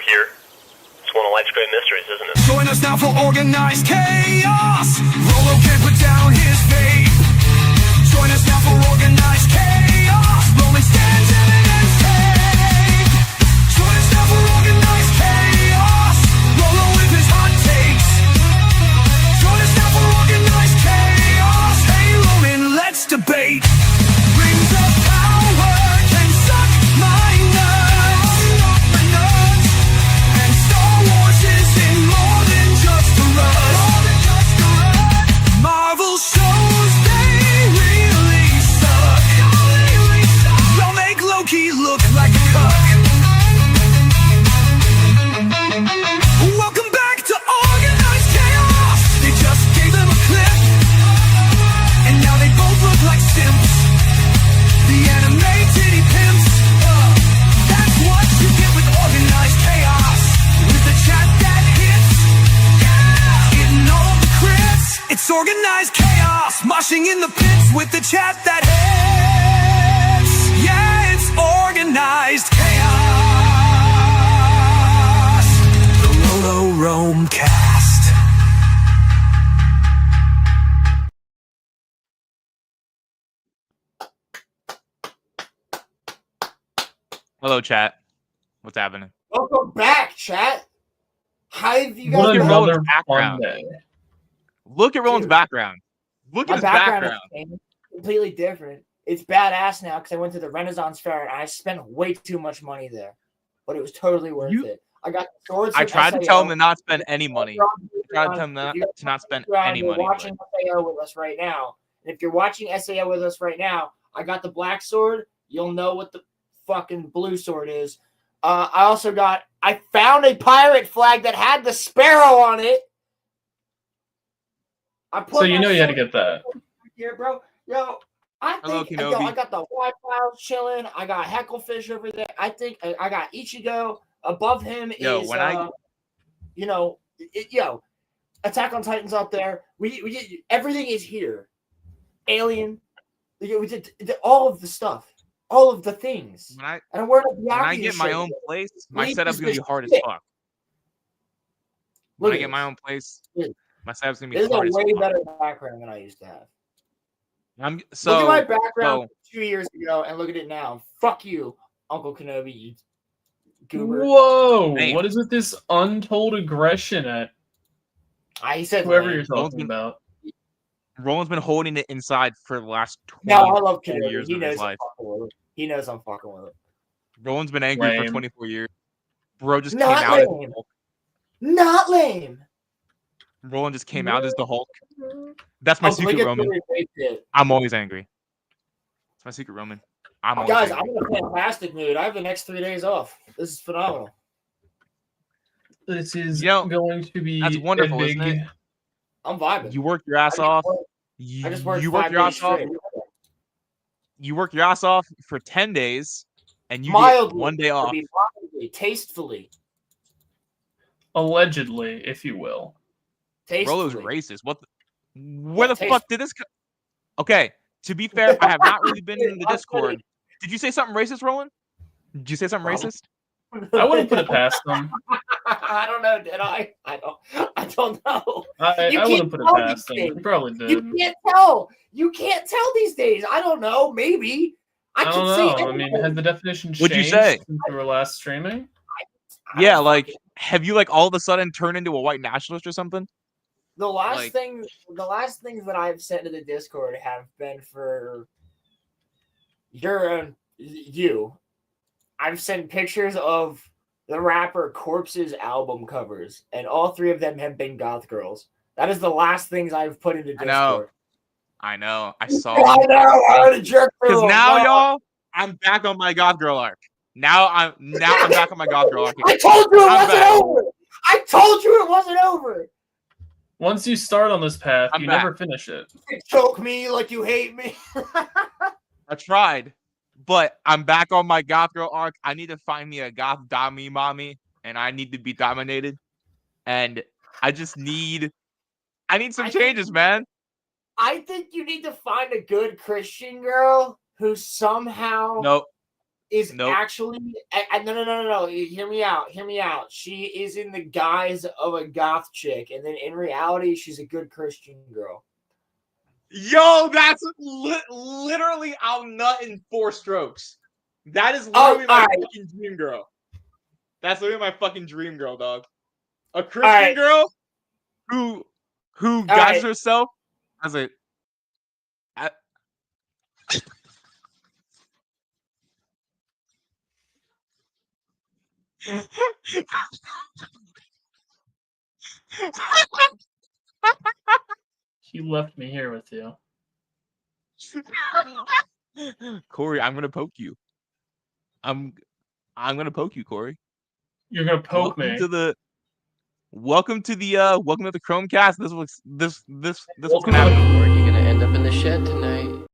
here. It's one of life's great mysteries, isn't it? Join us now for organized chaos. Rolo can't put down his vape. Join us now for organized chaos. Rolling stands, evidence tape. Join us now for organized chaos. Rolo with his hot takes. Join us now for organized chaos. Hey Roman, let's debate. Rings of power can suck my nuts. And Star Wars isn't more than just a run. Marvel shows, they really suck. Y'all make Loki look like a cuck. Welcome back to Organized Chaos. They just gave them a clip, and now they both look like simps. The anime titty pimps. That's what you get with Organized Chaos. With the chat that hits, getting all the crits. It's Organized Chaos, moshing in the pits with the chat that hits. Yeah, it's Organized Chaos. The RoloRome cast. Hello, chat. What's happening? Welcome back, chat. How have you guys Look at been? Roland's Another background. fun day. Look at Roland's Dude. background. Look My at his background background. is changed, completely different. It's badass now because I went to the Renaissance Fair and I spent way too much money there, but it was totally worth You- it. I got swords. I from tried to SAO. tell him to not spend any money. If I tried to tell him to not spend any you're money. watching SAO with us right now, and if you're watching SAO with us right now, I got the black sword. You'll know what the fucking blue sword is. I found a pirate flag that had the sparrow on it. I put So you my know you had to sword get that. here, bro. Yo, I Hello, think Kenobi. I got the White Cloud chilling. I got Hecklefish over there. I think I got Ichigo. Above him Yo, is when I- Attack on Titan's up there. We did, everything is here. Alien. We did all of the stuff. All of the things. When I And we're when I get my own place, my Leave setup's this gonna be bitch hard as shit. fuck. Look When I at get my this. own place, Dude. my setup's gonna be This is a hard as way fuck. better background than I used to have. So Look at my background 2 years ago and look at it now. Fuck you, Uncle Kenobi, you goober. Whoa! Damn. What is with this untold aggression at He said whoever lame. you're talking about? Roland's been holding it inside for the last 20 No, I love Kenobi. years He of his knows I'm life. fucking with it. He knows I'm fucking with it. Roland's been angry for Lame. 24 years. Bro just Not came out as the lame. Hulk. Not lame. Roland just came out as the Hulk. That's my secret Roman. Obligatory rape it. I'm always angry. It's my secret Roman. I'm always Guys, angry. I'm in a fantastic mood. I have the next 3 days off. This is phenomenal. This is You know, going to be that's wonderful, a isn't big. it? I'm vibing. You worked your ass I just off. worked- You, I just worked you 5 worked your days ass off. straight. You worked your ass off for 10 days, and you Mildly, get 1 day to off. be mildly, tastefully. Allegedly, if you will. Rolo's Tastefully. racist. What? Where the taste- fuck did this? Okay. To be fair, I have not really been in the Discord. Did you say something racist, Roland? Did you say something Probably. racist? I wouldn't put it past them. I don't know. Did I? I don't know. I You wouldn't can't put it tell past these them. You things. probably did. You can't tell. You can't tell these days. I don't know. Maybe. I can don't say know. I mean, anything. has the definition changed What'd you say? since we were last streaming? I Yeah, don't like, fucking- have you like all of a sudden turned into a white nationalist or something? the last like- thing. The last things that I've sent to the Discord have been for you. I've sent pictures of the rapper Corpse's album covers, and all 3 of them have been goth girls. That is the last things I've put into I Discord. know. I know. I saw. I know. I already jerked through Because them. now, No. y'all, I'm back on my goth girl arc. Now I'm back on my goth girl arc. I told you it I'm wasn't back. over. I told you it wasn't over. Once you start on this path, I'm you back. never finish it. You choke me like you hate me. I tried, but I'm back on my goth girl arc. I need to find me a goth dami mommy, and I need to be dominated. And I need some I think- changes, man. I think you need to find a good Christian girl who somehow No, is Nope. actually no. Hear me out. Hear me out. She is in the guise of a goth chick, and then in reality, she's a good Christian girl. Yo, that's literally I'll nut in 4 strokes. That is literally my alright. fucking dream girl. That's literally my fucking dream girl, dog. A Christian Alright. girl who guides Alright. herself as a He left me here with you. Corey, I'm gonna poke you. I'm gonna poke you, Corey. You're gonna poke welcome me. to the welcome to the Chromecast. This what's Welcome gonna to happen. Or you're gonna end up in the shed tonight.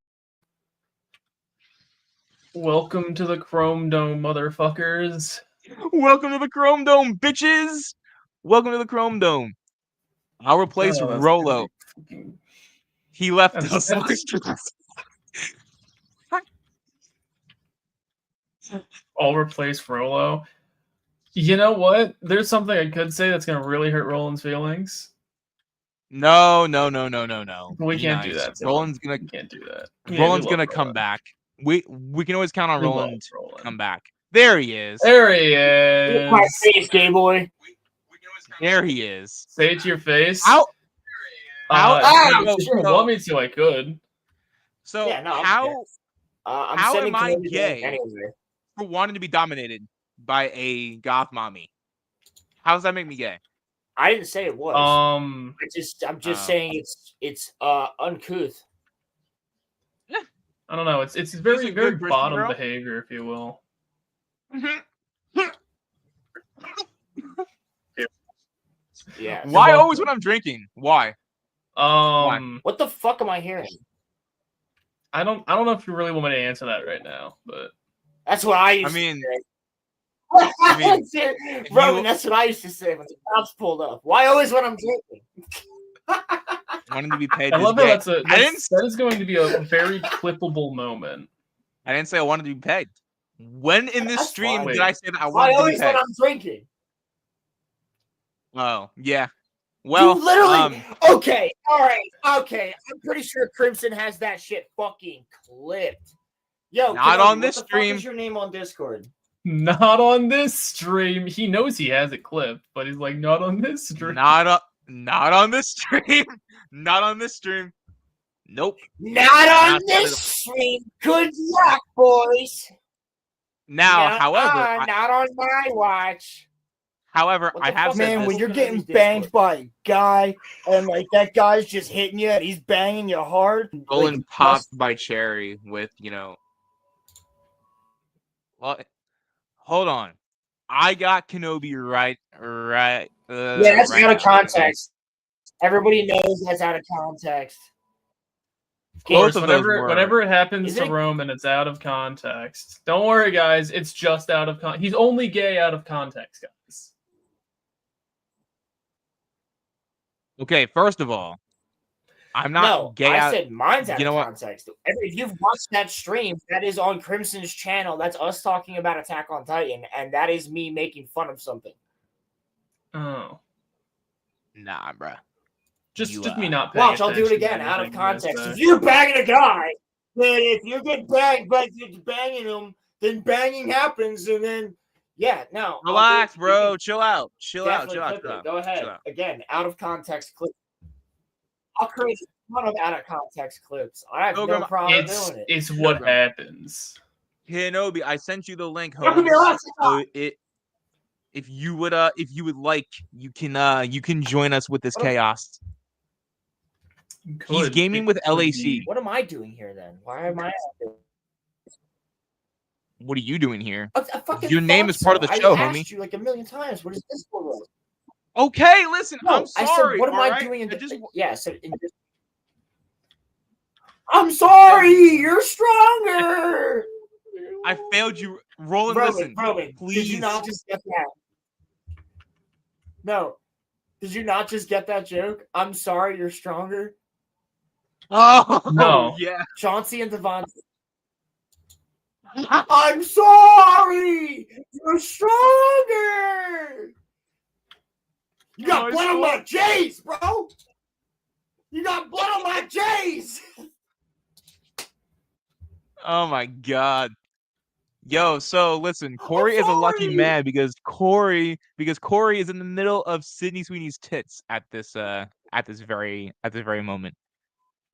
Welcome to the Chrome Dome, motherfuckers. Welcome to the Chrome Dome, bitches. Welcome to the Chrome Dome. I'll replace Oh, that's Rolo. fucking- He left That's- us. I'll replace Rolo. You know what? There's something I could say that's gonna really hurt Roland's feelings. No. We Be can't do nice. that. to Roland's him. gonna We can't do that. Yeah, we Roland's love gonna come Roland. back. We can always count on We love Roland to Roland. come back. There he is. There he Look my is. face, gay boy. There he is. Say it to your face. How? If you so- want me to, I could. So Yeah, no, I'm how I'm How sending am I Kenobi the gay? link anyway. for wanting to be dominated by a goth mommy? How does that make me gay? I didn't say it was. I'm just saying it's uncouth. I don't know. It's She's very a very good Christian bottom girl. behavior, if you will. Yeah. Why welcome. always when I'm drinking? Why? What the fuck am I hearing? I don't know if you really want me to answer that right now, but That's what I used I mean, to say. I mean, Roman, that's what I used to say when the cops pulled up. Why always when I'm drinking? wanting to be paid. I is love how gay. that is going to be a very clippable moment. I didn't say I wanted to be pegged. When in this That's stream fine. did I say that I Why wanted to be always when pegged? I'm drinking? Oh, yeah. Well, You literally. Okay, all right, okay. I'm pretty sure Crimson has that shit fucking clipped. Yo, Not Kenobi, on what this the fuck stream. is your name on Discord? Not on this stream. He knows he has it clipped, but he's like, not on this stream. not on this stream. Not on this stream. Nope. Not on Not this stream. Good luck, boys. Now, Not however, on my watch. however, What I the have fuck, said man, this. when you're getting banged by a guy and like that guy's just hitting you and he's banging you hard. Roland like, popped by Cherry with, well, hold on. I got Kenobi right. Yeah, that's right out of now. context. Everybody knows that's out of context. Of course, Both of those were. whenever it happens Isn't to it- Roman, it's out of context. Don't worry, guys. It's just out of context. He's only gay out of context, guys. Okay, first of all, I'm not No, gay I out. said mine's out You know of what? context. If you've watched that stream, that is on Crimson's channel. That's us talking about Attack on Titan, and that is me making fun of something. Oh, Nah, bruh. just You, me not paying Watch, I'll do it attention to again, out of anything you guys context. say. If you're banging a guy, then if you get banged, but you're banging him, then banging happens, and then yeah, no. Relax, I'll do it. bro. You can Chill out. Chill out. definitely Chill out. clip Chill it. out. Go ahead. Chill out. Again, out of context clip. I'll create a ton of out of context clips. I have Pilgrim, no problem doing it. It's what Pilgrim. happens. Kenobi, I sent you the link, How come Holmes. you're not- So if you would like, you can join us with this What if- chaos. He's Could gaming be- with could LAC. be. What am I doing here then? Why am I? What are you doing here? I fucking Your name thought is part of so. the show, I asked homie. you like a million times. What is this for? Okay, listen. No, I'm sorry. I said, what am all I right? doing? I just Yeah, so I'm sorry. You're stronger. I failed you. Roland, listen. Roman, did please. you not just get that? No. Did you not just get that joke? I'm sorry. You're stronger. Oh No. yeah. Chauncey and Devontae. I'm sorry. You're stronger. You got Am I blood on so- my J's, bro. You got blood on my J's. Oh my god. Yo, so listen, Corey is a lucky sorry. man because Corey is in the middle of Sydney Sweeney's tits at this very moment.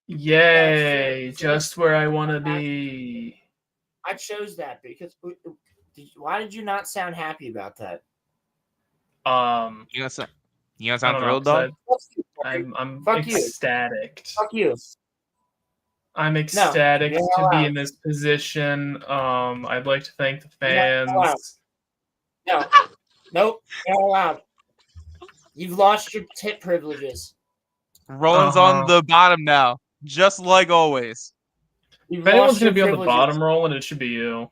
Yay! That's Just where I want to be. I chose that because why did you not sound happy about that? You know sound I don't know, thrilled, dog? 'cause I'm Fuck you. ecstatic. Fuck you. I'm ecstatic you're to not be allowed. in this position. I'd like to thank the You're not allowed. fans. No. Nope. You're not allowed. You've lost your tit privileges. Roland's on the bottom now, just like always. You've If anyone's lost gonna your be on the privileges. bottom, Roland, it should be you.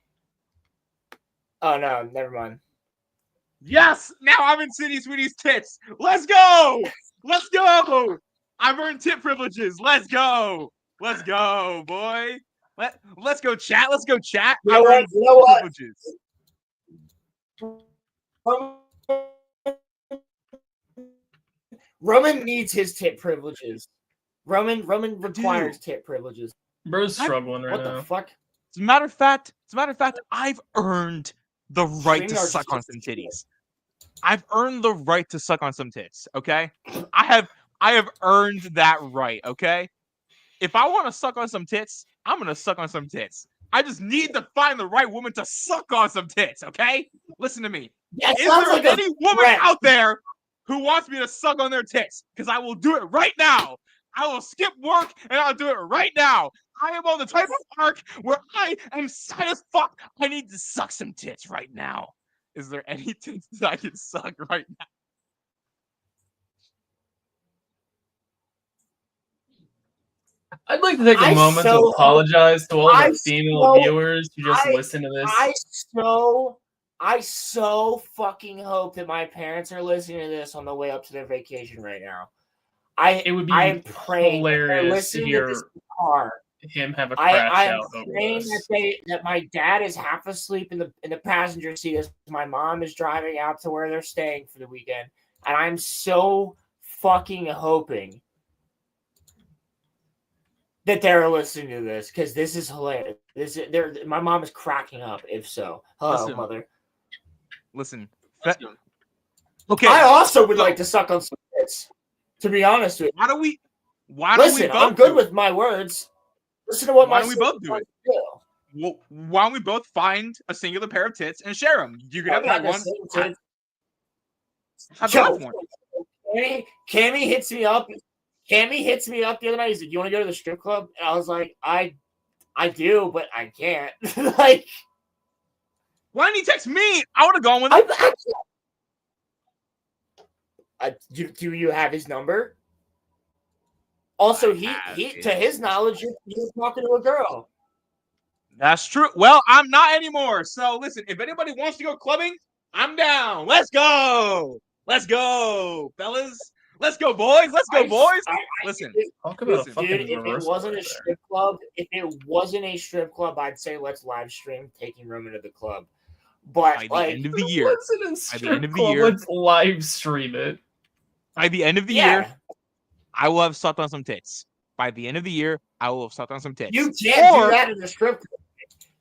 Oh no, never mind. Yes! Now I'm in Sydney Sweeney's tits. Let's go! Let's go! I've earned tit privileges. Let's go! Let's go, boy. Let's go chat. Let's go chat. You know I've what? earned You know what? privileges. Roman needs his tit privileges. Roman requires tit privileges. Bro's struggling right What now. the fuck? As a matter of fact, I've earned the right to StreamYard's suck on just- some titties. I've earned the right to suck on some tits, okay? I have earned that right, okay? If I want to suck on some tits, I'm gonna suck on some tits. I just need to find the right woman to suck on some tits, okay? Listen to me. That Is sounds there like a any woman threat. out there who wants me to suck on their tits? Because I will do it right now. I will skip work and I'll do it right now. I am on the type of arc where I am sad as fuck. I need to suck some tits right now. Is there any tits that I can suck right now? I'd like to take a I moment to so hope- apologize to all I the female so- viewers who just I- listen to this. I so fucking hope that my parents are listening to this on the way up to their vacation right now. It would be I am praying that they're hilarious to listening to hear this in the car. him have a crash I am out over praying this. that my dad is half asleep in the passenger seat as my mom is driving out to where they're staying for the weekend, and I'm so fucking hoping that they're listening to this because this is hilarious. My mom is cracking up. If so, hello, Listen. mother. Listen. Okay. I also would like to suck on some tits. To be honest with you, Why don't we listen, both I'm good do with my words. Listen to what Why my don't we both do it? Well, why don't we both find a singular pair of tits and share them? You can have that one. Have the left one. Cammy hits me up. Cammy hits me up the other night. He said, "You want to go to the strip club?" And I was like, "I do, but I can't." Like, Why didn't he text me? I would have gone with him. Do you have his number? Also, I he have to his knowledge, you're talking to a girl. That's true. Well, I'm not anymore. So listen, if anybody wants to go clubbing, I'm down. Let's go. Let's go, fellas. Let's go, boys. Let's go, boys. Listen, Talk about a listen, fucking Dude, if it reversal wasn't right a there. strip club, I'd say let's live stream taking Roman to the club. But by the like, end of the year, By the end of the year- let's live stream it. by the end of the yeah, year, I will have sucked on some tits. By the end of the year, I will have sucked on some tits. you can't Or- do that in a strip club.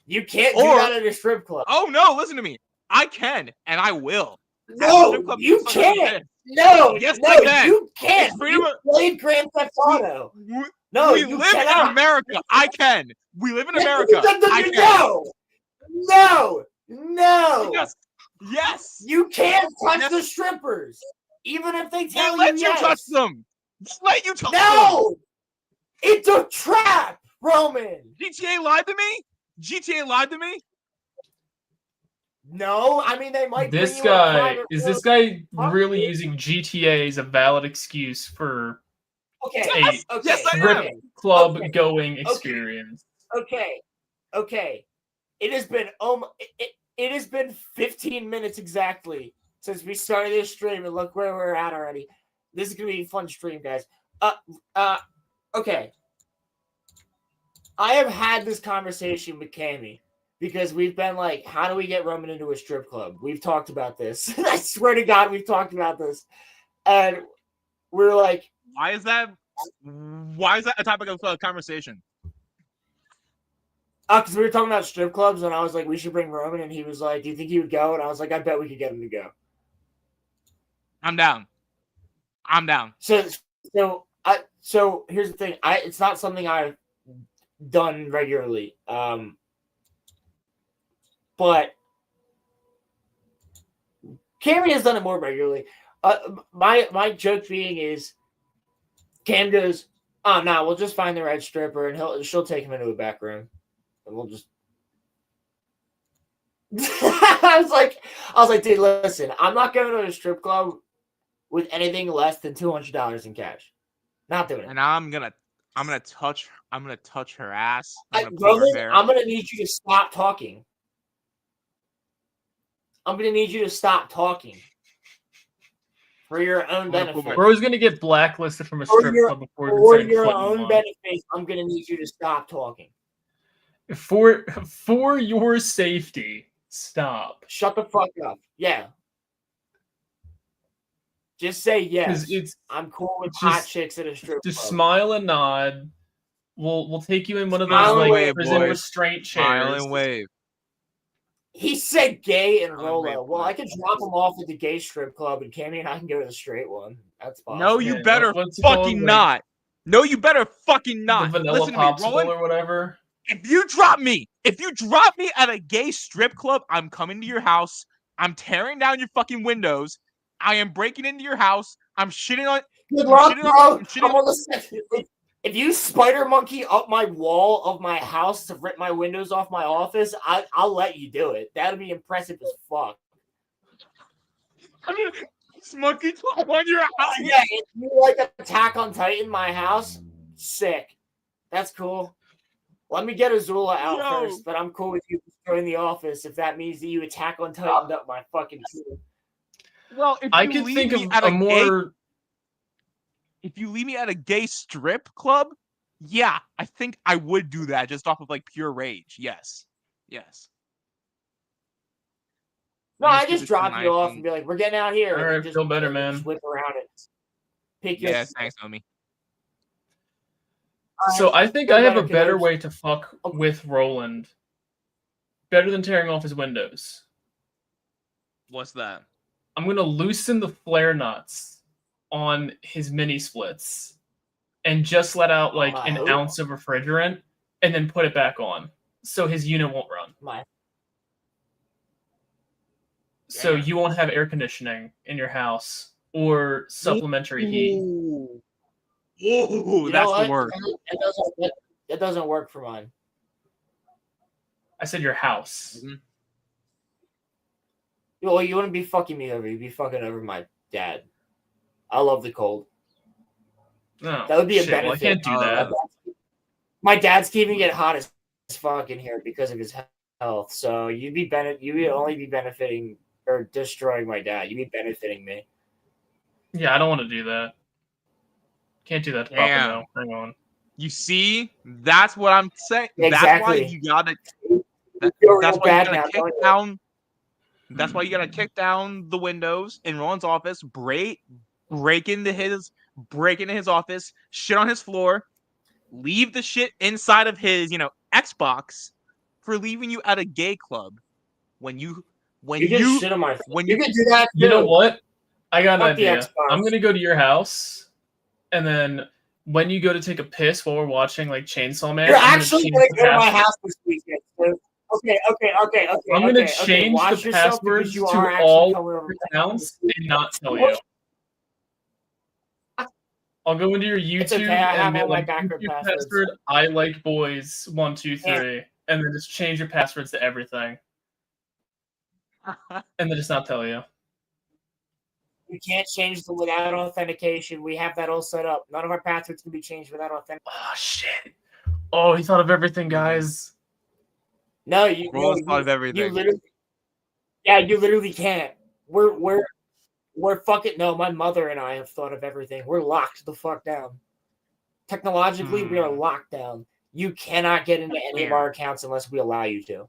You can't do or- that in a strip club. Oh no, listen to me. I can and I will. At the No, strip club, you suck on some can't. tits. No, Yes, no, I can. you can't. It's freedom You of- played Grand Theft Auto. We- No, we you live cannot. in America. I can. We live in America. I can. No. Yes. Yes. You can't touch Yes. the strippers, even if they They tell let you you yes. touch them. They let you touch them. No, it's a trap, Roman. GTA lied to me. GTA lied to me. No, I mean they might. This bring you on a guy private is road. this guy Fuck really you. using GTA as a valid excuse for Okay. Yes, Okay. yes, I strip am. club Okay. going experience? Okay. It has been it has been 15 minutes exactly since we started this stream, and look where we're at already. This is gonna be a fun stream, guys. Okay. I have had this conversation with Cammy because we've been like, how do we get Roman into a strip club? We've talked about this. I swear to God, we've talked about this. And we're like, Why is that a topic of conversation? because we were talking about strip clubs, and I was like, we should bring Roman, and he was like, do you think he would go? And I was like, I bet we could get him to go. I'm down. So here's the thing. It's not something I've done regularly. But Cameron has done it more regularly. My joke being is, Cam goes, oh no, we'll just find the red stripper and she'll take him into a back room, and we'll just. I was like, dude, listen, I'm not going to a strip club with anything less than $200 in cash. Not doing it. And I'm gonna touch her ass. Roman, I'm gonna need you to stop talking. I'm gonna need you to stop talking for your own benefit. Bro's gonna get blacklisted from a strip club before for your own benefit. I'm gonna need you to stop talking. For your safety, stop. Shut the fuck up. Yeah. Just say yes. I'm cool with hot chicks at a strip club. Just smile and nod. We'll take you in one of those prison restraint chairs. Smile and wave. He said gay and Rolo. Well, I could drop him off at the gay strip club, and Cammy and I can go to the straight one. That's possible. No, you better fucking not. No, you better fucking not. The vanilla popsicle or whatever. If you drop me at a gay strip club, I'm coming to your house. I'm tearing down your fucking windows. I am breaking into your house. I'm shitting on. Good luck, bro. If you spider monkey up my wall of my house to rip my windows off my office, I'll let you do it. That'll be impressive as fuck. Monkey top on your house. Yeah, if you like Attack on Titan, my house, sick. That's cool. Let me get Azula out first, but I'm cool with you destroying the office if that means that you Attack on Titan up my fucking tree. Well, if I could think of a more. If you leave me at a gay strip club, yeah, I think I would do that just off of like pure rage. Yes. No, I just drop you off and be like, "We're getting out here." All right, just feel better, man. Whip around it. Yeah, thanks, homie. So I think I have a better way to fuck with Roland. Better than tearing off his windows. What's that? I'm gonna loosen the flare nuts on his mini splits and just let out like an ounce of refrigerant and then put it back on so his unit won't run. So you won't have air conditioning in your house or supplementary heat. Ooh, that's the word. It doesn't work for mine. I said your house. Mm-hmm. Well, you wouldn't be fucking me over. You'd be fucking over my dad. I love the cold. No, that would be a benefit. Well, I can't do that. My dad's keeping it hot as fuck in here because of his health. So you'd only be benefiting or destroying my dad. You'd be benefiting me. Yeah, I don't want to do that. Can't do that to Papa, no. Hang on. You see, that's what I'm saying. Exactly. That's why you gotta kick down. That's why you gotta kick down the windows in Roland's office, break into his office, shit on his floor, leave the shit inside of his, Xbox for leaving you at a gay club. When you shit on my when you can do that. You know what? I got an idea. I'm gonna go to your house, and then when you go to take a piss while we're watching like Chainsaw Man, you're actually gonna go to my house this weekend. So. Okay. I'm gonna change the passwords to all accounts and not tell you. I'll go into your YouTube and make like YouTube password. I like boys 1 2 3, and then just change your passwords to everything, and then just not tell you. You can't change them without authentication. We have that all set up. None of our passwords can be changed without authentication. Oh shit! Oh, he thought of everything, guys. No, you thought of everything. You literally can't. We're fucking no. My mother and I have thought of everything. We're locked the fuck down. Technologically, we are locked down. You cannot get into any of our accounts unless we allow you to.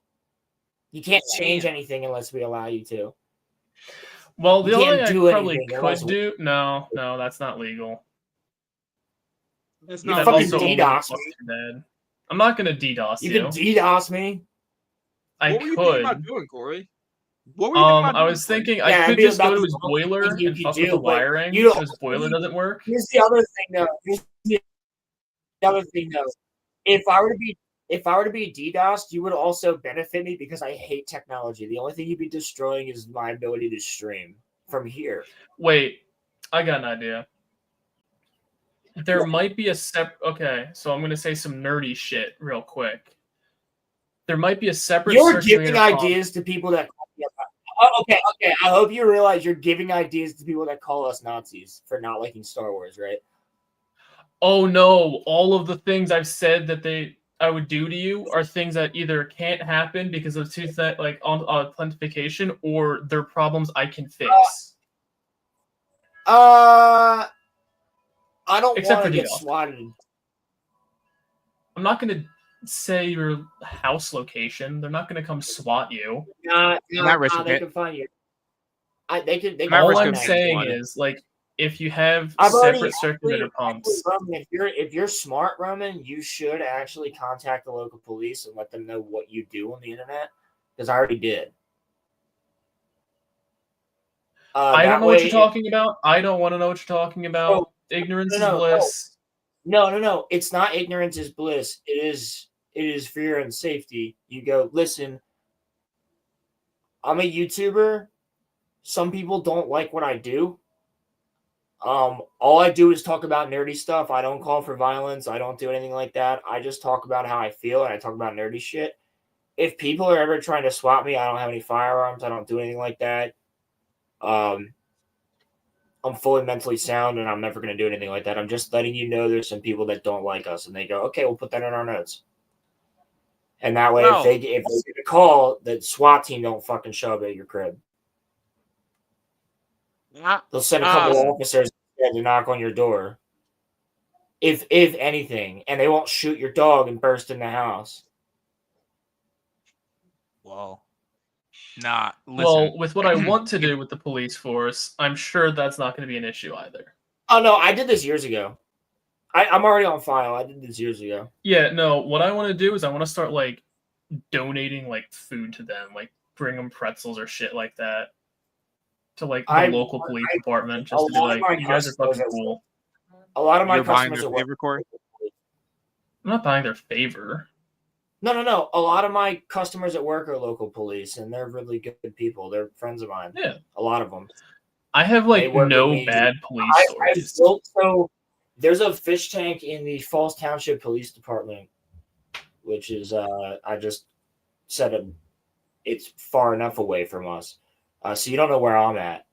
You can't change anything unless we allow you to. Well, the You only can't thing do I probably anything could unless- do. No, that's not legal. It's You not fucking also legal. DDoS almost me. too bad. I'm not gonna DDoS You you. can DDoS me. I What were you thinking about could. doing, Corey? What were you thinking about I doing, was Corey? thinking Yeah, I it'd could be just go about to the his only boiler thing you and could fuck do, with the but wiring you don't- because boiler doesn't work. Here's the other thing, though. If I were to be DDoSed, you would also benefit me because I hate technology. The only thing you'd be destroying is my ability to stream from here. Wait, I got an idea. There might be a Okay, so I'm gonna say some nerdy shit real quick. There might be a separate. You're giving circulator ideas to people that. Okay. I hope you realize you're giving ideas to people that call us Nazis for not liking Star Wars, right? Oh no! All of the things I've said that I would do to you are things that either can't happen because of authentication, or they're problems I can fix. I don't Except want for to get DDoS. swatted. I'm not gonna say your house location. They're not gonna come swat you. Not risking they it. can find you. They can. Not All risking I'm it. saying Swatted. is, like, if you have I've already separate circulator pumps, Roman, if you're smart, Roman, you should actually contact the local police and let them know what you do on the internet. Because I already did. I don't know what you're talking about. I don't want to know what you're talking about. Oh, Ignorance no, is bliss. No. It's not ignorance is bliss. It is fear and safety. You go, listen, I'm a YouTuber. Some people don't like what I do. All I do is talk about nerdy stuff. I don't call for violence. I don't do anything like that. I just talk about how I feel and I talk about nerdy shit. If people are ever trying to swap me, I don't have any firearms. I don't do anything like that. I'm fully mentally sound and I'm never going to do anything like that. I'm just letting you know there's some people that don't like us and they go, okay, we'll put that in our notes. And that way, if they get a call, the SWAT team don't fucking show up at your crib. They'll send a couple of officers to knock on your door. If anything, and they won't shoot your dog and burst in the house. Well, nah. Listen. Well, with what I want to do with the police force, I'm sure that's not going to be an issue either. Oh no, I did this years ago. I'm already on file. I did this years ago. Yeah, no. What I want to do is I want to start like donating like food to them, like bring them pretzels or shit like that to like the local police department, just to be like, you guys are fucking cool. A lot of my You're buying customers their are favor, Corey? I'm not buying their favor. No. A lot of my customers at work are local police, and they're really good people. They're friends of mine. Yeah, a lot of them. I have like no bad police stories. So there's a fish tank in the Falls Township Police Department, which is I just said it's far enough away from us, so you don't know where I'm at.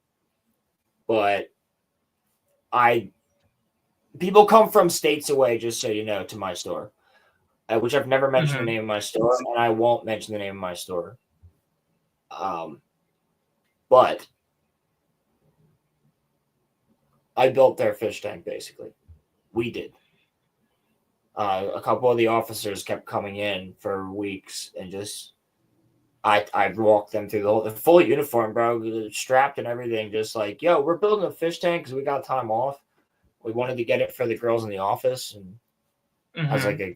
But people come from states away, just so you know, to my store, which I've never mentioned the name of my store, and I won't mention the name of my store. But I built their fish tank, basically. We did. A couple of the officers kept coming in for weeks and just I walked them through the full uniform, bro, strapped and everything, just like, yo, we're building a fish tank because we got time off. We wanted to get it for the girls in the office and as like a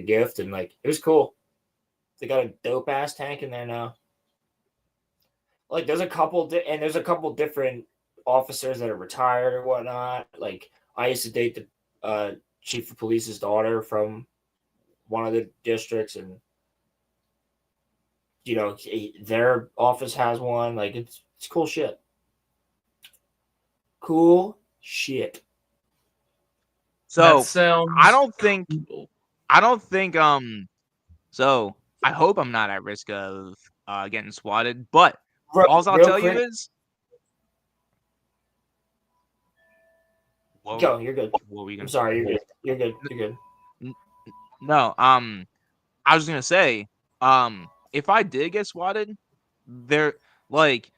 gift, and like it was cool. They got a dope ass tank in there now. Like there's a couple different officers that are retired or whatnot. Like I used to date the chief of police's daughter from one of the districts, and you know their office has one. Like it's cool shit. Cool shit. So sounds I don't think. So I hope I'm not at risk of getting swatted. But all I'll tell you is. Whoa, go. You're good. I'm sorry. You're good. You're good. You're good. No. I was gonna say, if I did get swatted, they're like,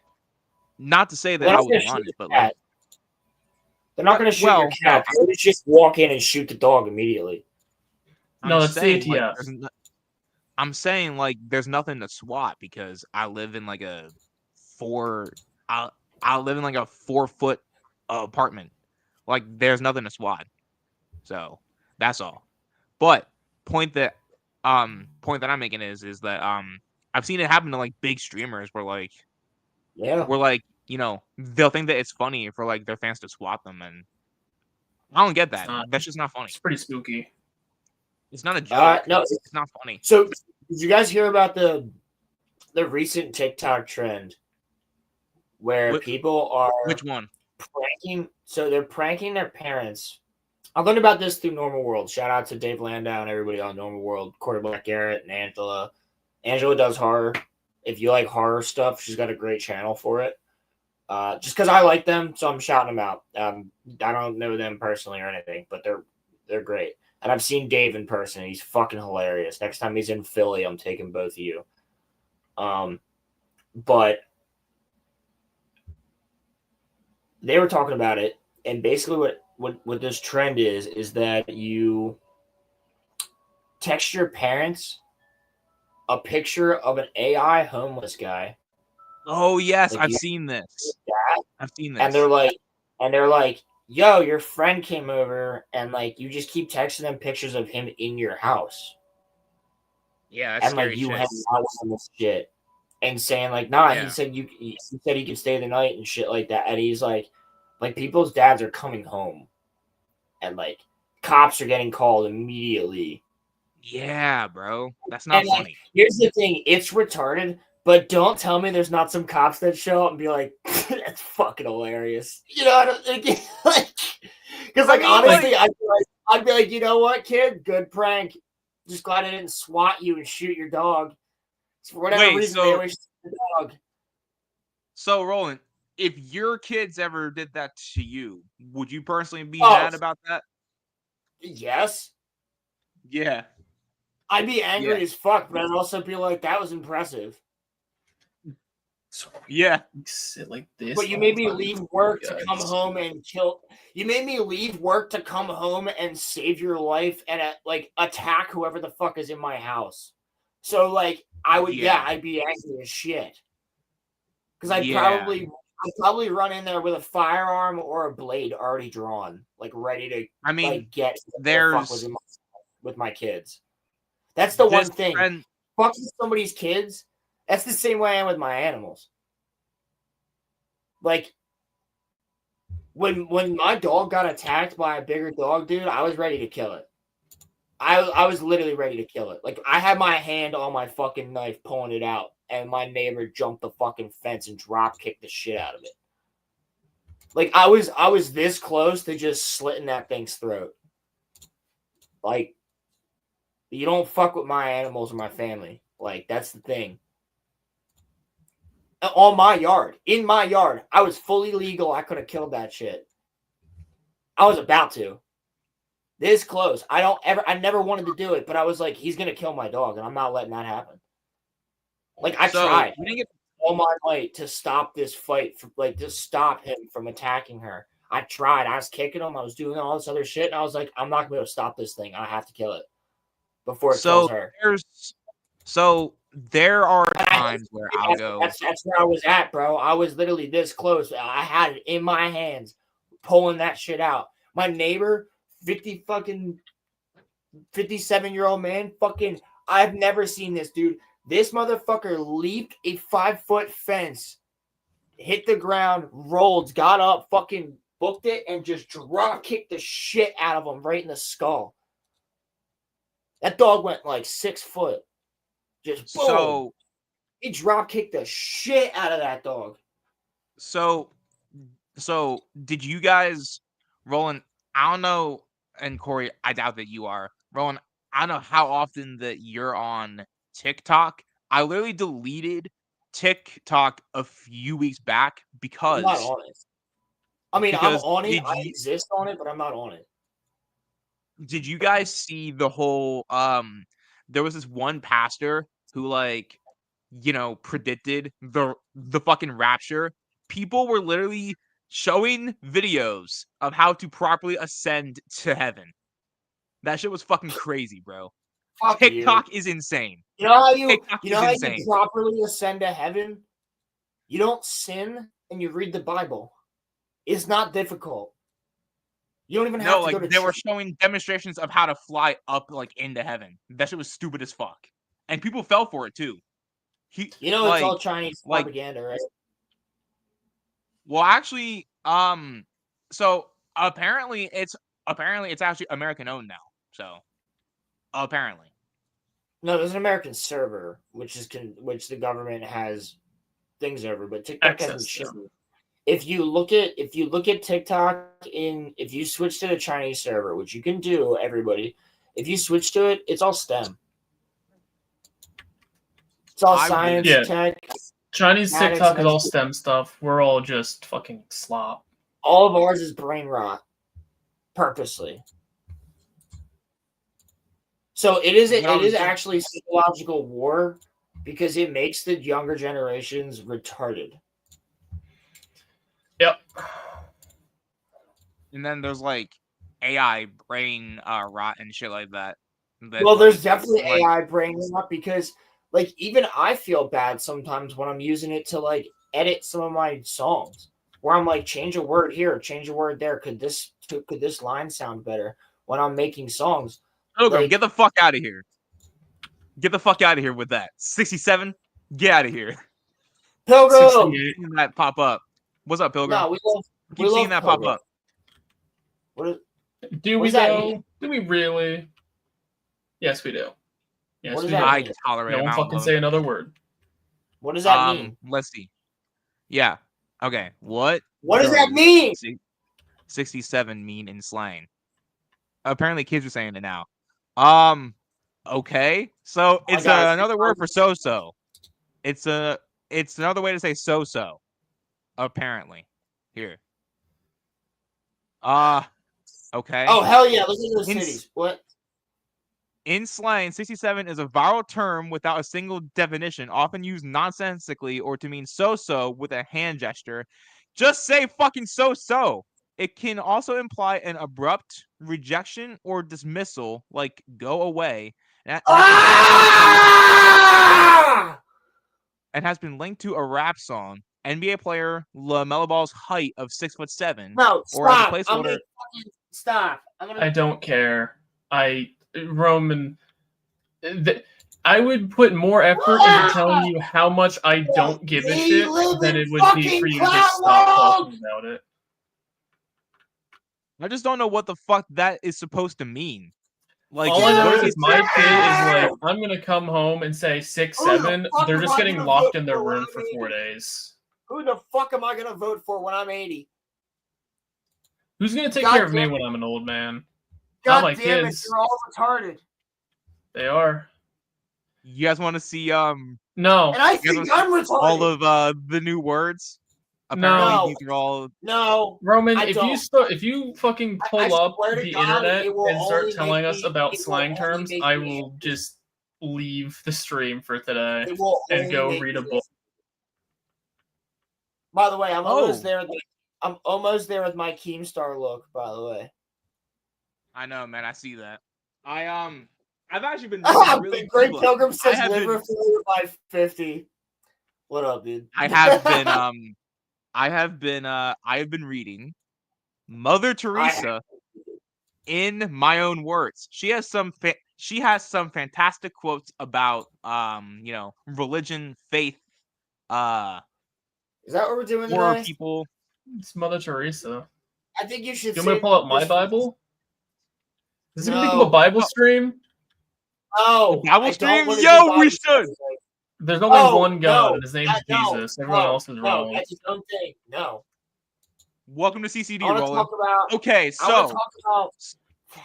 not to say that I would want it, but like. They're not going to shoot your cat. They would just walk in and shoot the dog immediately. No, that's the ATF. I'm saying like there's nothing to swat because I live in like a four. I I live in like a 4 foot apartment. Like there's nothing to swat. So that's all. But point that point that I'm making is that I've seen it happen to like big streamers Yeah. where like they'll think that it's funny for like their fans to swat them, and I don't get It's that. not. That's just not funny. It's pretty spooky. It's not a joke. No. It's not funny. So, did you guys hear about the recent TikTok trend where Wh- people are Which one? pranking? So they're pranking their parents. I learned about this through Normal World. Shout out to Dave Landau and everybody on Normal World, Corey Black Garrett and Angela. Angela does horror. If you like horror stuff, she's got a great channel for it. Just because I like them, so I'm shouting them out. I don't know them personally or anything, but they're great. And I've seen Dave in person. He's fucking hilarious. Next time he's in Philly, I'm taking both of you. But they were talking about it, and basically what this trend is that you text your parents a picture of an AI homeless guy. Oh yes, Like I've you seen this. that, I've seen this. and they're like, yo, your friend came over, and like you just keep texting them pictures of him in your house, Yeah, that's and scary like you shit. hang out with him and shit, and saying like, nah, Yeah. he said he could stay the night and shit like that, and he's like people's dads are coming home, and like cops are getting called immediately. Yeah, bro. That's not And like, funny. here's the thing, it's retarded. But don't tell me there's not some cops that show up and be like, "That's fucking hilarious." You know, I don't think because like honestly, I'd be like, you know what, kid, good prank. Just glad I didn't swat you and shoot your dog. For whatever reason, they always shoot the dog. So, Roland, if your kids ever did that to you, would you personally be mad about that? Yes. Yeah. I'd be angry as fuck, but I'd also be like, that was impressive. So Yeah. sit like this. But you made me leave work to come home and kill. You made me leave work to come home and save your life and like attack whoever the fuck is in my house. So like I would, I'd be angry as shit. Because I'd probably run in there with a firearm or a blade already drawn, like ready to. I mean, like, get the fuck was in with my kids. That's the one thing. Fucking somebody's kids. That's the same way I am with my animals. Like, when my dog got attacked by a bigger dog, dude, I was ready to kill it. I was literally ready to kill it. Like, I had my hand on my fucking knife pulling it out, and my neighbor jumped the fucking fence and drop kicked the shit out of it. Like, I was this close to just slitting that thing's throat. Like, you don't fuck with my animals or my family. Like, that's the thing. On my yard, in my yard, I was fully legal. I could have killed that shit. I was about to. This close. I never wanted to do it, but I was like, he's gonna kill my dog, and I'm not letting that happen. Like, I tried all my might to stop this fight, to stop him from attacking her. I tried. I was kicking him. I was doing all this other shit, and I was like, I'm not gonna be able to stop this thing. I have to kill it before it kills her. There are times where I'll go. That's where I was at, bro. I was literally this close. I had it in my hands, pulling that shit out. My neighbor, 57-year-old man, fucking, I've never seen this, dude. This motherfucker leaped a 5-foot fence, hit the ground, rolled, got up, fucking booked it, and just drop kicked the shit out of him right in the skull. That dog went like 6 foot. Just boom. He drop kicked the shit out of that dog. So did you guys, Roland? I don't know, and Corey, I doubt that you are. Roland, I don't know how often that you're on TikTok. I literally deleted TikTok a few weeks back because I'm not on it. I mean, I'm on it. I exist on it, but I'm not on it. Did you guys see the whole there was this one pastor who predicted the fucking rapture. People were literally showing videos of how to properly ascend to heaven. That shit was fucking crazy, bro. Fuck TikTok you. is insane. You know how you TikTok you know is how insane. you properly ascend to heaven? You don't sin and you read the Bible. It's not difficult. You don't even have No, to like go to they were church. showing demonstrations of how to fly up like into heaven. That shit was stupid as fuck, and people fell for it too. You know it's all Chinese like propaganda, right? well, actually, so apparently it's actually American owned now. So apparently, No, there's an American server, which the government has things over, but TikTok hasn't Access, shipped. yeah. If you look at TikTok if you switch to the Chinese server, which you can do, everybody, if you switch to it, it's all STEM. It's all science, Yeah. tech. Chinese mathematics, TikTok and is all education. STEM stuff. We're all just fucking slop. All of ours is brain rot, purposely. So it is actually psychological war because it makes the younger generations retarded. Yep. and then there's like AI brain rot and shit like that. Well, there's definitely AI brain rot because, like, even I feel bad sometimes when I'm using it to like edit some of my songs, where I'm like, change a word here, change a word there. Could this line sound better when I'm making songs? Pilgrim, like- get the fuck out of here. Get the fuck out of here with that. 67, get out of here. Pilgrim, 68. Seeing that pop up. What's up, Pilgrim? no, Keep seeing that pop up. What is, Do What we does that though? mean? Do we really? Yes, we do. Yes, What does we that do. I mean? tolerate No one amount fucking of- say another word. What does that mean? Let's see. Yeah. Okay. What? What does that mean? 67 mean in slang? Apparently, kids are saying it now. Okay. So it's guys, another word for so-so. It's another way to say so-so. Apparently, here. Okay. Oh hell yeah! Look at those titties. What? In slang, 67 is a viral term without a single definition, often used nonsensically or to mean so-so with a hand gesture. Just say fucking so-so. It can also imply an abrupt rejection or dismissal, like go away, and has been linked to a rap song. NBA player LaMelo Ball's height of 6'7". No, or as a stop! placeholder. Stop! I don't care. Roman. I would put more effort into telling you how much I don't give a shit than it would be for you to just stop talking about it. I just don't know what the fuck that is supposed to mean. Like, all I know what is is if my kid is like, I'm gonna come home and say 6'7", they're just getting locked in their room for 4 days. Who the fuck am I gonna vote for when I'm 80? Who's gonna take care of me when I'm an old man? Not my God damn it! kids. You're all retarded. They are. You guys want to see No. And I think I'm retarded. all of the new words? Apparently, No. these are all. No, Roman, I if don't. you fucking I pull up swear to the God, internet it will and start only telling make us me- about it will slang only terms, make I me will angry. just leave the stream for today It will and only go make read a me book. By the way, I'm almost Oh. there. I'm almost there with my Keemstar look. By the way, I know, man. I see that. I've actually been really. Great Pilgrim says I have liver been- failure by 50. What up, dude? I have been reading Mother Teresa in my own words. She has some fantastic quotes about religion, faith, Is that what we're doing poor today? people. It's Mother Teresa. I think you should. You want me to pull up my Bible? Is it gonna become No. a Bible stream? Oh, Bible I stream? don't wanna Yo, do we Bible should. streams. There's only Oh, one God, no, and his name's no, Jesus. Everyone no, else is No, wrong. that's his own thing. No. Welcome to CCD, I want to Roland. talk about. Okay, I want so to talk about.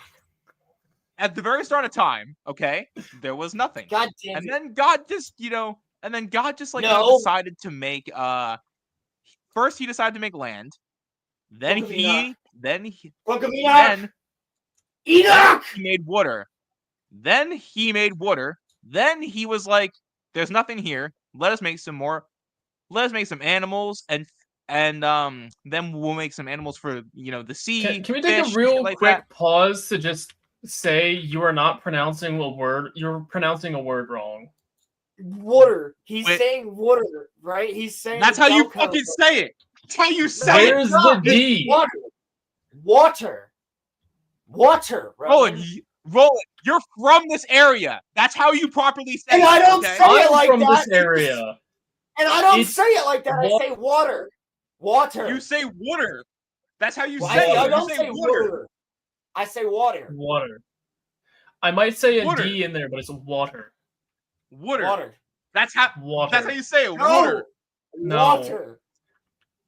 at the very start of time, okay, there was nothing. God damn And it. then God just, No. decided to make first he decided to make land. Then Book of he Enoch. then he Book of Enoch. then Enoch. he made water. Then he made water. Then he was like, there's nothing here. Let us make some more. Let us make some animals and then we'll make some animals for the sea. Can we take fish, a real shit like quick that. pause to just say you are not pronouncing a word. You're pronouncing a word wrong. Water. He's Wait. saying water, right? He's saying That's the how you Delco. fucking say it. That's how you say Where's it. the It's D? Water. Water. Water, Roland, Roman. Roland, you're from this area. That's how you properly say And it. I don't okay? say it I'm like from that. this area. And I don't It's say it like that. I wa- say water. Water. You say water. That's how you Well, say I it. don't You say water. I say water. Water. I might say a Water. D in there, but it's water. Water. Water. That's how. Water. That's how you say it. No. Water. No. Water.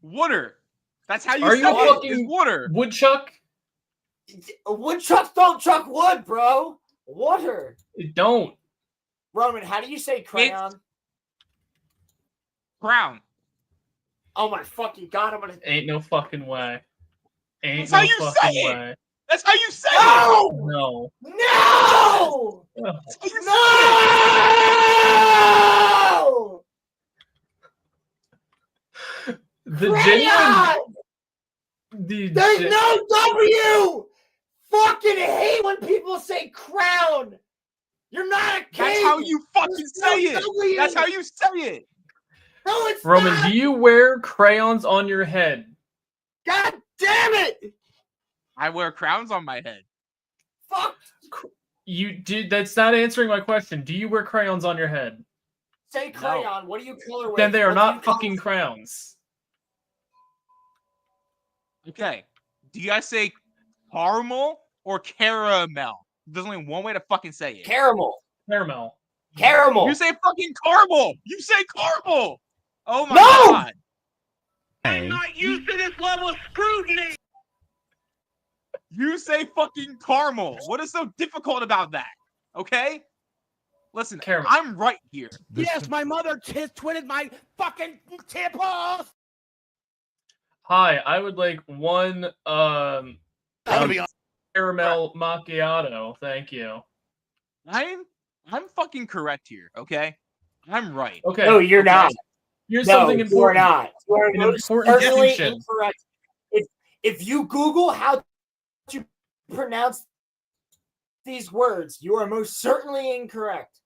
Water. That's how you Are say you it. fucking It's water. woodchuck? Woodchucks don't chuck wood, bro. Water. Don't. Roman, how do you say crayon? Crown. Oh my fucking god, I'm gonna. Ain't no fucking way. Ain't That's how no you fucking say it. way. That's how you say it. No! No. No! That's how you say it. No! The Crayon! genuine. There's no W! Fucking hate when people say crown! You're not a king! That's how you fucking There's say no it. W. That's how you say it. No, it's Roman, not! do you wear crayons on your head? God damn it! I wear crowns on my head. Fuck! You did. That's not answering my question. Do you wear crayons on your head? Say crayon, what do you color with? Then they are What do you not color fucking with? crayons. Okay. Do you guys say caramel or caramel? There's only one way to fucking say it. Caramel. Caramel. Caramel. You say fucking caramel. You say caramel. Oh my No! god. I'm not used to this level of scrutiny. You say fucking caramel. What is so difficult about that? Okay? Listen, Caramel. I'm right here. Yes, my mother twitted my fucking tipples. Hi, I would like one caramel macchiato. Thank you. I'm fucking correct here, okay? I'm right. Okay. No, you're okay. not. Here's No, something you are important. not. You are An most important certainly distinction. incorrect. If you Google how to pronounce these words, you are most certainly incorrect.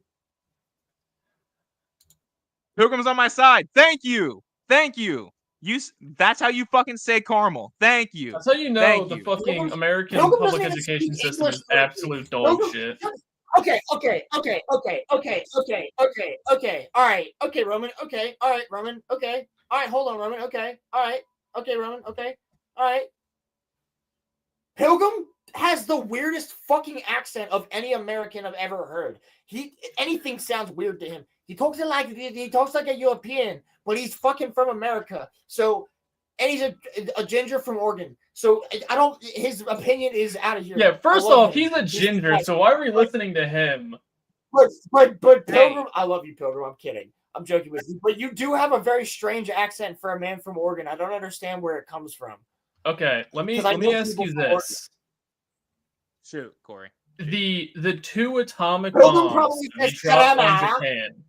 Pilgrim's on my side. Thank you. Thank you. That's how you fucking say caramel. Thank you. That's how you know Thank the you. fucking Pilgrim American doesn't public even education speak system English is correctly. absolute dog Pilgrim- shit. Okay. All right. Okay, Roman. Okay. All right, Roman. Okay. All right, hold on, Roman. Okay. All right. Okay, Roman. Okay. All right. Pilgrim has the weirdest fucking accent of any American I've ever heard. Anything sounds weird to him. He talks like a European, but he's fucking from America. So, and he's a ginger from Oregon. So I don't. His opinion is out of here. Yeah, first I love off, him. he's a ginger, so why are we listening to him? But Pilgrim, Hey. I love you, Pilgrim. I'm kidding. I'm joking with you. But you do have a very strange accent for a man from Oregon. I don't understand where it comes from. Okay, let me 'Cause I know ask people you from Oregon. this. Shoot, Corey. The two atomic Pilgrim bombs probably we says dropped on "Sarama." Japan.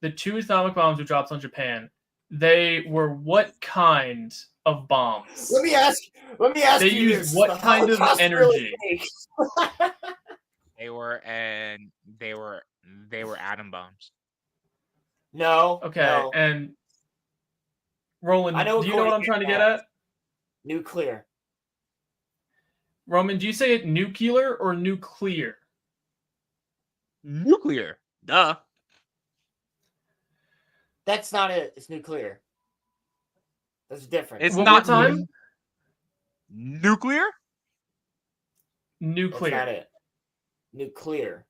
The two atomic bombs we dropped on Japan. They were what kind of bombs? Let me ask They you used this. what The kind of Holocaust energy? fake? They were atom bombs. No. Okay, no. and Roland, I know do you know what I'm according trying to to get that. at? Nuclear. Roman, do you say it nuclear or nuclear? Nuclear. Duh. That's not it. It's nuclear. There's a difference. It's One not more time. nuclear. That's Nuclear. not it. Nuclear.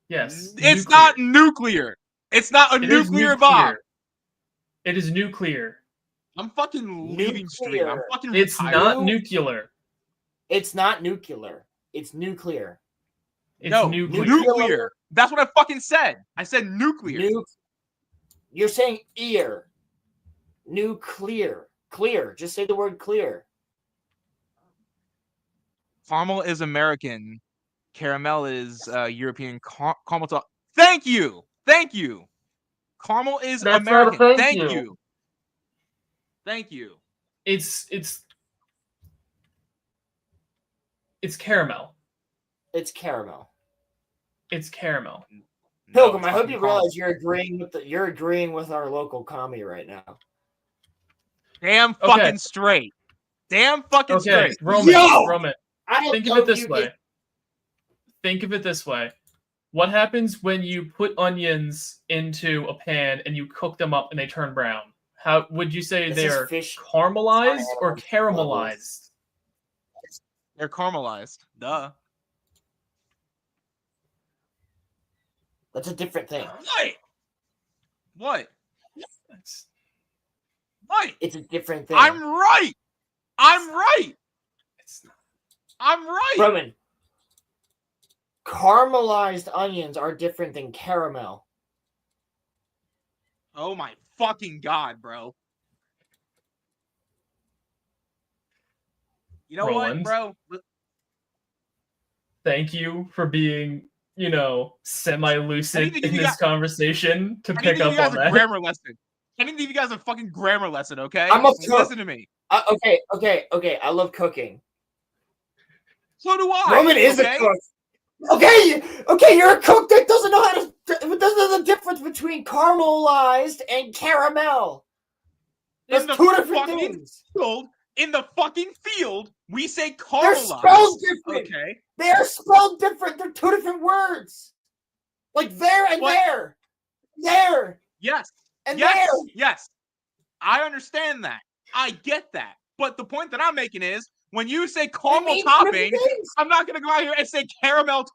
Yes. It's nuclear. not nuclear. It's not a It is nuclear bomb. It is nuclear. I'm fucking leaving stream. I'm Nuclear. fucking It's retired. not nuclear. It's not nuclear. It's nuclear. It's no, nuclear. nuclear. That's what I fucking said. I said nuclear. You're saying ear. Nuclear. Clear. Just say the word clear. Caramel is American. Caramel is European. Caramel. Thank you. Thank you. Caramel is That's not a American. thank Thank you. you. Thank you. It's caramel. It's caramel. It's caramel. No, Pilgrim, it's I hope fucking you caramel. realize you're agreeing with our local commie right now. Damn Okay. fucking straight. Damn fucking Okay, straight. Roman. Yo! Roman. I don't Think know of it if this you way. get- Think of it this way. What happens when you put onions into a pan and you cook them up and they turn brown? How would you say This they is are fish caramelized or levels. caramelized? They're caramelized. Duh. That's a different thing. What? What? That's- What? It's a different thing. I'm right. I'm right. it's not- I'm right. Roman, caramelized onions are different than caramel. Oh my fucking god, bro. You know Roland. what, bro? Thank you for being, semi-lucid give in you this guys- conversation to I need pick to give up you guys on a that. grammar lesson. I need to give you guys a fucking grammar lesson, okay? I'm a cook. Listen to me. Okay. I love cooking. So do I. Roman is okay? a cook. Okay, you're a cook that doesn't know how to. Doesn't know the difference between caramelized and caramel. That's In the two different fucking things. field, in the fucking field, we say They're caramelized. spelled different. Okay. They are spelled different. They're two different words. Like there and What? there. There Yes. and Yes. there. Yes. I understand that. I get that. But the point that I'm making is when you say They caramel mean topping, different things. I'm not gonna go out here and say caramel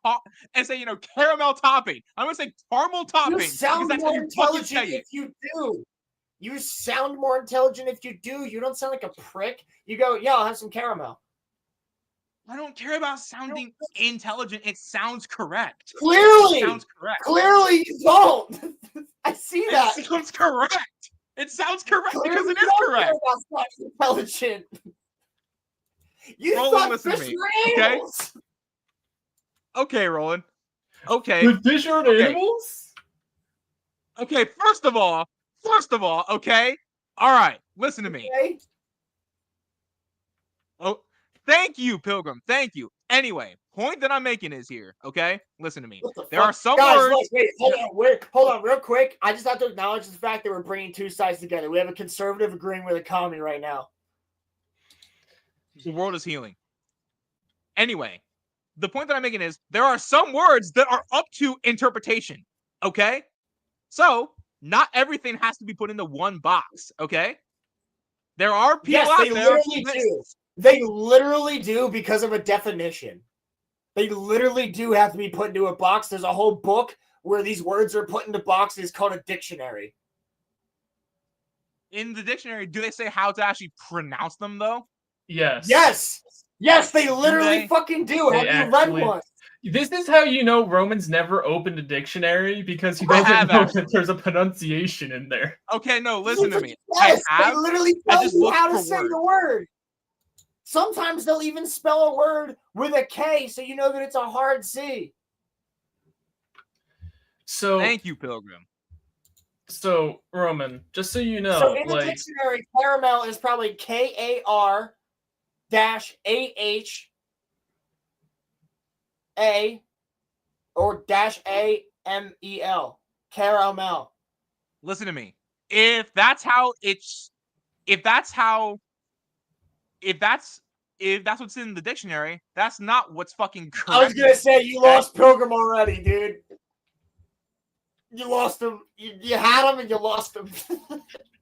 caramel topping. I'm gonna say caramel topping You because sound that's how more you fucking intelligent say it. if you do. You sound more intelligent if you do. You don't sound like a prick. You go, yeah, I'll have some caramel. I don't care about sounding intelligent. It sounds correct. Clearly, It sounds correct. clearly you don't. I see that. It sounds correct. It sounds correct Clearly because it you is don't correct. care about sounding intelligent. You Roland, thought listen to fish me, were okay? animals. Okay, Roland. Okay. The fish aren't Okay. animals? Okay, first of all, okay? All right, listen to me. Okay? Oh, thank you, Pilgrim. Thank you. Anyway, point that I'm making is here, okay? Listen to me. What the There fuck? are some Guys, words. look, wait, hold on, real quick. I just have to acknowledge the fact that we're bringing two sides together. We have a conservative agreeing with a commie right now. The world is healing. Anyway, the point that I'm making is there are some words that are up to interpretation, okay? So, not everything has to be put into one box, okay? There are people Yes, out they there. literally do. They literally do because of a definition. They literally do have to be put into a box. There's a whole book where these words are put into boxes called a dictionary. In the dictionary, do they say how to actually pronounce them, though? Yes. Yes, they literally they? fucking do. They Have you read actually- one? This is how you know Roman's never opened a dictionary because he I doesn't have know actually. that there's a pronunciation in there. Okay, no, listen to me. Yes, I have. they literally I tell just you looked how to for say words. the word. Sometimes they'll even spell a word with a K so you know that it's a hard C. So, Thank you, Pilgrim. so Roman, just so you know, So in the like, dictionary, caramel is probably KAR-AHA or -AMEL. Caramel. Listen to me. If that's what's in the dictionary, that's not what's fucking correct. I was gonna say you lost Pilgrim already, dude. You lost him. You had him and you lost him.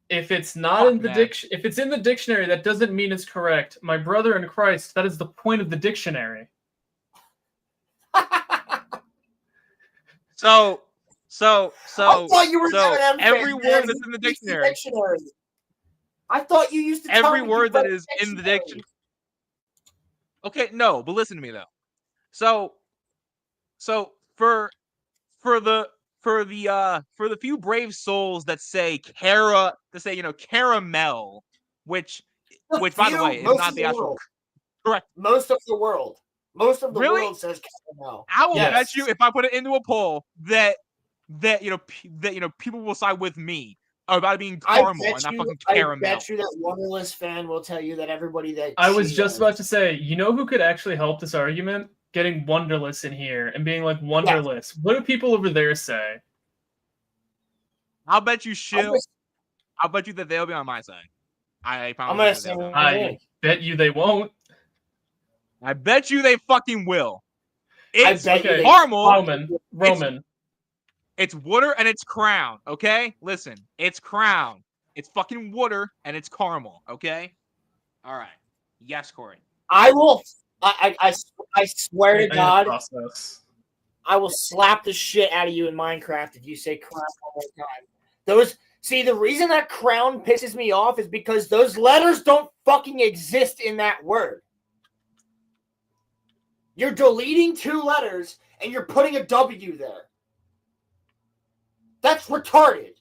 if it's not Fuck, in the man. if it's in the dictionary, that doesn't mean it's correct. My brother in Christ, that is the point of the dictionary. So I thought you were so an M every fan, word man. that's You in the used dictionary, I thought you used to tell every me word you that read is in the dictionary. Okay, no, but listen to me though. So for the few brave souls that say caramel, which by the way is not the actual correct. Most of the world. Most of the Really? world says caramel. I will Yes. bet you if I put it into a poll that people will side with me about it being caramel and not fucking I caramel. bet you that Wonderless fan will tell you that everybody that I was she just does- about to say, you know who could actually help this argument? getting Wonderless in here and being like, Wonderless, what do people over there say? I'll bet you I'll bet you that they'll be on my side. I I'm promise gonna you say. I bet you they won't. I bet you they fucking will. I It's bet you they caramel. Roman. It's water and it's crown. Okay, listen. It's crown. It's fucking water and it's caramel. Okay. All right. Yes, Corey. I will. I swear to God, Process. I will slap the shit out of you in Minecraft if you say crown one more time. The reason that crown pisses me off is because those letters don't fucking exist in that word. You're deleting 2 letters and you're putting a W there. That's retarded.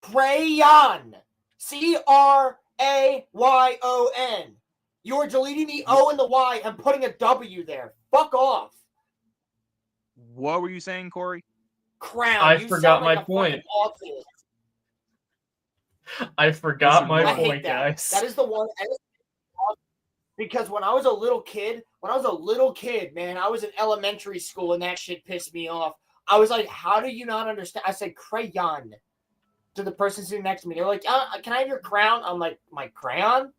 Crayon. Crayon. You're deleting the O and the Y and putting a W there. Fuck off. What were you saying, Corey? Crown. I You forgot sound like my a point. fucking autist. I forgot my I hate point, that. guys. That is the one. Because when I was a little kid, man, I was in elementary school and that shit pissed me off. I was like, how do you not understand? I said crayon to the person sitting next to me. They're like, can I have your crown? I'm like, my crayon?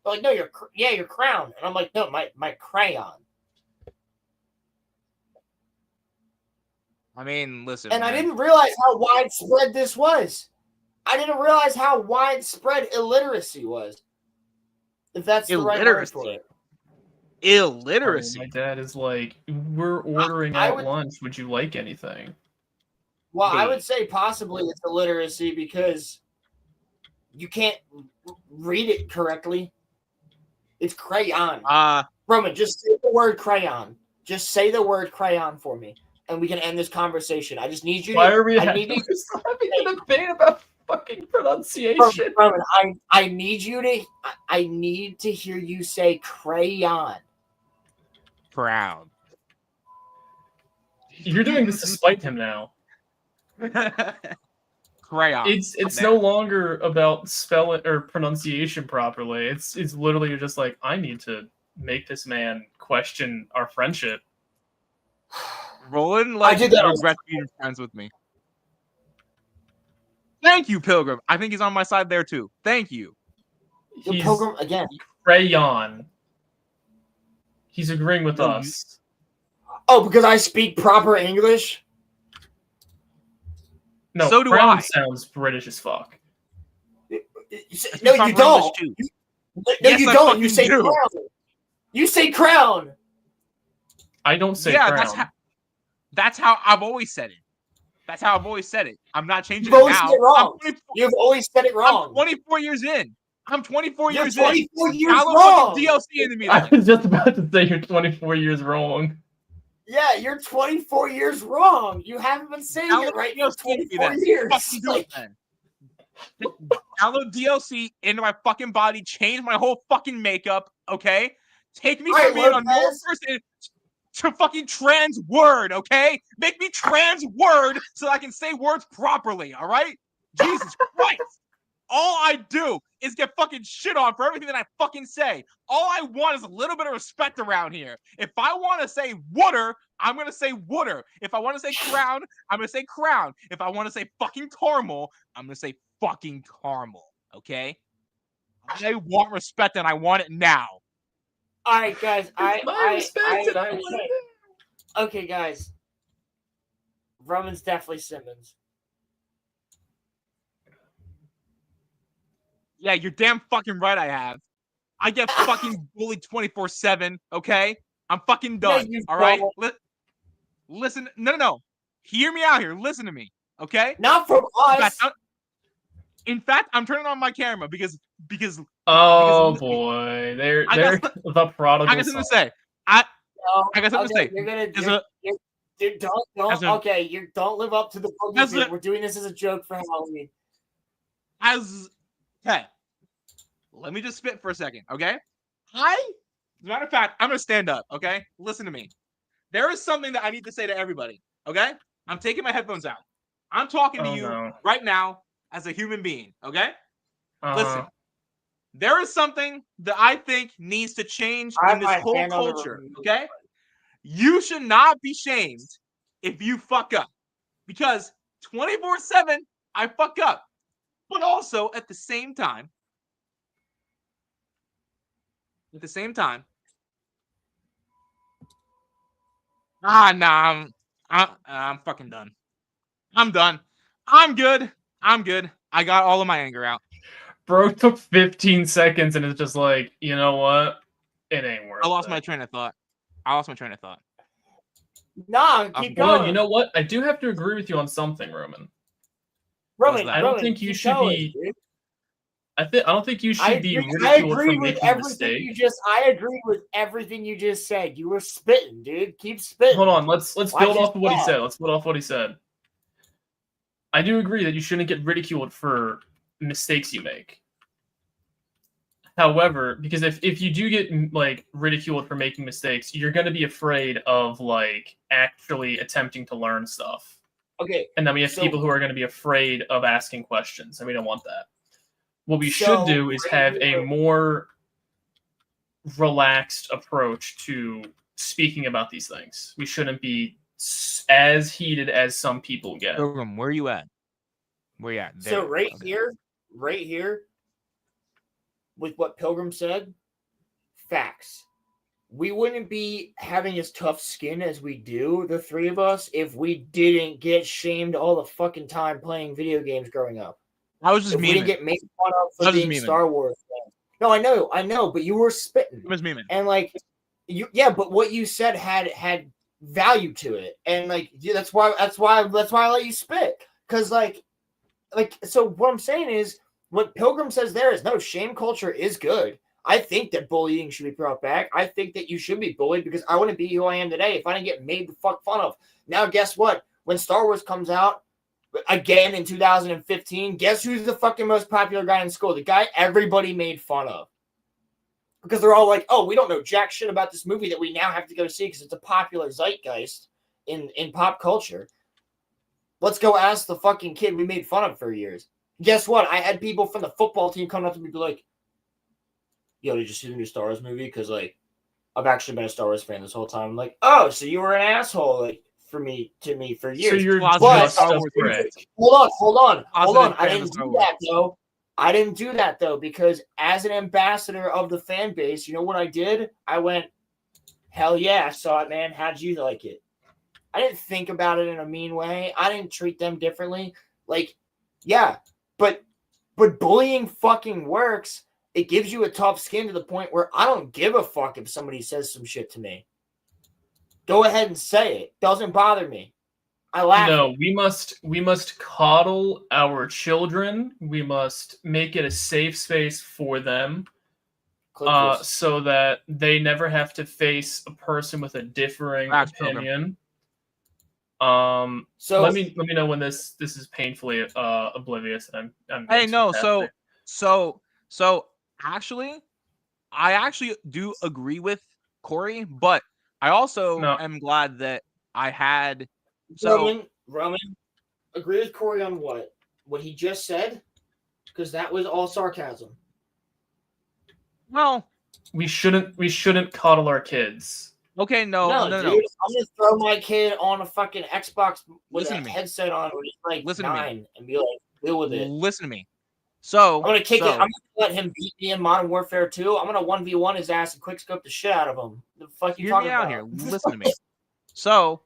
They're like, no, your crown. And I'm like, no, my crayon. I mean, listen. And man. I didn't realize how widespread this was. I didn't realize how widespread illiteracy was. If that's the right word for it. Illiteracy. My dad is like, we're ordering out lunch. Would you like anything? Well, I would say possibly it's illiteracy because you can't read it correctly. It's crayon. Roman, just say the word crayon. Just say the word crayon for me, and we can end this conversation. I just need you to. Why are we having a debate about fucking pronunciation? Roman, I need you to. I need to hear you say crayon. Crown. You're doing this to spite him now. Crayon. It's no longer about spelling or pronunciation properly. It's literally you're just like, I need to make this man question our friendship. Roland, like, regrets being friends with me. Thank you, Pilgrim. I think he's on my side there too. Thank you. He's Pilgrim again. Crayon. He's agreeing with us. Oh, because I speak proper English? No, so do crown I. Sounds British as fuck. No, you don't. No, you don't. You say do. crown. You say crown. I don't say crown. That's how I've always said it. That's how I've always said it. I'm not changing You've always now. said it wrong. You've always said it wrong. I'm 24 years in. I'm 24 You're years 24 in. years Download wrong. DLC into me. I was just about to say you're 24 years wrong. Yeah, you're 24 years wrong. You haven't been saying it right for 24 years. Download DLC into my fucking body, change my whole fucking makeup, okay? Take me All from right, being a Lopez. normal person to fucking trans word, okay? Make me trans word so I can say words properly, all right? Jesus Christ. All I do is get fucking shit on for everything that I fucking say. All I want is a little bit of respect around here. If I want to say water, I'm going to say water. If I want to say crown, I'm going to say crown. If I want to say fucking caramel, I'm going to say fucking caramel, okay? I want respect and I want it now. All right, guys. I want it. Okay, guys. Roman's definitely Simmons. Yeah, you're damn fucking right I have. I get fucking bullied 24/7, okay? I'm fucking done, all right? Listen, no. Hear me out here. Listen to me, okay? Not from us. In fact, I'm turning on my camera because Oh boy, they're the prodigal. I got something to say. I got something to say. You don't live up to the boogie. We're doing this as a joke for Halloween. Okay, let me just spit for a second, okay? As a matter of fact, I'm gonna stand up, okay? Listen to me. There is something that I need to say to everybody, okay? I'm taking my headphones out. I'm talking to you right now as a human being, okay? Listen, there is something that I think needs to change in this whole culture, okay? you should not be shamed if you fuck up. Because 24/7, I fuck up. But also, at the same time, I'm fucking done. I'm done. I'm good. I got all of my anger out. Bro took 15 seconds and it's just like, you know what? It ain't worth it. I lost my train of thought. Nah, keep Hold on, going. you know what? I do have to agree with you on something, Roman. Roman, I don't think you keep should going, be. dude. I don't think you should be I ridiculed agree for with making a everything mistake. you just. I agree with everything you just said. You were spitting, dude. Keep spitting. Hold on, let's Why'd build you off of what he stop? said. Let's build off what he said. I do agree that you shouldn't get ridiculed for mistakes you make. However, because if you do get like ridiculed for making mistakes, you're going to be afraid of like actually attempting to learn stuff. Okay. And then we have so- people who are going to be afraid of asking questions, and we don't want that. What we should do is have a more relaxed approach to speaking about these things. We shouldn't be as heated as some people get. Pilgrim, where are you at? Where you at? There. So right Okay. here, with what Pilgrim said, facts. We wouldn't be having as tough skin as we do, the three of us, if we didn't get shamed all the fucking time playing video games growing up. I was just If we didn't get made fun of for being Star Wars fans. No, I know, but you were spitting. I was memeing. And like but what you said had value to it. And like that's why I let you spit. Cause like so what I'm saying is what Pilgrim says there is no, shame culture is good. I think that bullying should be brought back. I think that you should be bullied because I wouldn't be who I am today if I didn't get made the fuck fun of. Now, guess what? When Star Wars comes out again in 2015, guess who's the fucking most popular guy in school? The guy everybody made fun of. Because they're all like, oh, we don't know jack shit about this movie that we now have to go see because it's a popular zeitgeist in pop culture. Let's go ask the fucking kid we made fun of for years. Guess what? I had people from the football team come up to me and be like, yo, did you see the new Star Wars movie? Because, like, I've actually been a Star Wars fan this whole time. I'm like, oh, so you were an asshole, like, to me for years. So you're But- just a threat. Hold on. Positive I fan of didn't Star do Wars. that, though. I didn't do that, though, because as an ambassador of the fan base, you know what I did? I went, hell yeah, I saw it, man. How'd you like it? I didn't think about it in a mean way. I didn't treat them differently. Like, yeah, but bullying fucking works. It gives you a tough skin to the point where I don't give a fuck if somebody says some shit to me. Go ahead and say it. Doesn't bother me. I laugh. No, we must coddle our children. We must make it a safe space for them, so that they never have to face a person with a differing opinion. So let me know when this is painfully oblivious. And I'm Hey, no, so actually, I actually do agree with Corey, but I also am glad that I had. So Roman, agree with Corey on what? What he just said? Because that was all sarcasm. Well, we shouldn't coddle our kids. Okay, no. Dude, I'm gonna throw my kid on a fucking Xbox with a headset on when he's like 9 and be like, deal with it. Listen to me. So I'm gonna kick it. I'm gonna let him beat me in Modern Warfare 2. I'm gonna 1v1 his ass and quickscope the shit out of him. The fuck you talking about? Hear me out here. Listen to me. So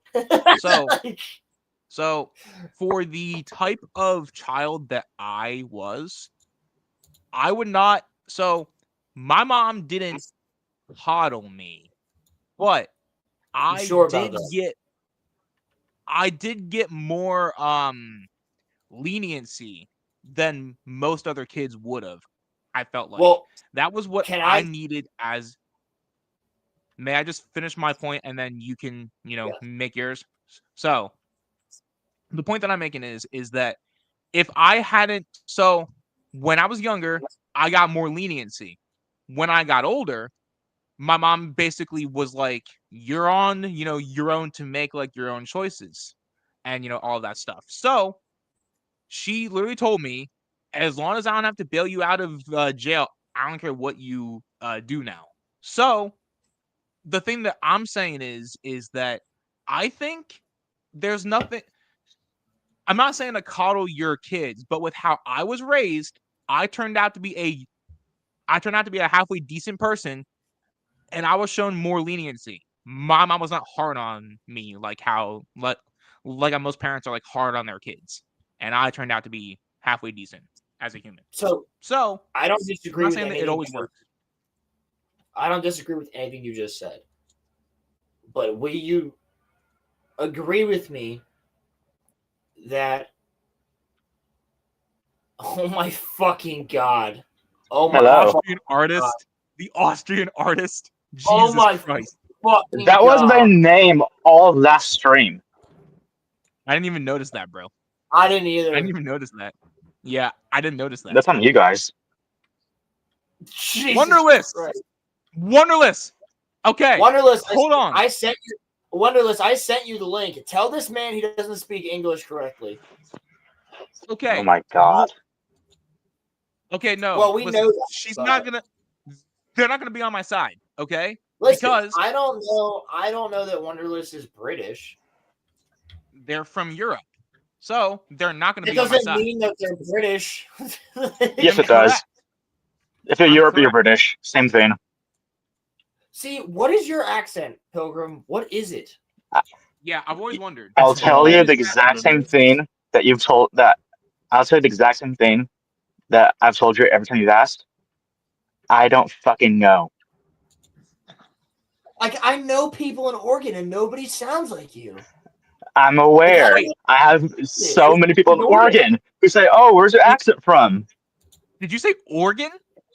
for the type of child that I was, I would not. So my mom didn't coddle me, but I did get more leniency than most other kids would have. I felt like that was what I needed as. May I just finish my point and then you can, make yours? So the point that I'm making is that if I hadn't, so when I was younger, I got more leniency. When I got older, my mom basically was like, you're on, your own to make like your own choices and, all that stuff. So she literally told me, as long as I don't have to bail you out of jail, I don't care what you do now. So the thing that I'm saying is that I think there's nothing. I'm not saying to coddle your kids, but with how I was raised, I turned out to be a halfway decent person, and I was shown more leniency. My mom was not hard on me like how most parents are like hard on their kids, and I turned out to be halfway decent as a human. So I don't I'm disagree not with saying that anything. it always works. I don't disagree with anything you just said. But will you agree with me that, oh my fucking God. Oh my Hello. The Austrian artist. Jesus Oh my Christ. fucking That was my God. name all last stream. I didn't even notice that, bro. I didn't either. I didn't even notice that. Yeah, I didn't notice that. That's on you guys. Jesus Wonderless. Christ. Wonderless. Okay. Wonderless, Hold on. I sent you Wonderless, I sent you the link. Tell this man he doesn't speak English correctly. Okay. Oh my God. Okay, no. Well, we listen, know that. she's but- not gonna. They're not gonna be on my side. Okay. Listen, Because I don't know that Wonderless is British. they're from Europe, so they're not gonna It be on my doesn't side. mean that they're British. Yes, it does. Correct. If you're I'm Europe, you're correct. British. Same thing. See, what is your accent, Pilgrim? What is it? Yeah, I've always wondered. I'll That's tell you wrong. the exact same thing that you've told that. I'll tell you the exact same thing that I've told you every time you've asked. I don't fucking know. Like, I know people in Oregon and nobody sounds like you. I'm aware. Wait. I have so many people in Ignore it. Oregon who say, "Oh, where's your accent from?" Did you say Oregon?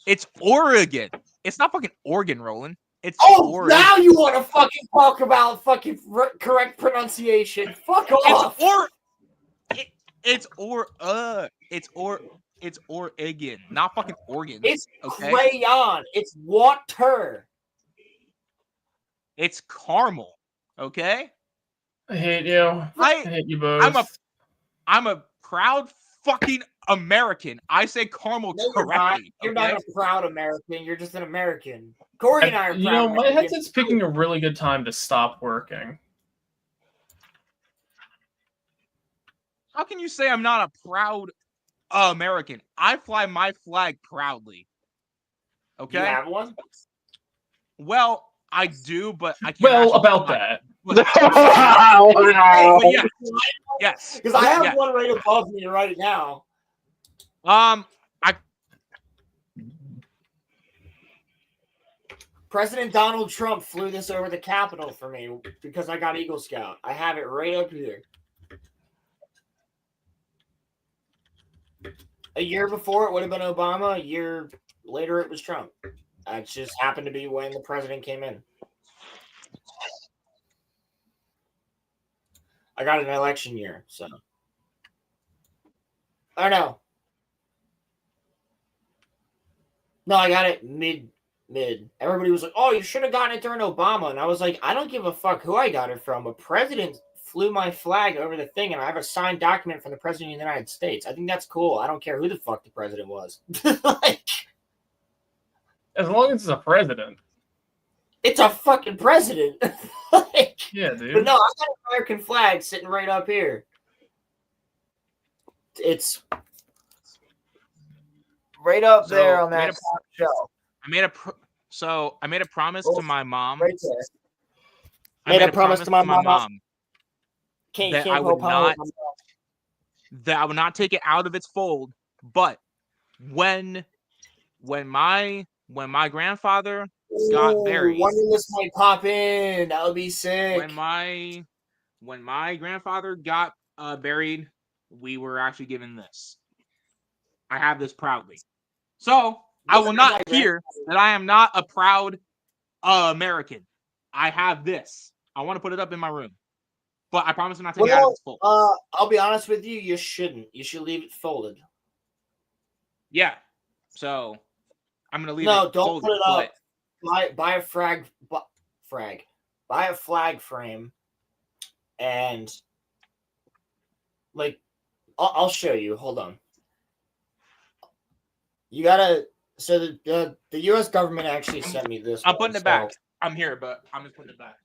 It's Oregon. It's not fucking Oregon, Roland. It's Oh, Oregon. now you want to fucking talk about fucking correct pronunciation. Fuck off. It's Oregon, not fucking Oregon. It's okay. crayon. It's water. It's caramel. Okay. I hate you. I hate you both. I'm a proud fucking American. I say caramel No, you're not. correctly. You're okay? not a proud American. You're just an American. Corey and I are proud You know, my Americans. headset's picking a really good time to stop working. How can you say I'm not a proud American? I fly my flag proudly. Okay. You have one? Well, I do, but I can't. Well, actually about fly. that. But yes, yes. Because I have yes. one right above me right now. President Donald Trump flew this over the Capitol for me because I got Eagle Scout. I have it right up here. A year before, it would have been Obama. A year later, it was Trump. It just happened to be when the president came in. I got an election year, so. Or no. No, I got it mid. Everybody was like, oh, you should have gotten it during Obama. And I was like, I don't give a fuck who I got it from. A president flew my flag over the thing, and I have a signed document from the president of the United States. I think that's cool. I don't care who the fuck the president was. Like, As long as it's a president. it's a fucking president. Like, Yeah, dude. but no, I got an American flag sitting right up here. It's right up So, there on made that a- top shelf. I made a promise to my mom. Right there. I Made a promise to my mom. that I would not take it out of its fold. But when my grandfather got buried, Wonderless might pop in. That would be sick. when my grandfather got buried, we were actually given this. I have this proudly. So I will not hear that I am not a proud American. I have this. I want to put it up in my room, but I promise I'm not taking it out of its fold. I'll be honest with you. You shouldn't. You should leave it folded. Yeah. So I'm gonna leave No, it. don't folded, put it up. but Buy a flag frame, and like I'll show you. Hold on. You gotta. So the U.S. government actually sent me this. I'm one, putting it so back. I'm here, but I'm just putting it back.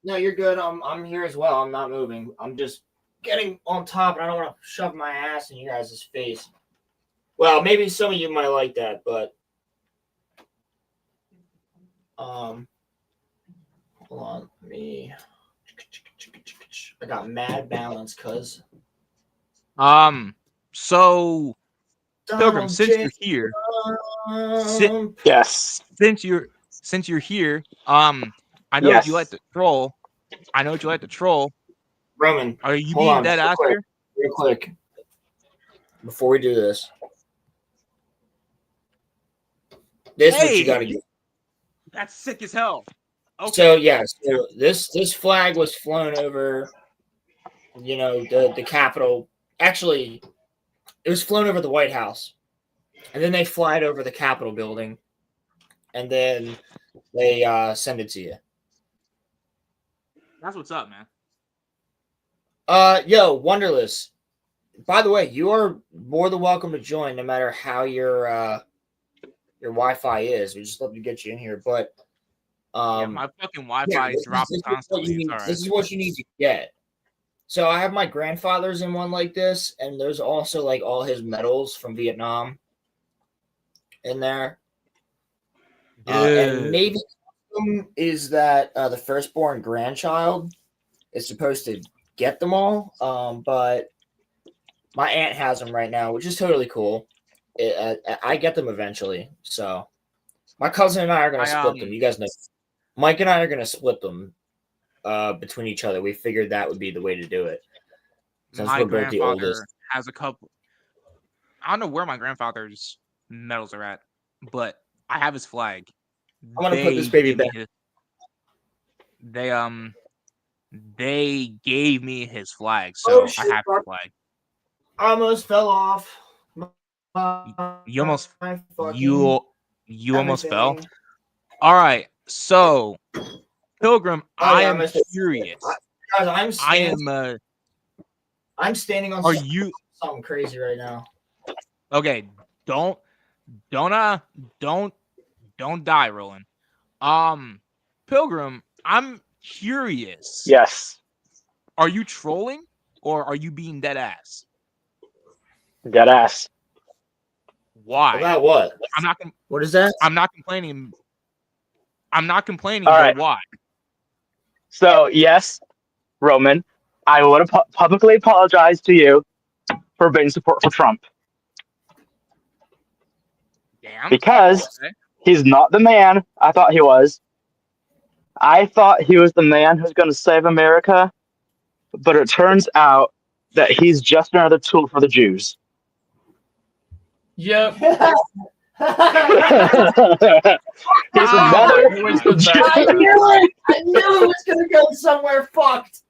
No, you're good. I'm here as well. I'm not moving. I'm just getting on top, and I don't want to shove my ass in you guys' face. Well, maybe some of you might like that, but hold on, I got mad balance, cuz. So Pilgrim, since you're here, Yes. since you're here, I know Yes. you like to troll. Roman, Are you hold being on, dead ass here? real quick, before we do this. This is what you got to do. That's sick as hell. Okay. So yeah, so this flag was flown over, the Capitol. Actually, it was flown over the White House, and then they fly it over the Capitol building, and then they send it to you. That's what's up, man. Yo, Wonderless. By the way, you are more than welcome to join, no matter how your Wi-Fi is. We just love to get you in here, but Yeah, my fucking Wi-Fi drops constantly. This is what you need to get. So I have my grandfather's in one like this, and there's also like all his medals from Vietnam in there. And maybe is that the firstborn grandchild is supposed to get them all, but my aunt has them right now, which is totally cool. I get them eventually, so my cousin and I are gonna split them. You guys know, Mike and I are gonna split them between each other. We figured that would be the way to do it. Since My we're both the grandfather oldest. has a couple. I don't know where my grandfather's medals are at, but I have his flag. I'm gonna put this baby back. They gave me his flag, so I have his flag. I almost fell off. You almost fell. All right, so Pilgrim, I am curious. Guys, I'm standing on. Are you something crazy right now? Okay, don't die, Roland. Pilgrim, I'm curious. Yes. Are you trolling or are you being dead ass? Dead ass. Why? About what? What is that? I'm not complaining. All but right. Why? So yes, Roman, I would have publicly apologize to you for being support for Trump. Damn. Because he's not the man I thought he was. I thought he was the man who's going to save America, but it turns out that he's just another tool for the Jews. Yep. He's another I knew it was gonna go somewhere fucked.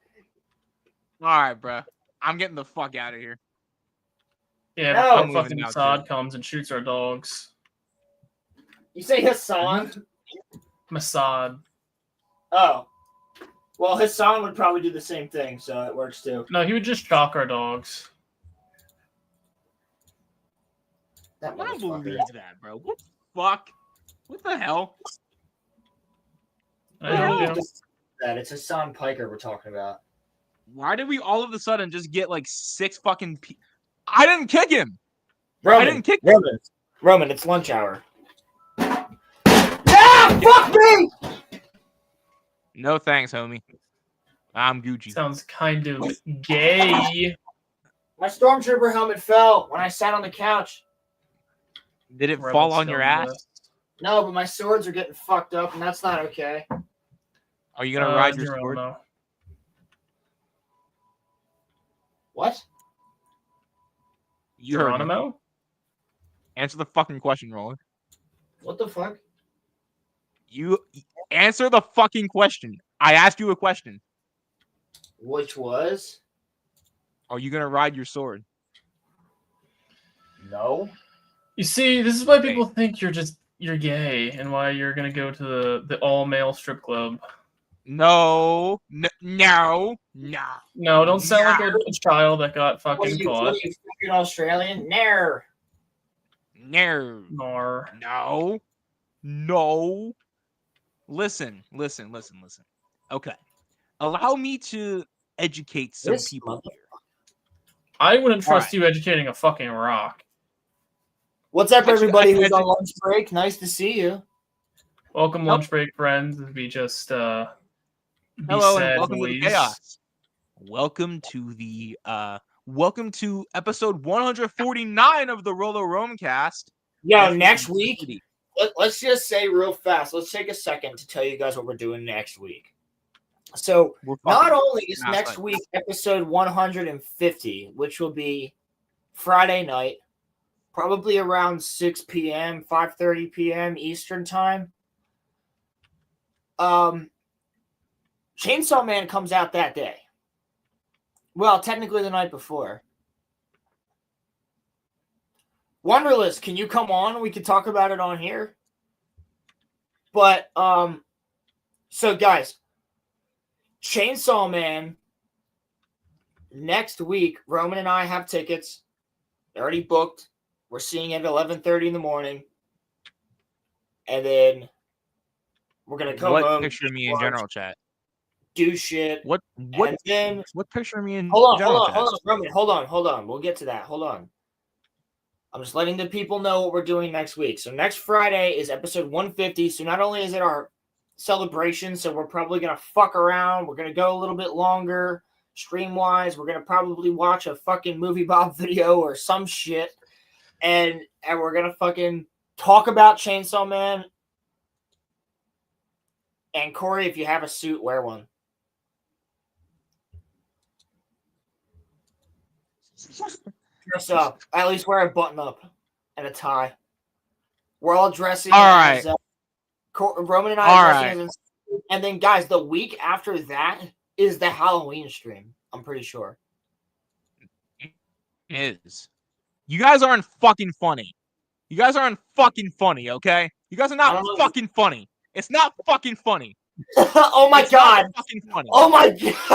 All right, bro. I'm getting the fuck out of here. Yeah, No, before fucking Assad comes and shoots our dogs. You say Hassan? Mossad. Oh. Well, Hassan would probably do the same thing, so it works too. No, he would just shock our dogs. I don't believe that, bro. What the fuck? What the hell? That it's Hassan Piker we're talking about. Why did we all of a sudden just get like 6 fucking I didn't kick him. Roman, I didn't kick him. Roman, it's lunch hour. Yeah, fuck me! No thanks, homie. I'm Gucci. Sounds kind of gay. My stormtrooper helmet fell when I sat on the couch. Did it fall on your ass? No, but my swords are getting fucked up, and that's not okay. Are you gonna ride your sword? What? You heard me. Geronimo? Answer the fucking question, Roland. What the fuck? You answer the fucking question. I asked you a question. Which was? Are you gonna ride your sword? No. You see, this is why people think you're gay and why you're gonna go to the all male strip club. No. No, don't sound like a child that got fucking caught. What are you fucking Australian? Nair. No. Nar. No. Listen. Okay. Allow me to educate some This people here. I wouldn't trust Alright. you educating a fucking rock. What's up, everybody I who's on lunch break? Nice to see you. Welcome, lunch break friends. As we just be Hello sad and welcome to the boys. chaos. Welcome to episode 149 of the RoloRome cast. Yo, next week, let's just say real fast. Let's take a second to tell you guys what we're doing next week. So, not only is next week episode 150, which will be Friday night, probably around 6 p.m., 5:30 p.m. Eastern time. Chainsaw Man comes out that day. Well, technically the night before. Wonderless, can you come on? We could talk about it on here. But so guys, Chainsaw Man next week, Roman and I have tickets. They're already booked. We're seeing it at 11:30 in the morning. And then we're gonna come home. What picture of me in general chat? Do shit. What And then what picture of me in hold general on, chat? Roman, hold on. We'll get to that. Hold on. I'm just letting the people know what we're doing next week. So next Friday is episode 150. So not only is it our celebration, so we're probably gonna fuck around. We're gonna go a little bit longer, stream wise. We're gonna probably watch a fucking Movie Bob video or some shit, and we're gonna fucking talk about Chainsaw Man. And Corey, if you have a suit, wear one. Dress up. At least wear a button up and a tie. We're all dressing. All right. As, Roman and I are dressing as. And then, guys, the week after that is the Halloween stream. I'm pretty sure. It is. You guys aren't fucking funny. You guys aren't fucking funny, okay? You guys are not fucking funny. It's not fucking funny. Oh my god! Not fucking funny. Oh my god! It's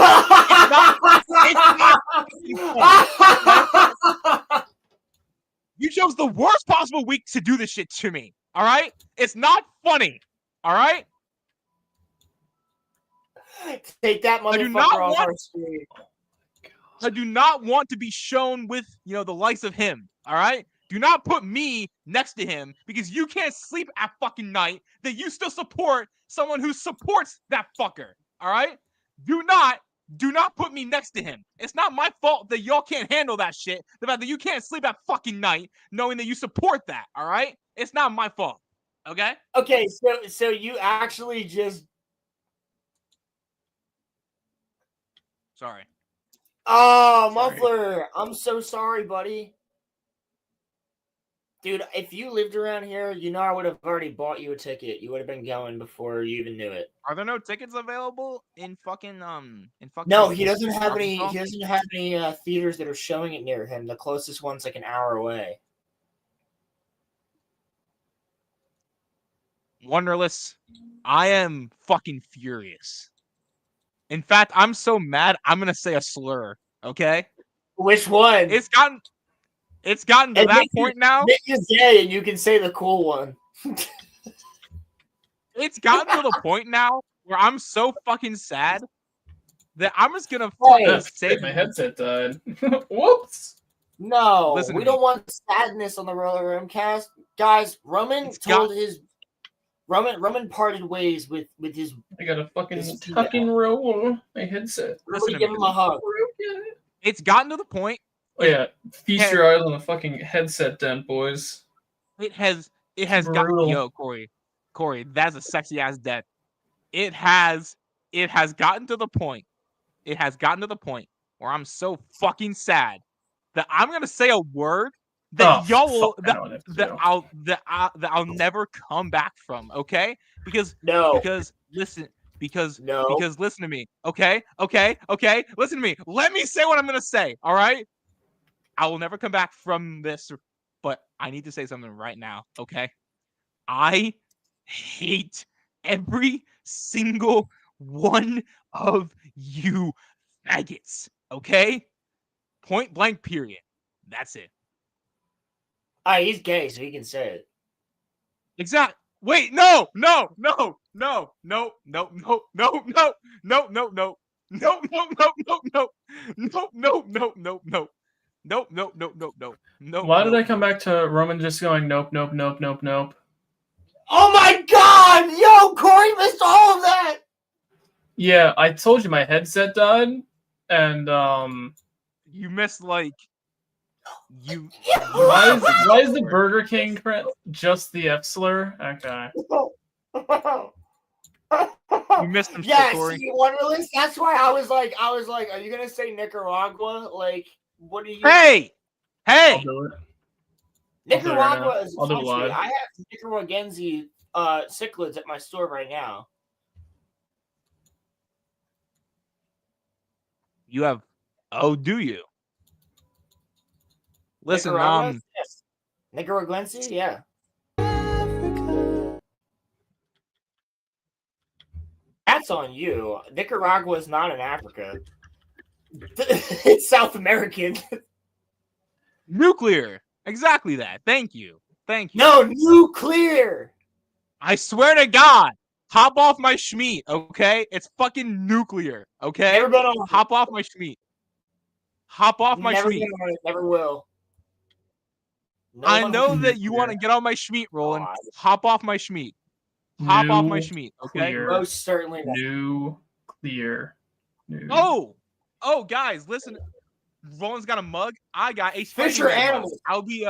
not fucking funny. You chose the worst possible week to do this shit to me. All right? It's not funny. All right? Take that motherfucker off our screen. I do not want to be shown with, the likes of him. All right? Do not put me next to him because you can't sleep at fucking night that you still support someone who supports that fucker. All right? Do not put me next to him. It's not my fault that y'all can't handle that shit. The fact that you can't sleep at fucking night knowing that you support that. All right? It's not my fault. Okay? Okay, so you actually just. Sorry. Oh, Muffler. I'm so sorry, buddy. Dude, if you lived around here, I would have already bought you a ticket. You would have been going before you even knew it. Are there no tickets available in fucking No, he doesn't have any. He doesn't have any theaters that are showing it near him. The closest one's like an hour away. Wonderless, I am fucking furious. In fact, I'm so mad, I'm gonna say a slur. Okay? Which one? It's gotten to that point now. Nick is gay, and you can say the cool one. It's gotten to the point now where I'm so fucking sad that I'm just gonna fucking say my headset died. Whoops. No, we don't want sadness on the RoloRome cast, guys. Roman parted ways with his. I got a fucking tuck and roll my headset. Listen, give him a hug. It's gotten to the point. Oh yeah, feast your eyes on the fucking headset, dent, boys. It has gotten Corey, that's a sexy ass dent. It has gotten to the point. It has gotten to the point where I'm so fucking sad that I'm gonna say a word that I'll never come back from. Okay? Because listen to me. Okay? Listen to me. Let me say what I'm gonna say. All right? I will never come back from this, but I need to say something right now. Okay? I hate every single one of you faggots. Okay? Point blank, period. That's it. He's gay, so he can say it. Exactly. Wait, no, no, no, no, no, no, no, no, no, no, no, no. No, no, no, no, no, no, no, no, no, no. Nope, nope, nope, nope, nope. Nope. Why did I come back to Roman just going nope, nope, nope, nope, nope? Oh my god! Yo, Corey missed all of that! Yeah, I told you my headset died, and You missed like you. why is the Burger King print just the F slur? Okay. You missed some shit, Yes, Corey. you Wonderlist. That's why I was like, are you gonna say Nicaragua? Like, what are you? Hey, I'll hey. do it. Nicaragua is a I'll do it country. live. I have Nicaraguense cichlids at my store right now. You have. Oh, do you? Listen, Nicaragua? Yes. Nicaraguense, yeah. That's on you. Nicaragua is not in Africa. It's South American. Nuclear. Exactly that. Thank you. Thank you. No, nuclear. I swear to God. Hop off my schmeat, okay? It's fucking nuclear, okay? Never been on. Hop off my schmeat. Hop off my Never schmeat. been on it. Never will. No I one know will. that you want to get on my schmeat, Roland. God. Hop off my schmeat. Hop off my schmeat, okay? Nuclear. Most certainly not. Nuclear. Oh, guys, listen. Roland's got a mug. I got a Fish Spider-Man or mug. animals? I'll be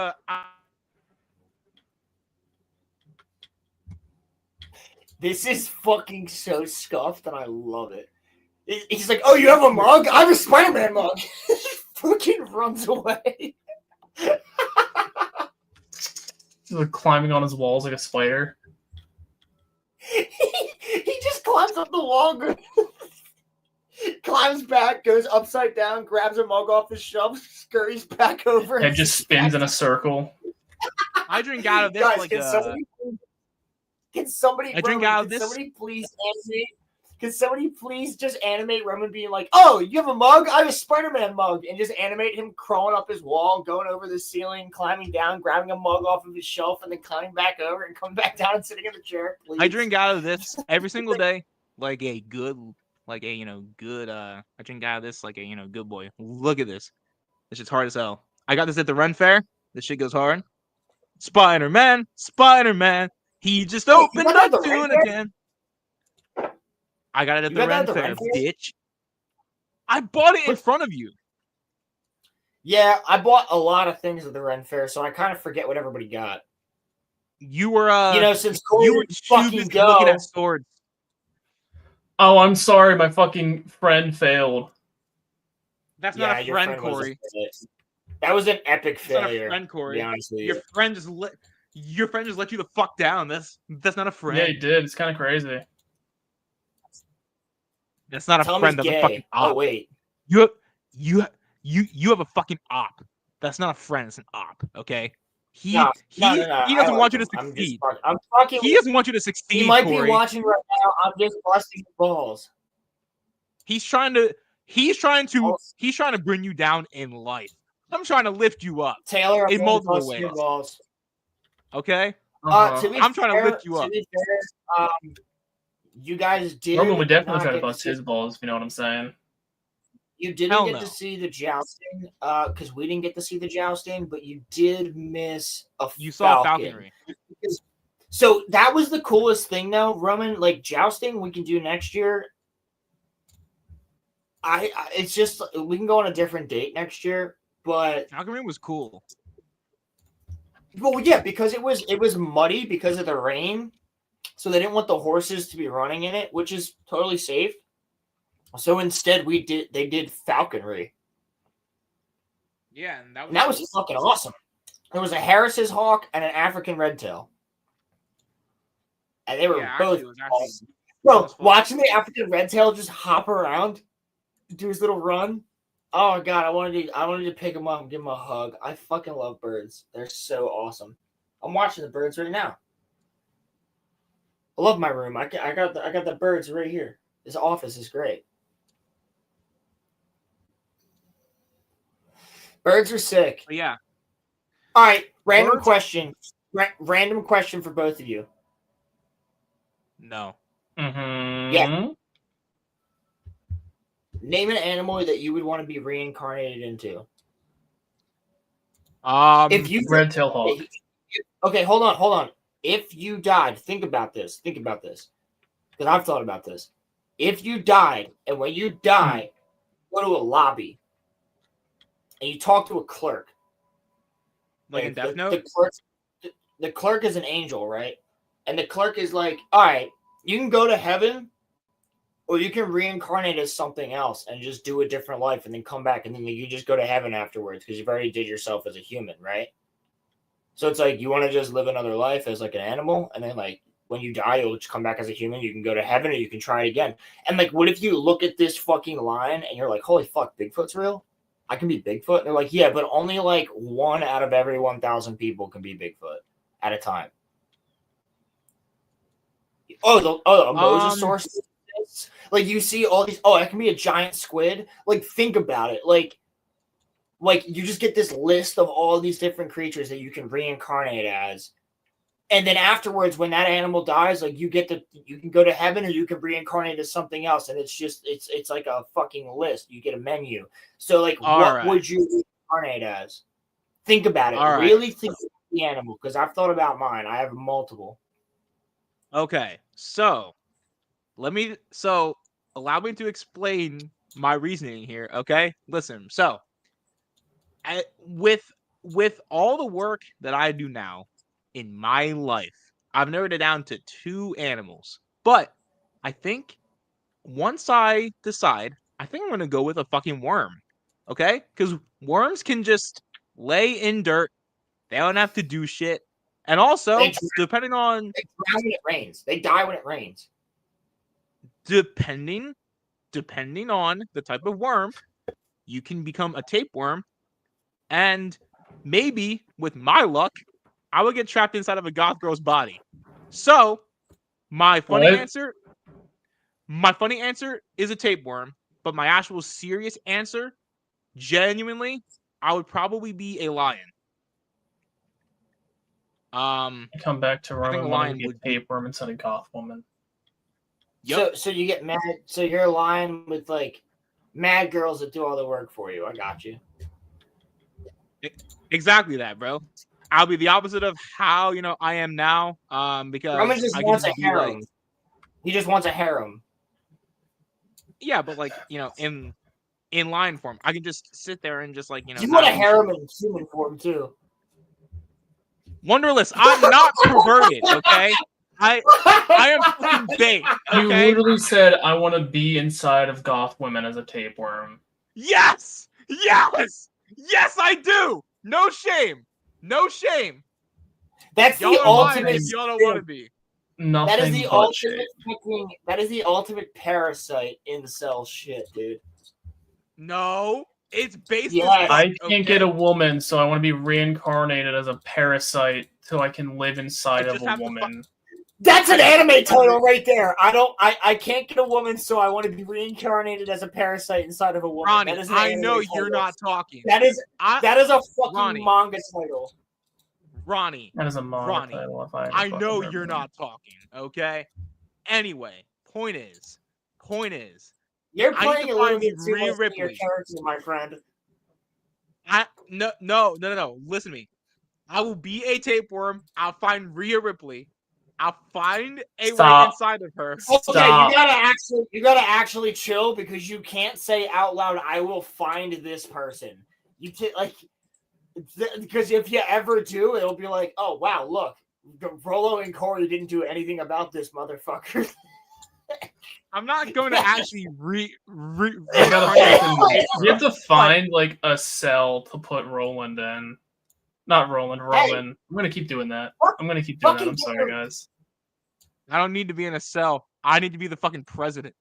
This is fucking so scuffed, and I love it. He's like, "Oh, you have a mug? I have a Spider-Man mug." Fucking runs away. He's like climbing on his walls like a spider. He just climbs up the wall, climbs back, goes upside down, grabs a mug off the shelf, scurries back over, It just spins in a circle. I drink out of this Guys, like can somebody I drink Roman, out of can this. somebody please animate? Can somebody please just animate Roman being like, "Oh, you have a mug? I have a Spider-Man mug," and just animate him crawling up his wall, going over the ceiling, climbing down, grabbing a mug off of his shelf, and then climbing back over and coming back down and sitting in the chair. Please. I drink out of this every single day, like a good, good. I drink out of this like a good boy. Look at this. This shit's hard as hell. I got this at the Ren Fair. This shit goes hard. Spider-Man, Spider-Man. He just opened got that up at the to Ren an Fair? again. I got it at You the got that Ren at the Fair, Ren Fair? bitch. I bought it in front of you. Yeah, I bought a lot of things at the Ren Fair, so I kind of forget what everybody got. You were Since Corey you were didn't too fucking busy go. looking at swords. Oh, I'm sorry, my fucking friend failed. That's Yeah, not a your friend, friend was Corey. That was an epic That's not a failure. friend, To Corey. be honest with you. Your friend just let you the fuck down. That's not a friend. Yeah, he did. It's kind of crazy. That's not Tell a him friend. he's That's a gay. fucking op. Oh wait. You have a fucking op. That's not a friend. It's an op. Okay. He No. he doesn't want you to I'm just succeed. I'm fucking. He doesn't want you to succeed. He might Corey. be watching right now. I'm just busting his balls. He's trying to bring you down in life. I'm trying to lift you up Taylor, I'm in gonna multiple bust your ways. balls. Okay. Uh-huh. To be I'm trying to fair, lift you up. To be fair, you guys did. Roman would definitely not try to get bust see- his balls, if you know what I'm saying. You didn't Hell get no. to see the jousting, because we didn't get to see the jousting, but you did miss a You saw falcon. falconry. So that was the coolest thing, though, Roman. Like jousting, we can do next year. It's just we can go on a different date next year, but Falconry was cool. well, yeah, because it was muddy because of the rain, so they didn't want the horses to be running in it, which is totally safe. So instead, they did falconry. Yeah, and And that was fucking awesome. There was a Harris's hawk and an African redtail. And they were both awesome. Bro, watching the African redtail just hop around, do his little run. Oh god, I wanted to pick him up and give him a hug. I fucking love birds. They're so awesome. I'm watching the birds right now. I love my room. I got the birds right here. This office is great. Birds are sick. But yeah. All right, random Birds? question. Random question for both of you. No. Mm-hmm. Yeah. Name an animal that you would want to be reincarnated into. If you Red tail hawk. Okay, hold on. If you died, think about this. Because I've thought about this. If you died, and when you die, go to a lobby, and you talk to a clerk. Like in Death Note? The clerk is an angel, right? And the clerk is like, all right, you can go to heaven, or you can reincarnate as something else and just do a different life and then come back, and then you just go to heaven afterwards because you've already did yourself as a human, right? So it's like you want to just live another life as like an animal, and then like when you die, you'll just come back as a human. You can go to heaven, or you can try it again. And like, what if you look at this fucking line and you're like, holy fuck, Bigfoot's real? I can be Bigfoot? And they're like, yeah, but only like 1 out of every 1,000 people can be Bigfoot at a time. The Mosasaurus. Like you see all these. Oh, that can be a giant squid. Like think about it. Like you just get this list of all these different creatures that you can reincarnate as, and then afterwards, when that animal dies, like you can go to heaven, or you can reincarnate as something else, and it's like a fucking list. You get a menu. So like, what would you reincarnate as? Think about it. Really think about the animal, because I've thought about mine. I have multiple. Okay, so allow me to explain my reasoning here. Okay, listen. So, with all the work that I do now in my life, I've narrowed it down to 2 animals. But I think once I decide, I think I'm gonna go with a fucking worm. Okay, because worms can just lay in dirt. They don't have to do shit. And also, depending on... They drown when it rains. They die when it rains. Depending on the type of worm, you can become a tapeworm. And maybe, with my luck, I will get trapped inside of a goth girl's body. So, my funny answer is a tapeworm. But my actual serious answer, genuinely, I would probably be a lion. Come back to Roman. I think a lion would be tapeworm instead of goth woman. Yep. So you get mad. So you're a lion with like mad girls that do all the work for you. I got you. Exactly that, bro. I'll be the opposite of how I am now. Because Roman just wants a harem. Like, he just wants a harem. Yeah, but like in lion form, I can just sit there and just like You want a harem in human form too. Wonderless, I'm not perverted, okay? I am fucking bait. Okay? You literally said, I want to be inside of goth women as a tapeworm. Yes! I do! No shame! That's the ultimate... If y'all don't want to be. Nothing that is the ultimate fucking... That is the ultimate parasite incel shit, dude. No, it's based I can't get a woman, so I want to be reincarnated as a parasite so I can live inside of a woman. That's an anime title right there. I can't get a woman, so I want to be reincarnated as a parasite inside of a woman. Ronnie, that is I know you're not talking. That is a fucking manga title. Ronnie. That is a manga title. If I know you're not talking, okay? Anyway, point is, you're playing a little bit too much in your character, my friend. No. Listen to me. I will be a tapeworm. I'll find Rhea Ripley. I'll find a way inside of her. Okay, you gotta actually chill, because you can't say out loud, "I will find this person." Because if you ever do, it'll be like, "Oh wow, look, Rolo and Corey didn't do anything about this motherfucker." I'm not going to actually You have to find like a cell to put Roland in. Not Roland, Roman. Hey, I'm gonna keep doing that. I'm sorry, guys. I don't need to be in a cell. I need to be the fucking president.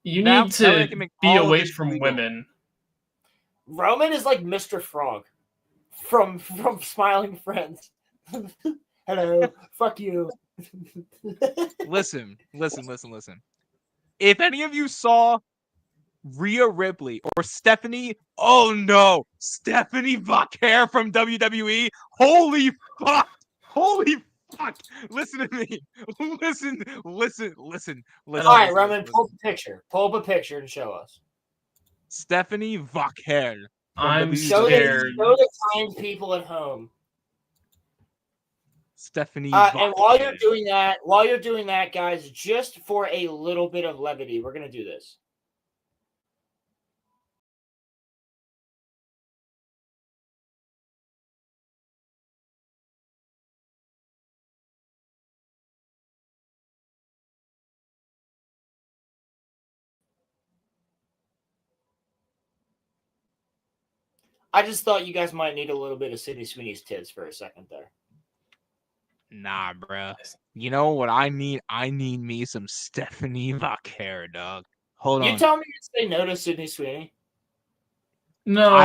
You need to be away from women. Roman is like Mr. Frog from Smiling Friends. Hello, fuck you. Listen. If any of you saw Rhea Ripley or Stephanie Vaquer from WWE, holy Fuck! Listen to me. Listen. All right, Roman, pull up a picture. Pull up a picture and show us. Stephanie Vaquer. I'm Show scared. the kind people at home. Stephanie and while Vaquer. you're doing that, guys, just for a little bit of levity, we're gonna do this. I just thought you guys might need a little bit of Sydney Sweeney's tits for a second there. Nah, bruh. You know what I need? I need me some Stephanie Vaquer, dog. Hold on. You tell me to say no to Sydney Sweeney. No,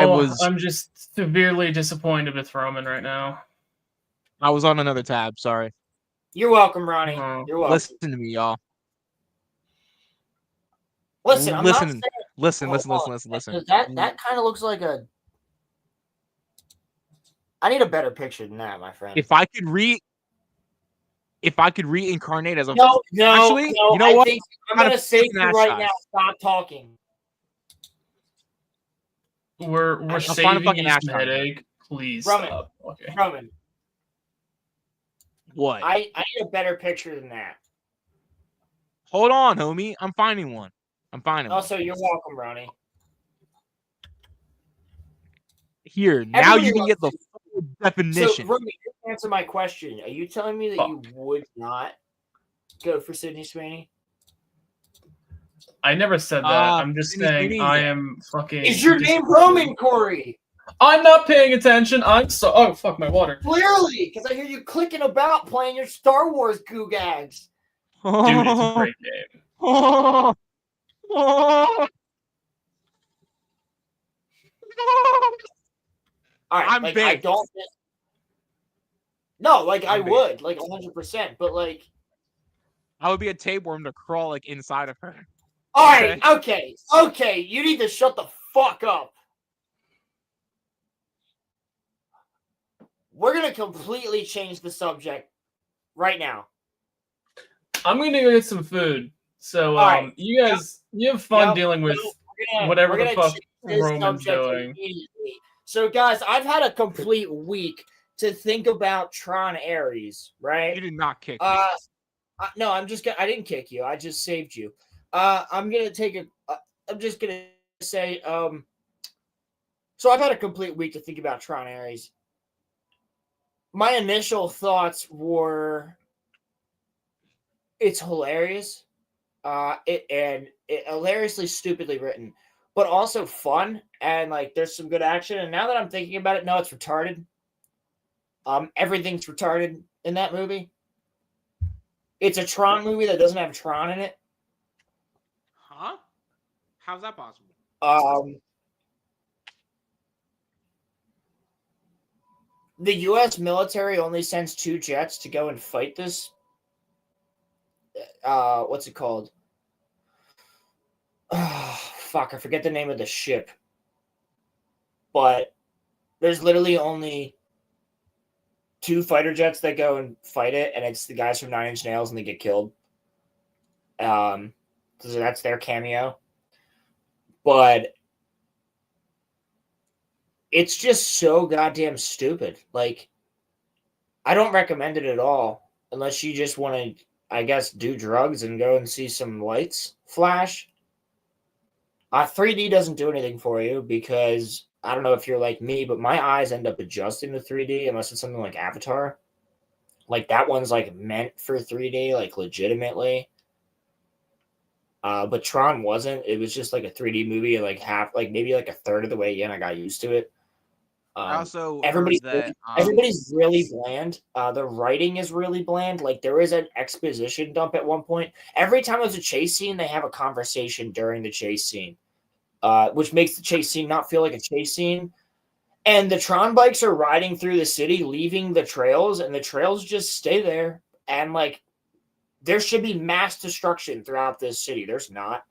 I'm just severely disappointed with Roman right now. I was on another tab. Sorry. You're welcome, Ronnie. Uh-huh. You're welcome. Listen to me, y'all. Listen. I'm not saying, listen. That kind of looks like a. I need a better picture than that, my friend. If I could reincarnate as a no, actually, you know what? I'm gonna say to you right now. Stop talking. We're find a saving fucking you ass some shot. headache. Please Roman. stop. Okay. Roman, What? I need a better picture than that. Hold on, homie. I'm finding one. Also, you're welcome, Ronnie. Here, now Everybody you can get the loves full definition. So, Roman, answer my question. Are you telling me that you would not go for Sydney Sweeney? I never said that. I'm just Sydney saying Sweeney, I yeah. am fucking. Is your name Roman, Corey? I'm not paying attention. Oh, fuck my water. Clearly, because I hear you clicking about playing your Star Wars goo gags. Dude, it's a great game. All right, I'm like big. I don't. No, like I'm I big. would, like 100%, but like. I would be a tapeworm to crawl like inside of her. All right, okay. You need to shut the fuck up. We're gonna completely change the subject right now. I'm gonna go get some food. So, right. you guys, you have fun dealing with whatever the fuck Roman's doing. So, guys, I've had a complete week to think about Tron Ares, right? You did not kick me. No, I didn't kick you. I just saved you. I'm just gonna say, so I've had a complete week to think about Tron Ares. My initial thoughts were, it's hilarious, it hilariously stupidly written, but also fun, and like there's some good action. And now that I'm thinking about it, no, it's retarded. Everything's retarded in that movie. It's a Tron movie that doesn't have Tron in it. Huh? How's that possible? The U.S. military only sends 2 jets to go and fight this. What's it called? Fuck, I forget the name of the ship. But there's literally only 2 fighter jets that go and fight it, and it's the guys from 9 Inch Nails, and they get killed. So that's their cameo. But it's just so goddamn stupid. Like, I don't recommend it at all unless you just want to, I guess, do drugs and go and see some lights flash. 3D doesn't do anything for you because I don't know if you're like me, but my eyes end up adjusting to 3D unless it's something like Avatar. Like, that one's like meant for 3D, like legitimately. But Tron wasn't. It was just like a 3D movie, and like maybe like a third of the way in, I got used to it. Everybody's really bland. The writing is really bland. Like, there is an exposition dump at one point. Every time there's a chase scene, they have a conversation during the chase scene, which makes the chase scene not feel like a chase scene. And the Tron bikes are riding through the city, leaving the trails, and the trails just stay there. And like, there should be mass destruction throughout this city. There's not.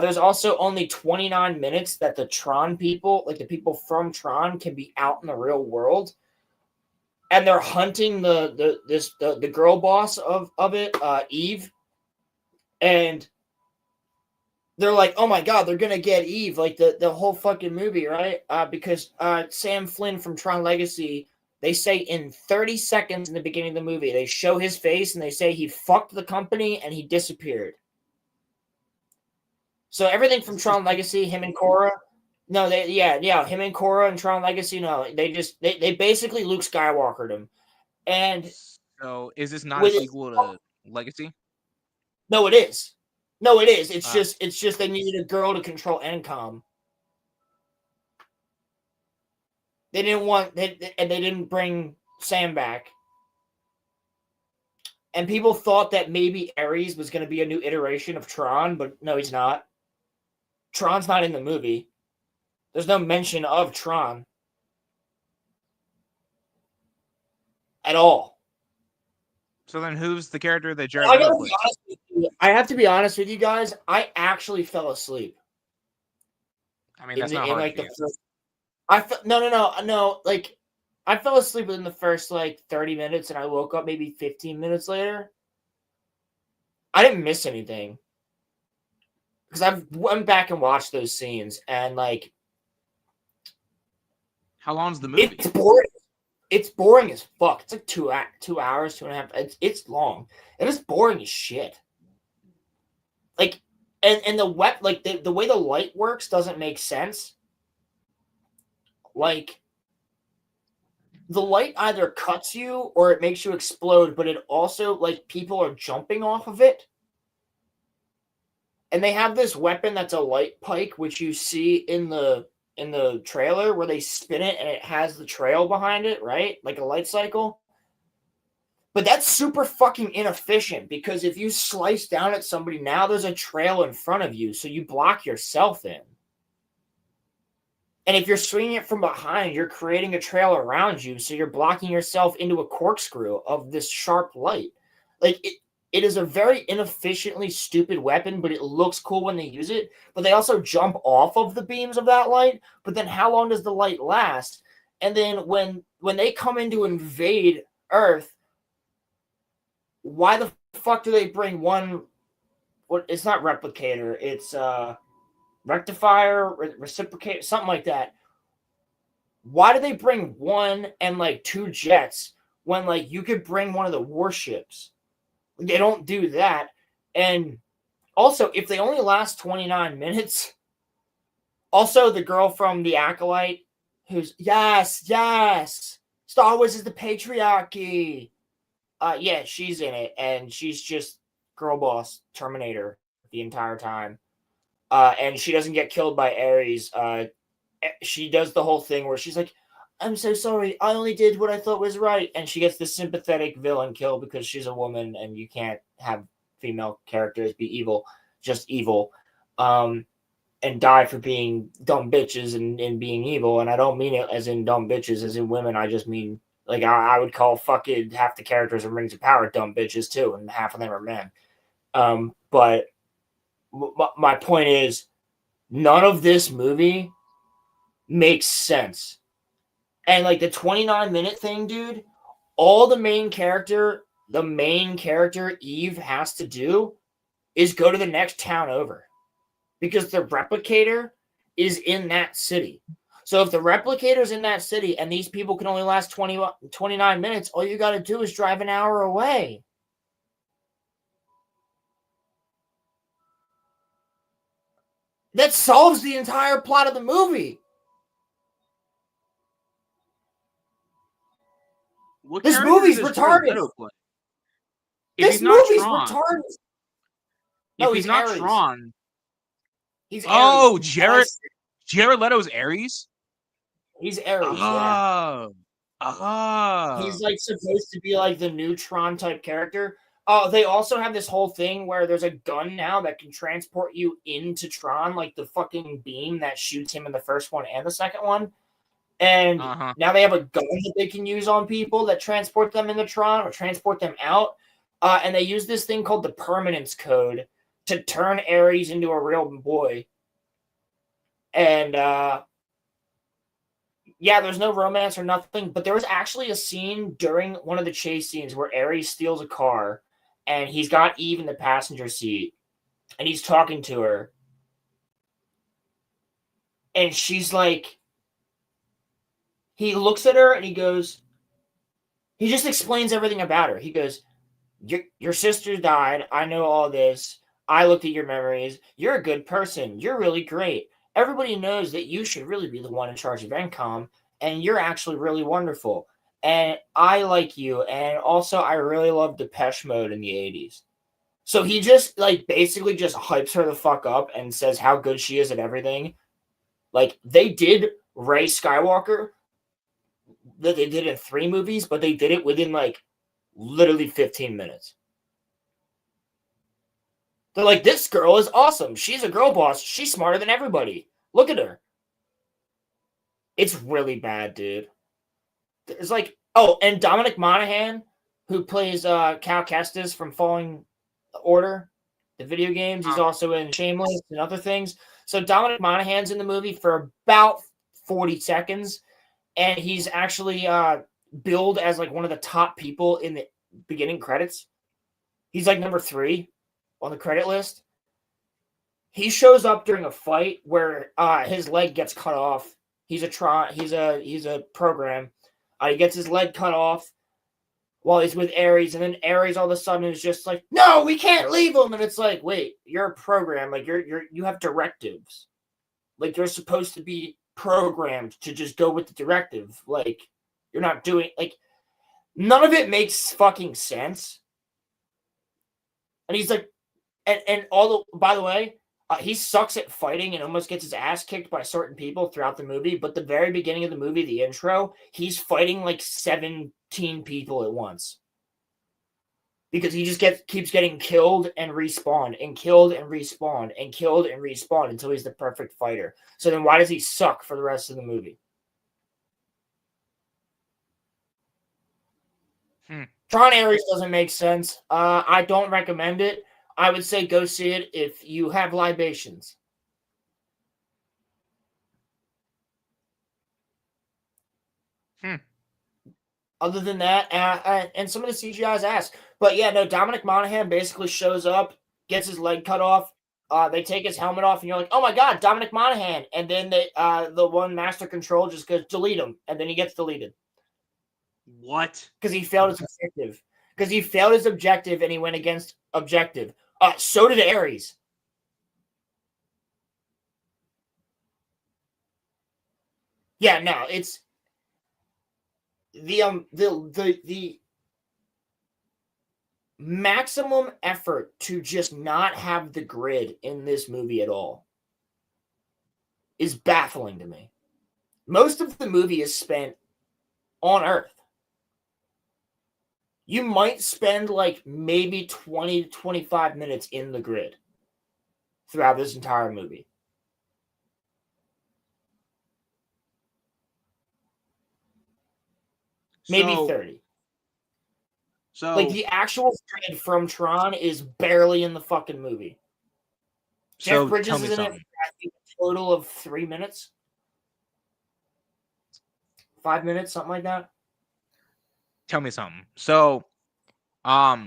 There's also only 29 minutes that the Tron people, like the people from Tron, can be out in the real world. and they're hunting the girl boss of it, Eve, and they're like, oh my god, they're gonna get Eve, like the whole fucking movie, right? Because Sam Flynn from Tron Legacy, they say in 30 seconds in the beginning of the movie, they show his face and they say he fucked the company and he disappeared. So everything from Tron Legacy, him and Korra, no, him and Korra and Tron Legacy, no, they basically Luke Skywalkered him, and So is this not a with sequel to Legacy? no, it is. No, it is. It's just they needed a girl to control Encom. They didn't want they didn't bring Sam back. And people thought that maybe Ares was going to be a new iteration of Tron, but no, he's not. Tron's not in the movie. There's no mention of Tron at all. So then who's the character that Jared I Leto gotta plays? be honest with you. I have to be honest with you guys. I actually fell asleep. I mean, that's not hard like to the do. first. No. Like, I fell asleep within the first like 30 minutes, and I woke up maybe 15 minutes later. I didn't miss anything because I went back and watched those scenes, and like, How long's the movie? it's boring. It's boring as fuck. It's like 2 hours, 2.5. It's long. It is boring as shit. Like, and the the way the light works doesn't make sense. Like, the light either cuts you or it makes you explode, but it also, like, people are jumping off of it. And they have this weapon that's a light pike, which you see in the trailer where they spin it and it has the trail behind it, right? Like a light cycle. But that's super fucking inefficient because if you slice down at somebody now, there's a trail in front of you, so you block yourself in. And if you're swinging it from behind, you're creating a trail around you, so you're blocking yourself into a corkscrew of this sharp light. Like, it is a very inefficiently stupid weapon, but it looks cool when they use it. But they also jump off of the beams of that light. But then how long does the light last? And then when they come in to invade Earth, why the fuck do they bring one? What? It's not replicator. It's rectifier, reciprocator, something like that. Why do they bring one and like 2 jets when like you could bring one of the warships? They don't do that. And also, if they only last 29 minutes, also the girl from The Acolyte who's yes, Star Wars is the patriarchy. Yeah, she's in it, and she's just girl boss Terminator the entire time. And she doesn't get killed by Ares. She does the whole thing where she's like, I'm so sorry, I only did what I thought was right. And she gets the sympathetic villain kill because she's a woman and you can't have female characters be evil, just evil. And die for being dumb bitches and being evil. And I don't mean it as in dumb bitches, as in women. I just mean, like, I would call fucking half the characters in Rings of Power dumb bitches too, and half of them are men. But my point is, none of this movie makes sense. And like the 29-minute thing, dude, all the main character Eve has to do is go to the next town over. Because the replicator is in that city. So if the replicator's in that city and these people can only last 29 minutes, all you got to do is drive an hour away. That solves the entire plot of the movie. What This character movie's does Jared retarded. Leto play? If This he's not movie's Tron, retarded. if No, he's not Ares. Tron, He's oh, Ares. Jared Leto's Ares. He's Ares, yeah. Oh, He's like supposed to be like the new Tron type character. Oh, they also have this whole thing where there's a gun now that can transport you into Tron, like the fucking beam that shoots him in the first one and the second one. And now they have a gun that they can use on people that transport them into Tron or transport them out. And they use this thing called the permanence code to turn Ares into a real boy. And Yeah, there's no romance or nothing, but there was actually a scene during one of the chase scenes where Ares steals a car and he's got Eve in the passenger seat and he's talking to her. And she's like, he looks at her and he goes, he just explains everything about her. He goes, your sister died. I know all this. I looked at your memories. You're a good person. You're really great. Everybody knows that you should really be the one in charge of NCOM, and you're actually really wonderful. And I like you. And also, I really love Depeche Mode in the 80s. So he just, like, basically just hypes her the fuck up and says how good she is at everything. Like, they did Rey Skywalker, that they did in 3 movies, but they did it within, like, literally 15 minutes. They're like, this girl is awesome. She's a girl boss. She's smarter than everybody. Look at her. It's really bad, dude. It's like, oh, and Dominic Monaghan, who plays Cal Kestis from Falling Order, the video games. He's also in Shameless and other things. So Dominic Monaghan's in the movie for about 40 seconds, and he's actually billed as like one of the top people in the beginning credits. He's like number 3 on the credit list. He shows up during a fight where his leg gets cut off. He's a program. He gets his leg cut off while he's with Ares, and then Ares all of a sudden is just like, "No, we can't leave him." And it's like, "Wait, you're a program. Like you have directives. Like you're supposed to be programmed to just go with the directive. Like you're not doing like none of it makes fucking sense." And he's like, by the way, he sucks at fighting and almost gets his ass kicked by certain people throughout the movie. But the very beginning of the movie, the intro, he's fighting like 17 people at once. Because he just keeps getting killed and respawned and killed and respawned and killed and respawned until he's the perfect fighter. So then why does he suck for the rest of the movie? Tron Ares doesn't make sense. I don't recommend it. I would say go see it if you have libations. Other than that, and some of the CGI is ass. But yeah, no, Dominic Monaghan basically shows up, gets his leg cut off. They take his helmet off, and you're like, oh my god, Dominic Monaghan. And then the one Master Control just goes, delete him. And then he gets deleted. What? Because he failed his objective. Because he failed his objective and he went against objective. So did Ares. Yeah, no, it's the maximum effort to just not have the grid in this movie at all is baffling to me. Most of the movie is spent on Earth. You might spend like maybe 20 to 25 minutes in the grid throughout this entire movie. Maybe 30. So like the actual grid from Tron is barely in the fucking movie. Jeff Bridges is in it for I think a total of 3 minutes. 5 minutes, something like that. Tell me something. So, are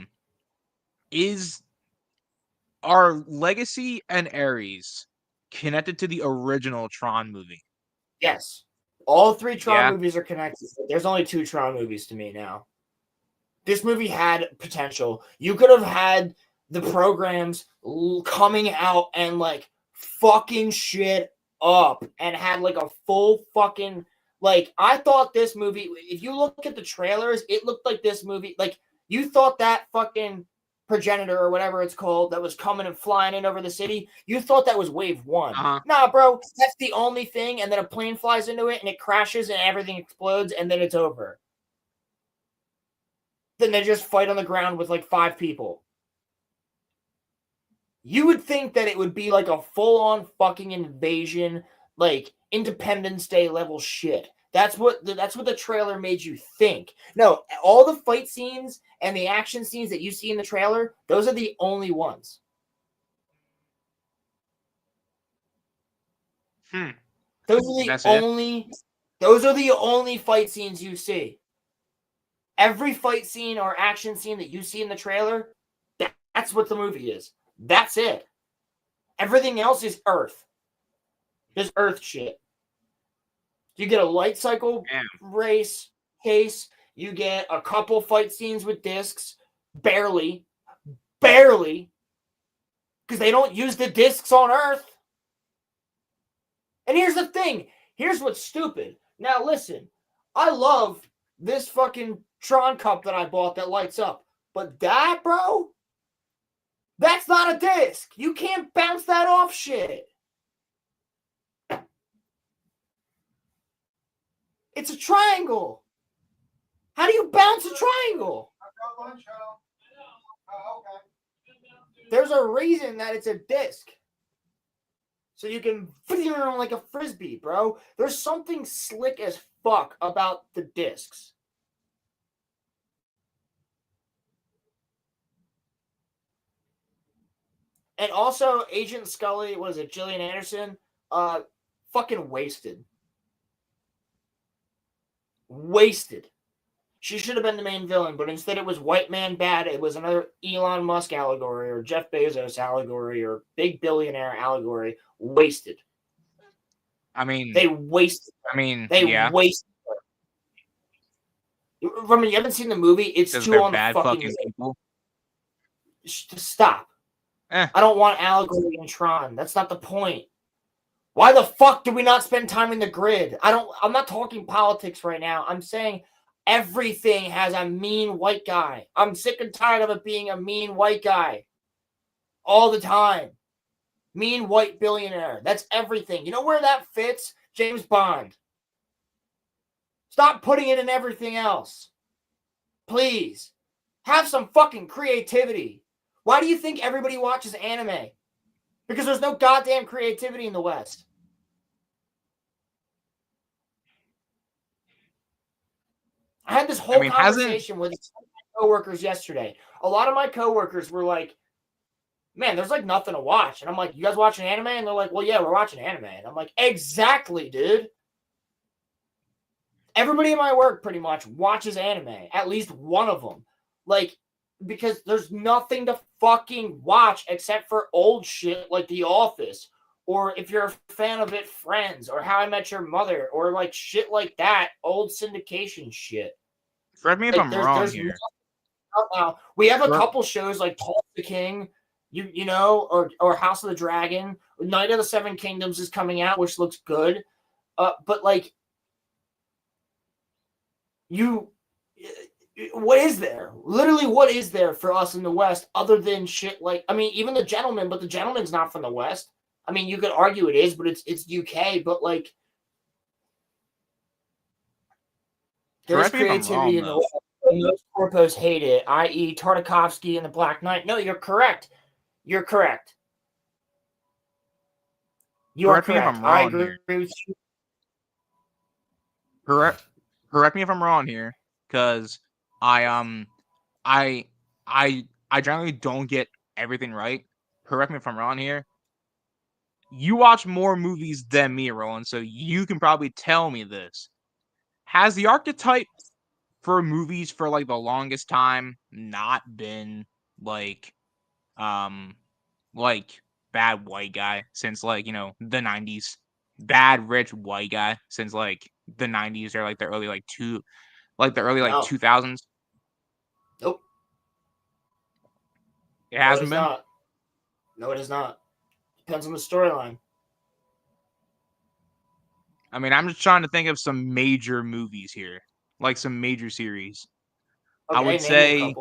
Legacy and Ares connected to the original Tron movie? Yes. All 3 Tron movies are connected. There's only 2 Tron movies to me now. This movie had potential. You could have had the programs coming out and like fucking shit up and had like a full fucking like I thought this movie, if you look at the trailers, it looked like this movie, like you thought that fucking progenitor or whatever it's called that was coming and flying in over the city, you thought that was wave 1. Nah, bro, that's the only thing, and then a plane flies into it and it crashes and everything explodes and then it's over. Then they just fight on the ground with like 5 people. You would think that it would be like a full-on fucking invasion, like Independence Day level shit. That's what the trailer made you think. No, all the fight scenes and the action scenes that you see in the trailer, those are the only ones. Those are the only Those are the only fight scenes you see. Every fight scene or action scene that you see in the trailer, that's what the movie is. That's it. Everything else is Earth. Just Earth shit. You get a light cycle race case. You get a couple fight scenes with discs. Barely. Because they don't use the discs on Earth. And here's the thing. Here's what's stupid. Now listen. I love this fucking Tron cup that I bought that lights up. But that, bro, that's not a disc. You can't bounce that off shit. It's a triangle. How do you bounce a triangle? There's a reason that it's a disc. So you can like a frisbee, bro. There's something slick as fuck about the discs. And also, Agent Scully, was it Gillian Anderson? Fucking wasted. She should have been the main villain, but instead it was white man bad. It was another Elon Musk allegory or Jeff Bezos allegory or big billionaire allegory. Wasted. I mean, they wasted her. Remember, you haven't seen the movie? It's too on the fucking people. Stop. I don't want allegory in Tron. That's not the point. Why the fuck do we not spend time in the grid? I'm not talking politics right now. I'm saying everything has a mean white guy. I'm sick and tired of it being a mean white guy. All the time. Mean white billionaire. That's everything. You know where that fits? James Bond. Stop putting it in everything else. Please. Have some fucking creativity. Why do you think everybody watches anime? Because there's no goddamn creativity in the West. I had this whole conversation with my coworkers yesterday. A lot of my coworkers were like, man, there's like nothing to watch. And I'm like, you guys watching anime? And they're like, well, yeah, we're watching anime. And I'm like, exactly, dude. Everybody in my work pretty much watches anime. At least one of them. Like, because there's nothing to fucking watch except for old shit like The Office. Or if you're a fan of it, Friends. Or How I Met Your Mother. Or like shit like that. Old syndication shit. Correct me if I'm wrong here. Now, we have a couple shows like Tulsa King, you know, or House of the Dragon. Night of the Seven Kingdoms is coming out, which looks good. But like, what is there? Literally, what is there for us in the West other than shit like, I mean, even The Gentleman, but The Gentleman's not from the West. I mean, you could argue it is, but it's UK, but like, there's creativity in the West. Most corpos hate it, i.e. Tartakovsky and the Black Knight. No, you're correct. You're correct. You are correct. I agree with you. Correct me if I'm wrong here, because I generally don't get everything right. Correct me if I'm wrong here. You watch more movies than me, Roland, so you can probably tell me this. Has the archetype for movies for like the longest time not been like bad white guy since like, you know, the 90s? Bad rich white guy since like the 90s or like the early like 2000s? Nope. It hasn't been? Not. No, it is not. Depends on the storyline. I mean, I'm just trying to think of some major movies here, like some major series. Okay,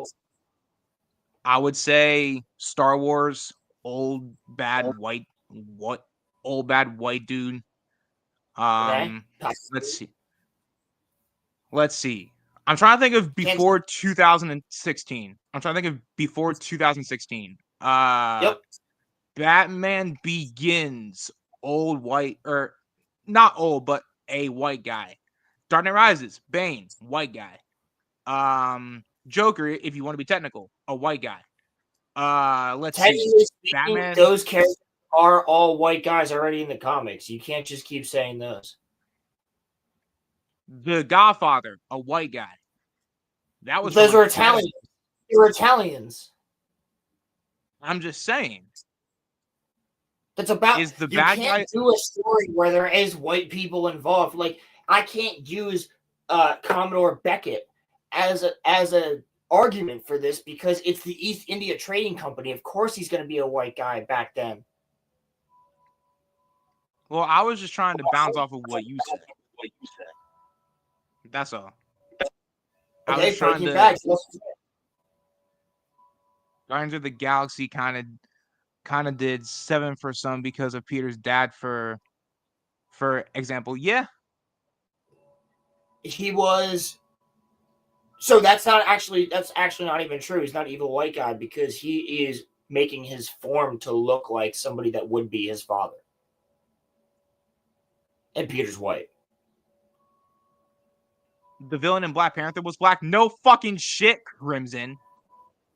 I would say Star Wars, old bad white dude. Let's see. I'm trying to think of before 2016. Yep. Batman Begins, old white, or not old, but a white guy. Dark Knight Rises, Bane, white guy. Joker, if you want to be technical, a white guy. Let's see. Batman. Those characters are all white guys already in the comics. You can't just keep saying those. The Godfather, a white guy. That was Those from, are like, the 70s. Italian. They were Italians. I'm just saying. That's about. Is the You bad can't guy? do a story where there is white people involved. Like I can't use Commodore Beckett as a argument for this because it's the East India Trading Company. Of course, he's going to be a white guy back then. Well, I was just trying to bounce off of what you said. That's all. I Okay, was trying Breaking to. Bad. Guardians of the Galaxy kind of did 7 for some because of Peter's dad, for example. Yeah, He was. So that's actually not even true. He's not an evil white guy because he is making his form to look like somebody that would be his father. And Peter's white. the villain in Black Panther was black. No fucking shit, Crimson.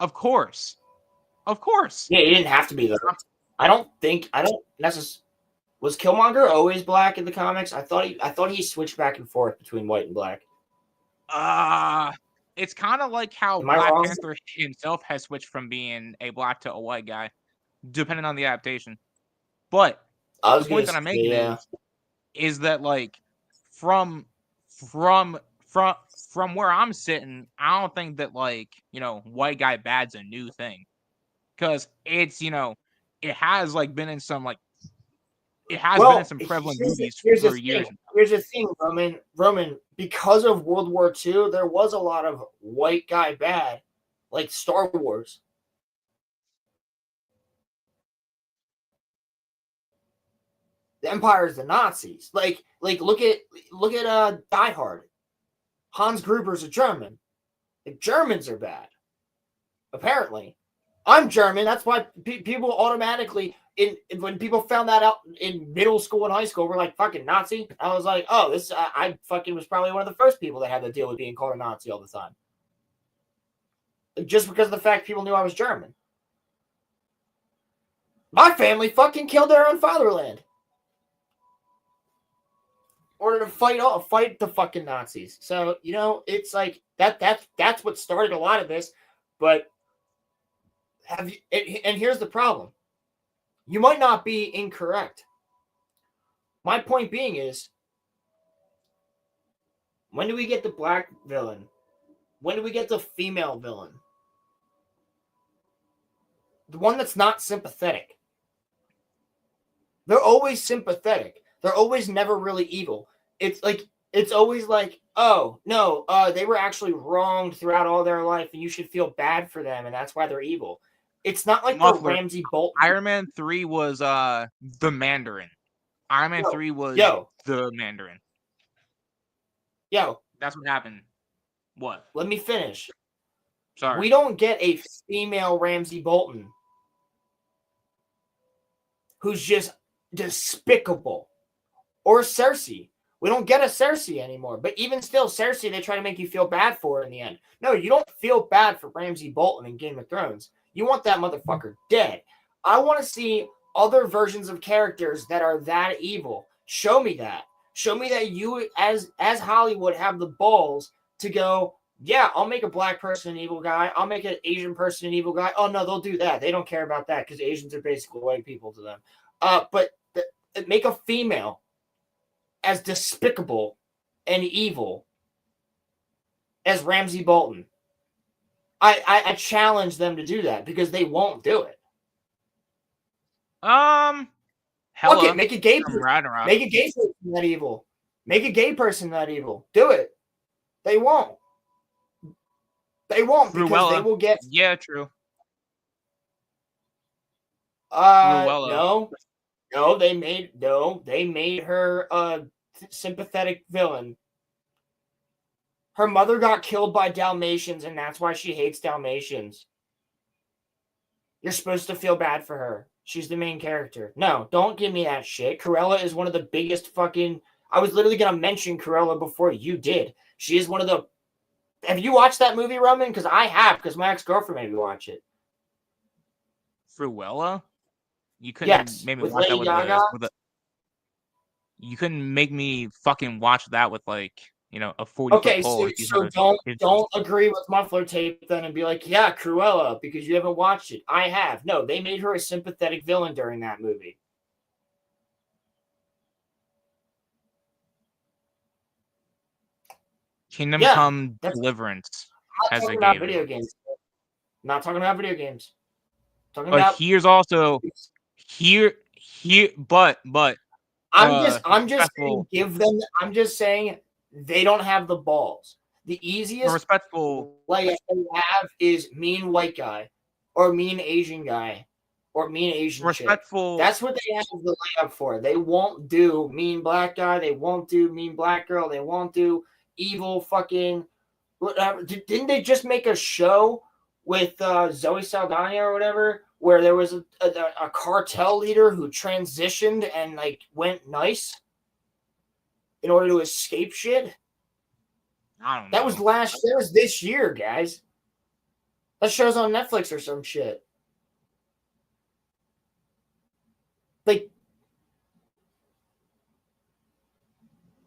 Of course. Yeah, he didn't have to be though. I don't necessarily. Was Killmonger always black in the comics? I thought he switched back and forth between white and black. It's kind of like how Am I Black wrong? Panther himself has switched from being a black to a white guy, depending on the adaptation. But the point that I'm making is that, like, from where I'm sitting, I don't think that, like, white guy bad's a new thing, because it's, it has, like, been in some, like, it has been in some prevalent movies for years. Here's the thing, Roman. Because of World War II, there was a lot of white guy bad, like Star Wars. The Empire is the Nazis. Like look at Die Hard. Hans Gruber's a German. The Germans are bad. Apparently, I'm German. That's why people automatically, when people found that out in middle school and high school, were like, fucking Nazi. I was like, oh, this, I fucking was probably one of the first people that had to deal with being called a Nazi all the time. Just because of the fact people knew I was German. My family fucking killed their own fatherland in order to fight the fucking Nazis. So, it's like that's what started a lot of this. But and here's the problem. You might not be incorrect. My point being is, when do we get the black villain? When do we get the female villain? The one that's not sympathetic. They're always sympathetic. They're always never really evil. It's always like, oh, no, they were actually wronged throughout all their life, and you should feel bad for them, and that's why they're evil. It's not like the Ramsey Bolton. Iron Man 3 was the Mandarin. Iron Man 3 was the Mandarin. That's what happened. What? Let me finish. Sorry. We don't get a female Ramsey Bolton who's just despicable. Or Cersei. We don't get a Cersei anymore. But even still, Cersei, they try to make you feel bad for her in the end. No, you don't feel bad for Ramsey Bolton in Game of Thrones. You want that motherfucker dead. I want to see other versions of characters that are that evil. Show me that. Show me that you, as Hollywood, have the balls to go, yeah, I'll make a black person an evil guy. I'll make an Asian person an evil guy. Oh, no, they'll do that. They don't care about that because Asians are basically white people to them. But make a female as despicable and evil as Ramsey Bolton. I challenge them to do that because they won't do it. Hella. Okay, make a gay person. Make a gay person that evil. Make a gay person that evil. Do it. They won't. They won't because they will get. Yeah, true. No, they made her a sympathetic villain. Her mother got killed by Dalmatians, and that's why she hates Dalmatians. You're supposed to feel bad for her. She's the main character. No, don't give me that shit. Cruella is one of the biggest fucking... I was literally going to mention Cruella before you did. She is one of the... Have you watched that movie, Roman? Because I have, because my ex-girlfriend made me watch it. Cruella? You couldn't make me watch that with a... You couldn't make me fucking watch that with, like, a 40-foot Okay, pole. so don't agree with Muffler Tape then and be like, yeah, Cruella, because you haven't watched it. I have. No, they made her a sympathetic villain during that movie. Kingdom Yeah, Come that's- Deliverance. I'm not as talking they about gave it. video games. Not talking about video games. Talking But about. here's also but I'm just respectful, saying, give them. I'm just saying they don't have the balls. The easiest respectful. layup they have is mean white guy, or mean Asian guy, or mean Asian chick. Respectful. That's what they have the layup for. They won't do mean black guy. They won't do mean black girl. They won't do evil fucking whatever. Didn't they just make a show with Zoe Saldana or whatever, where there was a cartel leader who transitioned and like went nice in order to escape shit? I don't know. That was this year, guys. That show's on Netflix or some shit. Like,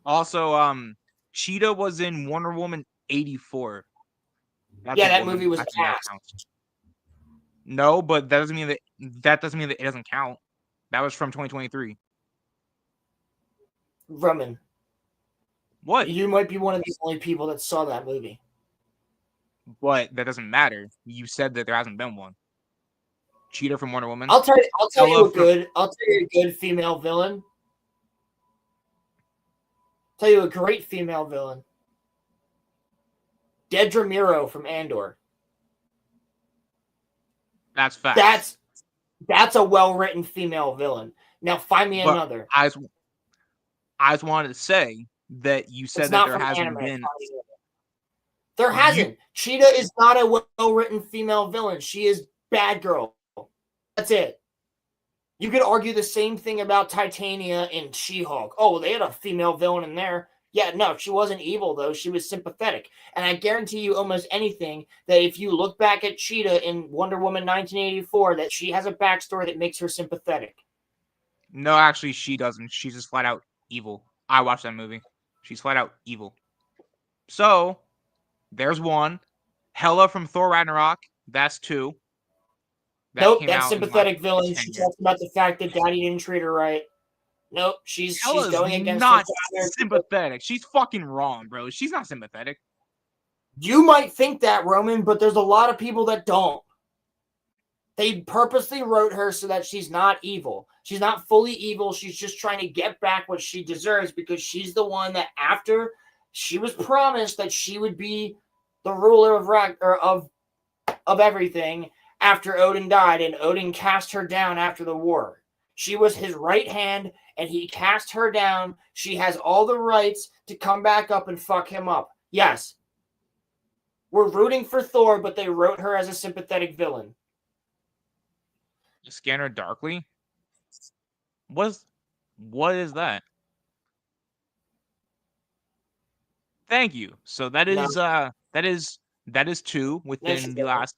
also, Cheetah was in Wonder Woman 84. yeah, that movie was ass. No, but that doesn't mean that it doesn't count. That was from 2023. Roman, What? you might be one of the only people that saw that movie. But that doesn't matter. You said that there hasn't been one. Cheetah from Wonder Woman. I'll tell you a good female villain. Tell you a great female villain. Dedra Miro from Andor. That's fact. That's a well-written female villain. Now find me another. I just wanted to say that you said that there hasn't been. There hasn't. Cheetah is not a well-written female villain. She is bad girl. That's it. You could argue the same thing about Titania and She-Hulk. Oh, well, they had a female villain in there. Yeah, no, she wasn't evil, though. She was sympathetic. And I guarantee you almost anything that if you look back at Cheetah in Wonder Woman 1984, that she has a backstory that makes her sympathetic. No, actually, she doesn't. She's just flat out evil. I watched that movie. She's flat out evil. So, there's one. Hela from Thor Ragnarok. That's two. Nope, that's sympathetic villain. She talks about the fact that Daddy didn't treat her right. Nope, she's going against. Not sympathetic. She's fucking wrong, bro. She's not sympathetic. You might think that, Roman, but there's a lot of people that don't. They purposely wrote her so that she's not evil. She's not fully evil. She's just trying to get back what she deserves because she's the one that after she was promised that she would be the ruler of everything after Odin died, and Odin cast her down after the war. She was his right hand, and he cast her down. She has all the rights to come back up and fuck him up. Yes. We're rooting for Thor, but they wrote her as a sympathetic villain. Scanner Darkly? What is that? Thank you. So that is two within the last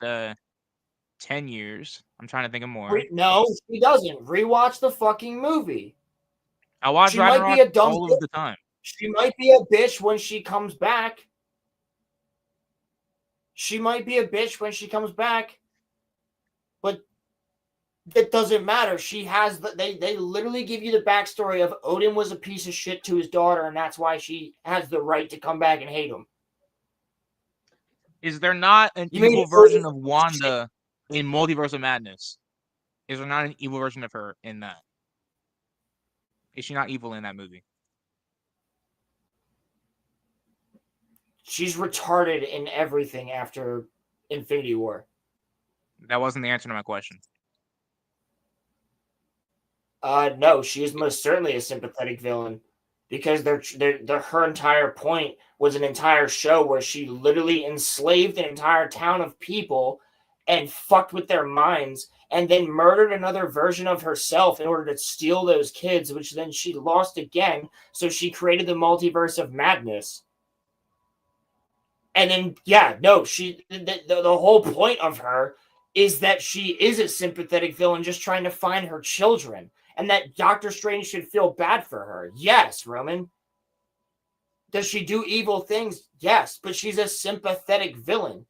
10 years. I'm trying to think of more. No, she doesn't. Rewatch the fucking movie. I watch Ragnarok all of the time. She might be a bitch when she comes back. But it doesn't matter. She has they literally give you the backstory of Odin was a piece of shit to his daughter, and that's why she has the right to come back and hate him. Is there not an evil version of Wanda in Multiverse of Madness? Is there not an evil version of her in that? Is she not evil in that movie? She's retarded in everything after Infinity War. That wasn't the answer to my question. No, she is most certainly a sympathetic villain because her entire point was an entire show where she literally enslaved an entire town of people and fucked with their minds and then murdered another version of herself in order to steal those kids, which then she lost again. So she created the multiverse of madness. And then, the whole point of her is that she is a sympathetic villain just trying to find her children. And that Doctor Strange should feel bad for her. Yes, Roman. Does she do evil things? Yes, but she's a sympathetic villain.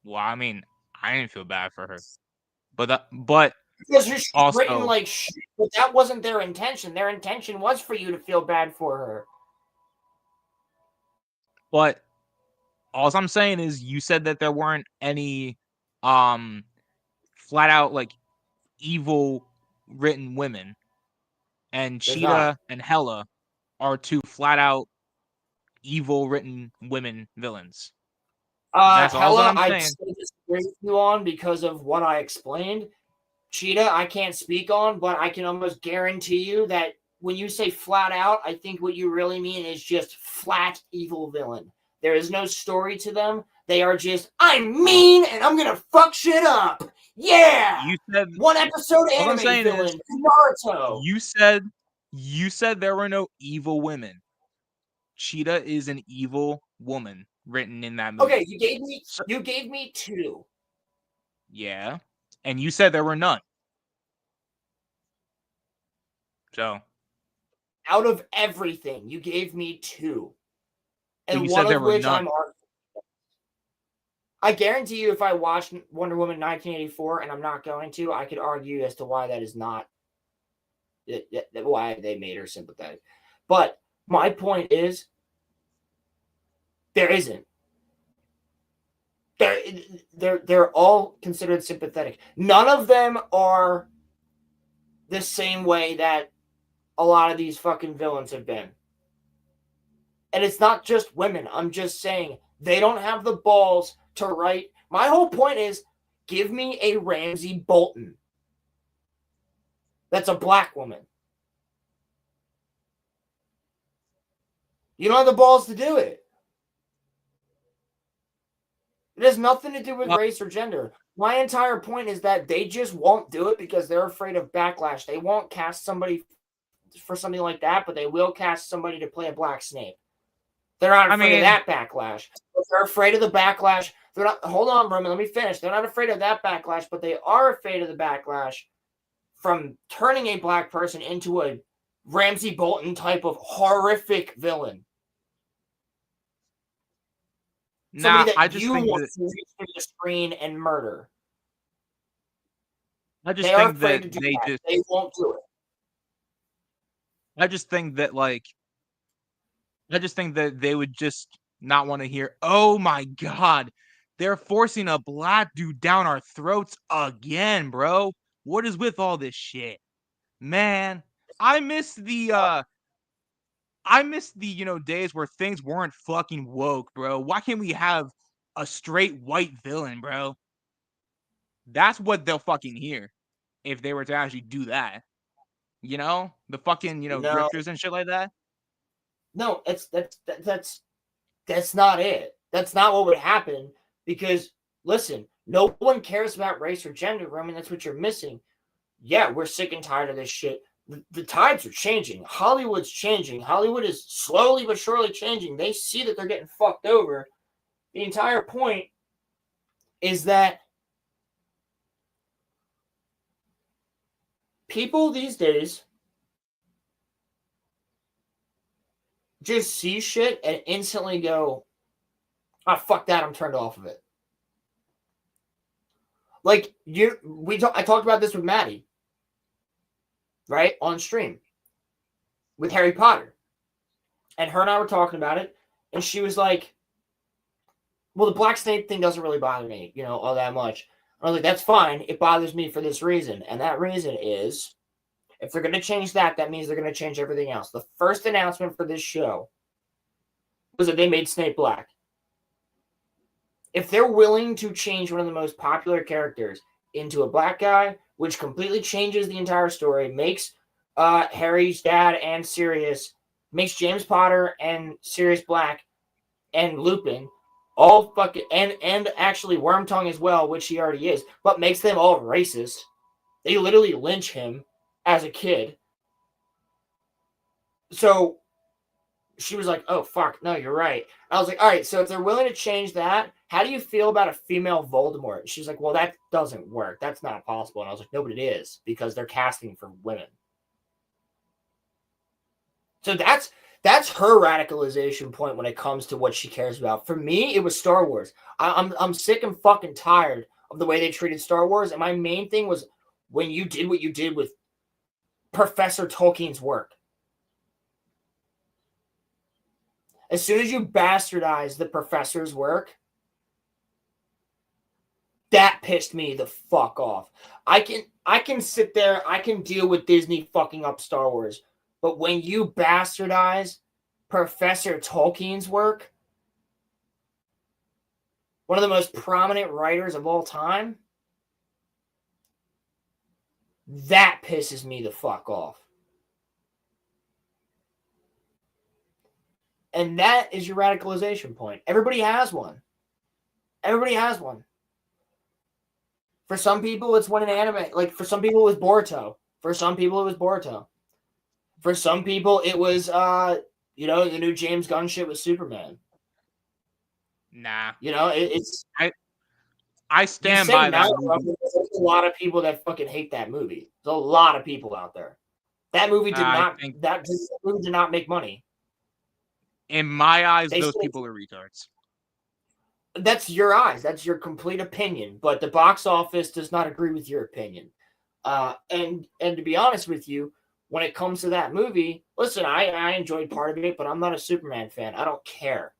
Well, I mean, I didn't feel bad for her, but Because she's written also, like shit, but that wasn't their intention. Their intention was for you to feel bad for her. but all I'm saying is, you said that there weren't any, flat out like evil written women, and There's not. Cheetah and Hela are two flat out evil written women villains. That's all that Hella, I'm I saying. still disagree with you on because of what I explained. Cheetah, I can't speak on, but I can almost guarantee you that when you say flat out, I think what you really mean is just flat evil villain. There is no story to them. They are just, I'm mean and I'm gonna fuck shit up. Yeah. You said One episode all I'm anime saying is villain, Naruto. you said there were no evil women. Cheetah is an evil woman written in that movie. Okay, So, you gave me two. yeah, and you said there were none. So Out of everything, you gave me two. And you one said there of were which none. I'm arguing. I guarantee you, if I watched Wonder Woman 1984, and I'm not going to, I could argue as to why that is not why they made her sympathetic. But my point is, there isn't. They're all considered sympathetic. None of them are the same way that a lot of these fucking villains have been. And it's not just women. I'm just saying they don't have the balls to write. My whole point is, give me a Ramsey Bolton. That's a black woman. You don't have the balls to do it. It has nothing to do with race or gender. My entire point is that they just won't do it because they're afraid of backlash. They won't cast somebody for something like that, but they will cast somebody to play a Black Snake. They're not afraid of that backlash. But they're afraid of the backlash. They're not. Hold on, Roman. Let me finish. They're not afraid of that backlash, but they are afraid of the backlash from turning a black person into a Ramsey Bolton type of horrific villain. Somebody that you want to reach through the screen and murder. I just they are think afraid that to do that. They won't do it. I just think that they would just not want to hear, oh my God, they're forcing a black dude down our throats again, bro. What is with all this shit? Man, I miss the days where things weren't fucking woke, bro. Why can't we have a straight white villain, bro? That's what they'll fucking hear if they were to actually do that. You know? The fucking, grifters and shit like that. No, that's not it. That's not what would happen because listen, no one cares about race or gender. I mean, that's what you're missing. Yeah, we're sick and tired of this shit. The tides are changing. Hollywood's changing. Hollywood is slowly but surely changing. They see that they're getting fucked over. The entire point is that people these days just see shit and instantly go, "Ah, fuck that! I'm turned off of it." Like I talked about this with Maddie, right, on stream with Harry Potter, and her and I were talking about it, and she was like, "Well, the Black Snake thing doesn't really bother me, all that much." And I was like, "That's fine. It bothers me for this reason, and that reason is, if they're going to change that, that means they're going to change everything else." The first announcement for this show was that they made Snape black. If they're willing to change one of the most popular characters into a black guy, which completely changes the entire story, makes Harry's dad and Sirius, makes James Potter and Sirius black, and Lupin all fucking, and actually Wormtongue as well, which he already is, but makes them all racist. They literally lynch him as a kid. So she was like, "Oh, fuck, no, you're right." I was like, "All right, so if they're willing to change that, how do you feel about a female Voldemort?" She's like, "Well, that doesn't work. That's not possible." And I was like, "No, but it is, because they're casting for women." So That's her radicalization point when it comes to what she cares about. For me, it was Star Wars. I'm sick and fucking tired of the way they treated Star Wars. And my main thing was when you did what you did with Professor Tolkien's work. As soon as you bastardize the professor's work, that pissed me the fuck off. I can sit there, I can deal with Disney fucking up Star Wars, but when you bastardize Professor Tolkien's work, one of the most prominent writers of all time, that pisses me the fuck off. And that is your radicalization point. Everybody has one. Everybody has one. For some people, it's when an anime, like for some people, it was Boruto. For some people, it was Boruto. For some people, it was, the new James Gunn shit with Superman. Nah. It's. I stand by that movie. There's a lot of people that fucking hate that movie. There's a lot of people out there. That movie did not make money. In my eyes, those people are retards. That's your eyes. That's your complete opinion. But the box office does not agree with your opinion. And to be honest with you, when it comes to that movie, listen, I enjoyed part of it, but I'm not a Superman fan. I don't care.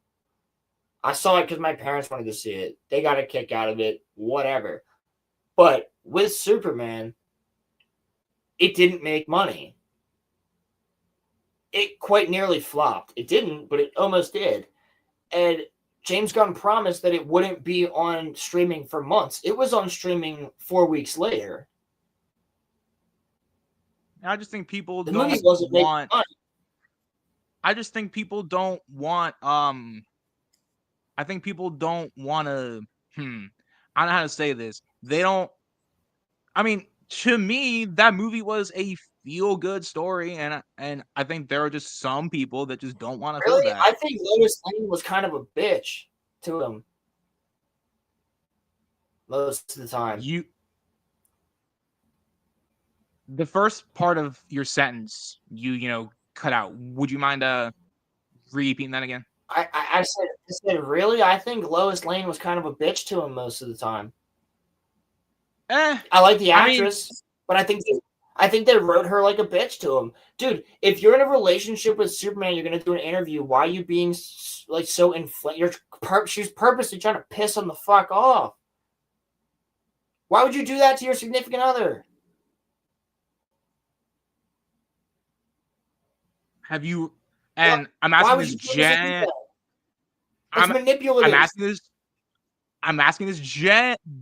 I saw it because my parents wanted to see it. They got a kick out of it, whatever. But with Superman, it didn't make money. It quite nearly flopped. It didn't, but it almost did. And James Gunn promised that it wouldn't be on streaming for months. It was on streaming 4 weeks later. I just think people The don't movie wasn't making want. money. I just think people don't want. I think people don't want to. I don't know how to say this. They don't. I mean, to me, that movie was a feel-good story, and I think there are just some people that just don't want to feel that. I think Lois Lane was kind of a bitch to him most of the time. The first part of your sentence, you cut out. Would you mind repeating that again? I said, really? I think Lois Lane was kind of a bitch to him most of the time. I like the actress, but I think they wrote her like a bitch to him. Dude, if you're in a relationship with Superman, you're gonna do an interview. Why are you being like so inflamed? She's purposely trying to piss him the fuck off. Why would you do that to your significant other? Have you? And I'm asking this It's manipulative. I'm asking this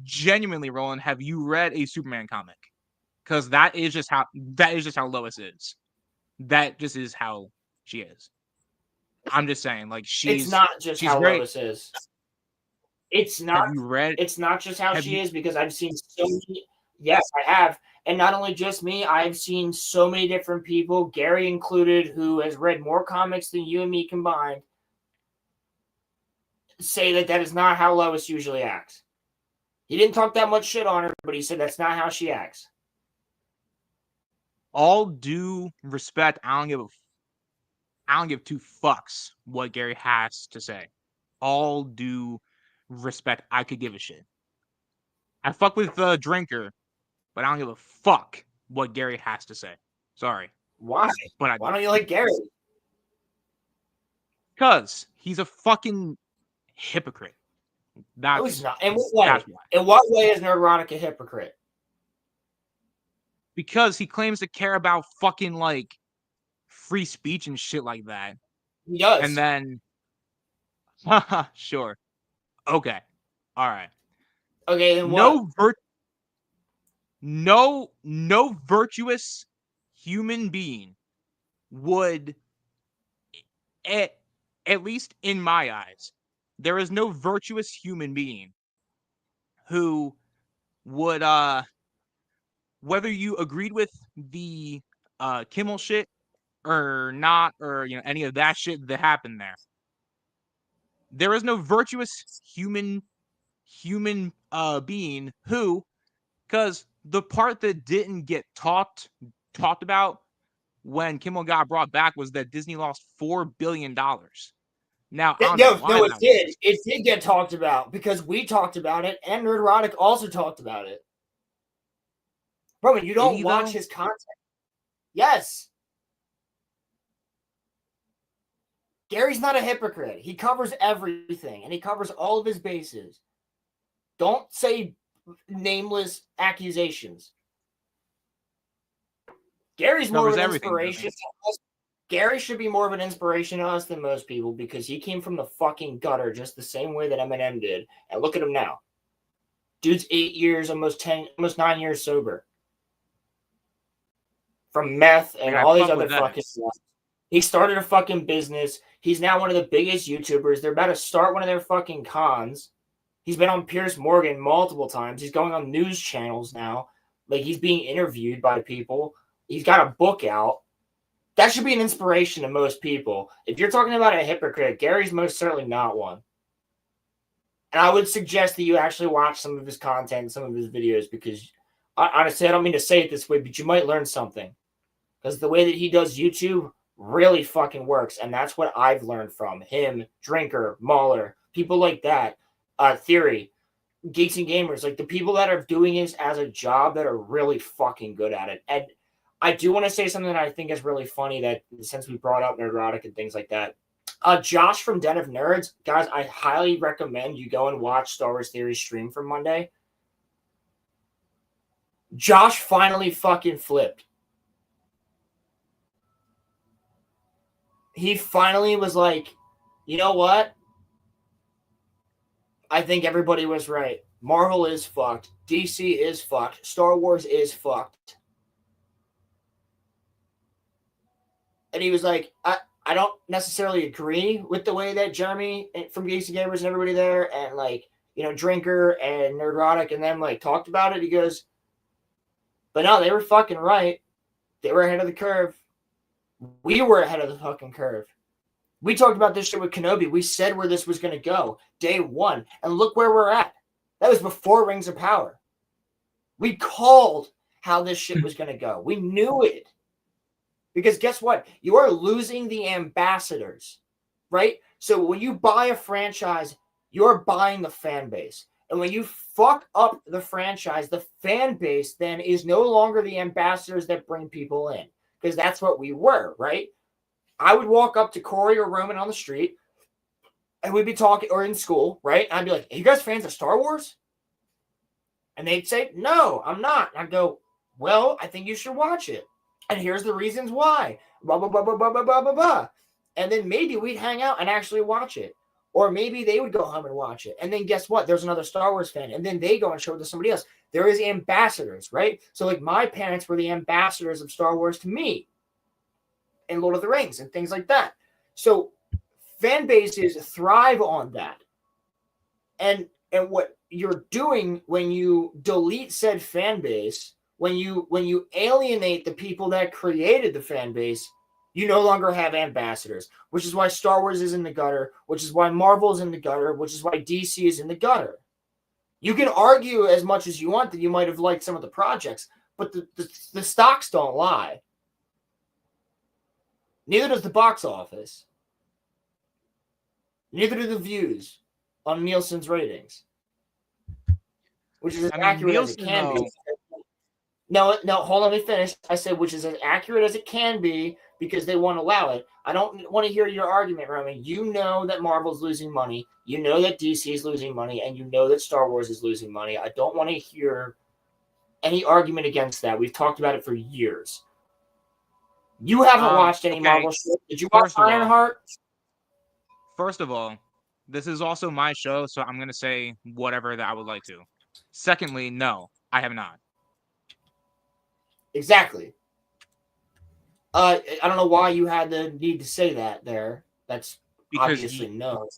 genuinely, Roland. Have you read a Superman comic? Because that is just how Lois is. That just is how she is. I'm just saying, like it's not just how Lois is. It's not. Have you read? It's not just how she is, because I've seen so many. Yes, I have, and not only just me. I've seen so many different people, Gary included, who has read more comics than you and me combined, say that is not how Lois usually acts. He didn't talk that much shit on her, but he said that's not how she acts. All due respect, I don't give two fucks what Gary has to say. All due respect, I could give a shit. I fuck with the drinker, but I don't give a fuck what Gary has to say. Sorry. Why? Why don't you like Gary? Because he's a fucking hypocrite. No, he's not. In what way? In what way is Neurotic a hypocrite? Because he claims to care about fucking like free speech and shit like that. He does. And then sure. Okay. All right. Okay, then what? No virtuous human being would, at least in my eyes, there is no virtuous human being who would, whether you agreed with the Kimmel shit or not, or any of that shit that happened there is no virtuous human being who, because the part that didn't get talked about when Kimmel got brought back was that Disney lost $4 billion. Now, I don't No, know why no, it that did. was. It did get talked about because we talked about it, and Nerdrotic also talked about it. Roman, you Did don't he, watch though? his content. Yes. Gary's not a hypocrite. He covers everything, and he covers all of his bases. Don't say nameless accusations. Gary's more of Covers an everything, doesn't inspiration he? to us. Gary should be more of an inspiration to us than most people because he came from the fucking gutter just the same way that Eminem did. And look at him now. Dude's 8 years, almost 9 years sober. From meth and I all these fuck other with that. fucking stuff. He started a fucking business. He's now one of the biggest YouTubers. They're about to start one of their fucking cons. He's been on Piers Morgan multiple times. He's going on news channels now. Like, he's being interviewed by people. He's got a book out. That should be an inspiration to most people. If you're talking about a hypocrite, Gary's most certainly not one. And I would suggest that you actually watch some of his content, some of his videos, because honestly, I don't mean to say it this way, but you might learn something. Because the way that he does YouTube really fucking works. And that's what I've learned from him, Drinker, Mahler, people like that, Theory, Geeks and Gamers, like the people that are doing this as a job that are really fucking good at it. And I do want to say something that I think is really funny that since we brought up Nerdrotic and things like that. Josh from Den of Nerds, guys, I highly recommend you go and watch Star Wars Theory stream from Monday. Josh finally fucking flipped. He finally was like, you know what? I think everybody was right. Marvel is fucked. DC is fucked. Star Wars is fucked. And he was like, I don't necessarily agree with the way that Jeremy from Geeks and Gamers and everybody there and like, you know, Drinker and Nerdrotic and them like talked about it. He goes, but no, they were fucking right. They were ahead of the curve. We were ahead of the fucking curve. We talked about this shit with Kenobi. We said where this was going to go day one. And look where we're at. That was before Rings of Power. We called how this shit was going to go. We knew it. Because guess what? You are losing the ambassadors, right? So when you buy a franchise, you're buying the fan base. And when you fuck up the franchise, the fan base then is no longer the ambassadors that bring people in. Because that's what we were, right? I would walk up to Corey or Roman on the street and we'd be talking, or in school, right? And I'd be like, are you guys fans of Star Wars? And they'd say, no, I'm not. And I'd go, well, I think you should watch it. And here's the reasons why. Blah, blah, blah, blah, blah, blah, blah, blah, blah. And then maybe we'd hang out and actually watch it. Or maybe they would go home and watch it. And then guess what? There's another Star Wars fan. And then they go and show it to somebody else. There is ambassadors, right? So like my parents were the ambassadors of Star Wars to me. And Lord of the Rings and things like that. So fan bases thrive on that. And what you're doing when you delete said fan base, when you alienate the people that created the fan base, you no longer have ambassadors, which is why Star Wars is in the gutter, which is why Marvel is in the gutter, which is why DC is in the gutter. You can argue as much as you want that you might have liked some of the projects, but the stocks don't lie. Neither does the box office. Neither do the views on Nielsen's ratings. Which is as accurate as it can be. No, hold on, let me finish. I said which is as accurate as it can be because they won't allow it. I don't want to hear your argument, Roman. You know that Marvel's losing money. You know that DC is losing money. And you know that Star Wars is losing money. I don't want to hear any argument against that. We've talked about it for years. You haven't watched any Marvel shit. Did you watch Ironheart? First of all, this is also my show, so I'm going to say whatever that I would like to. Secondly, no, I have not. Exactly. I don't know why you had the need to say that there. That's because obviously no.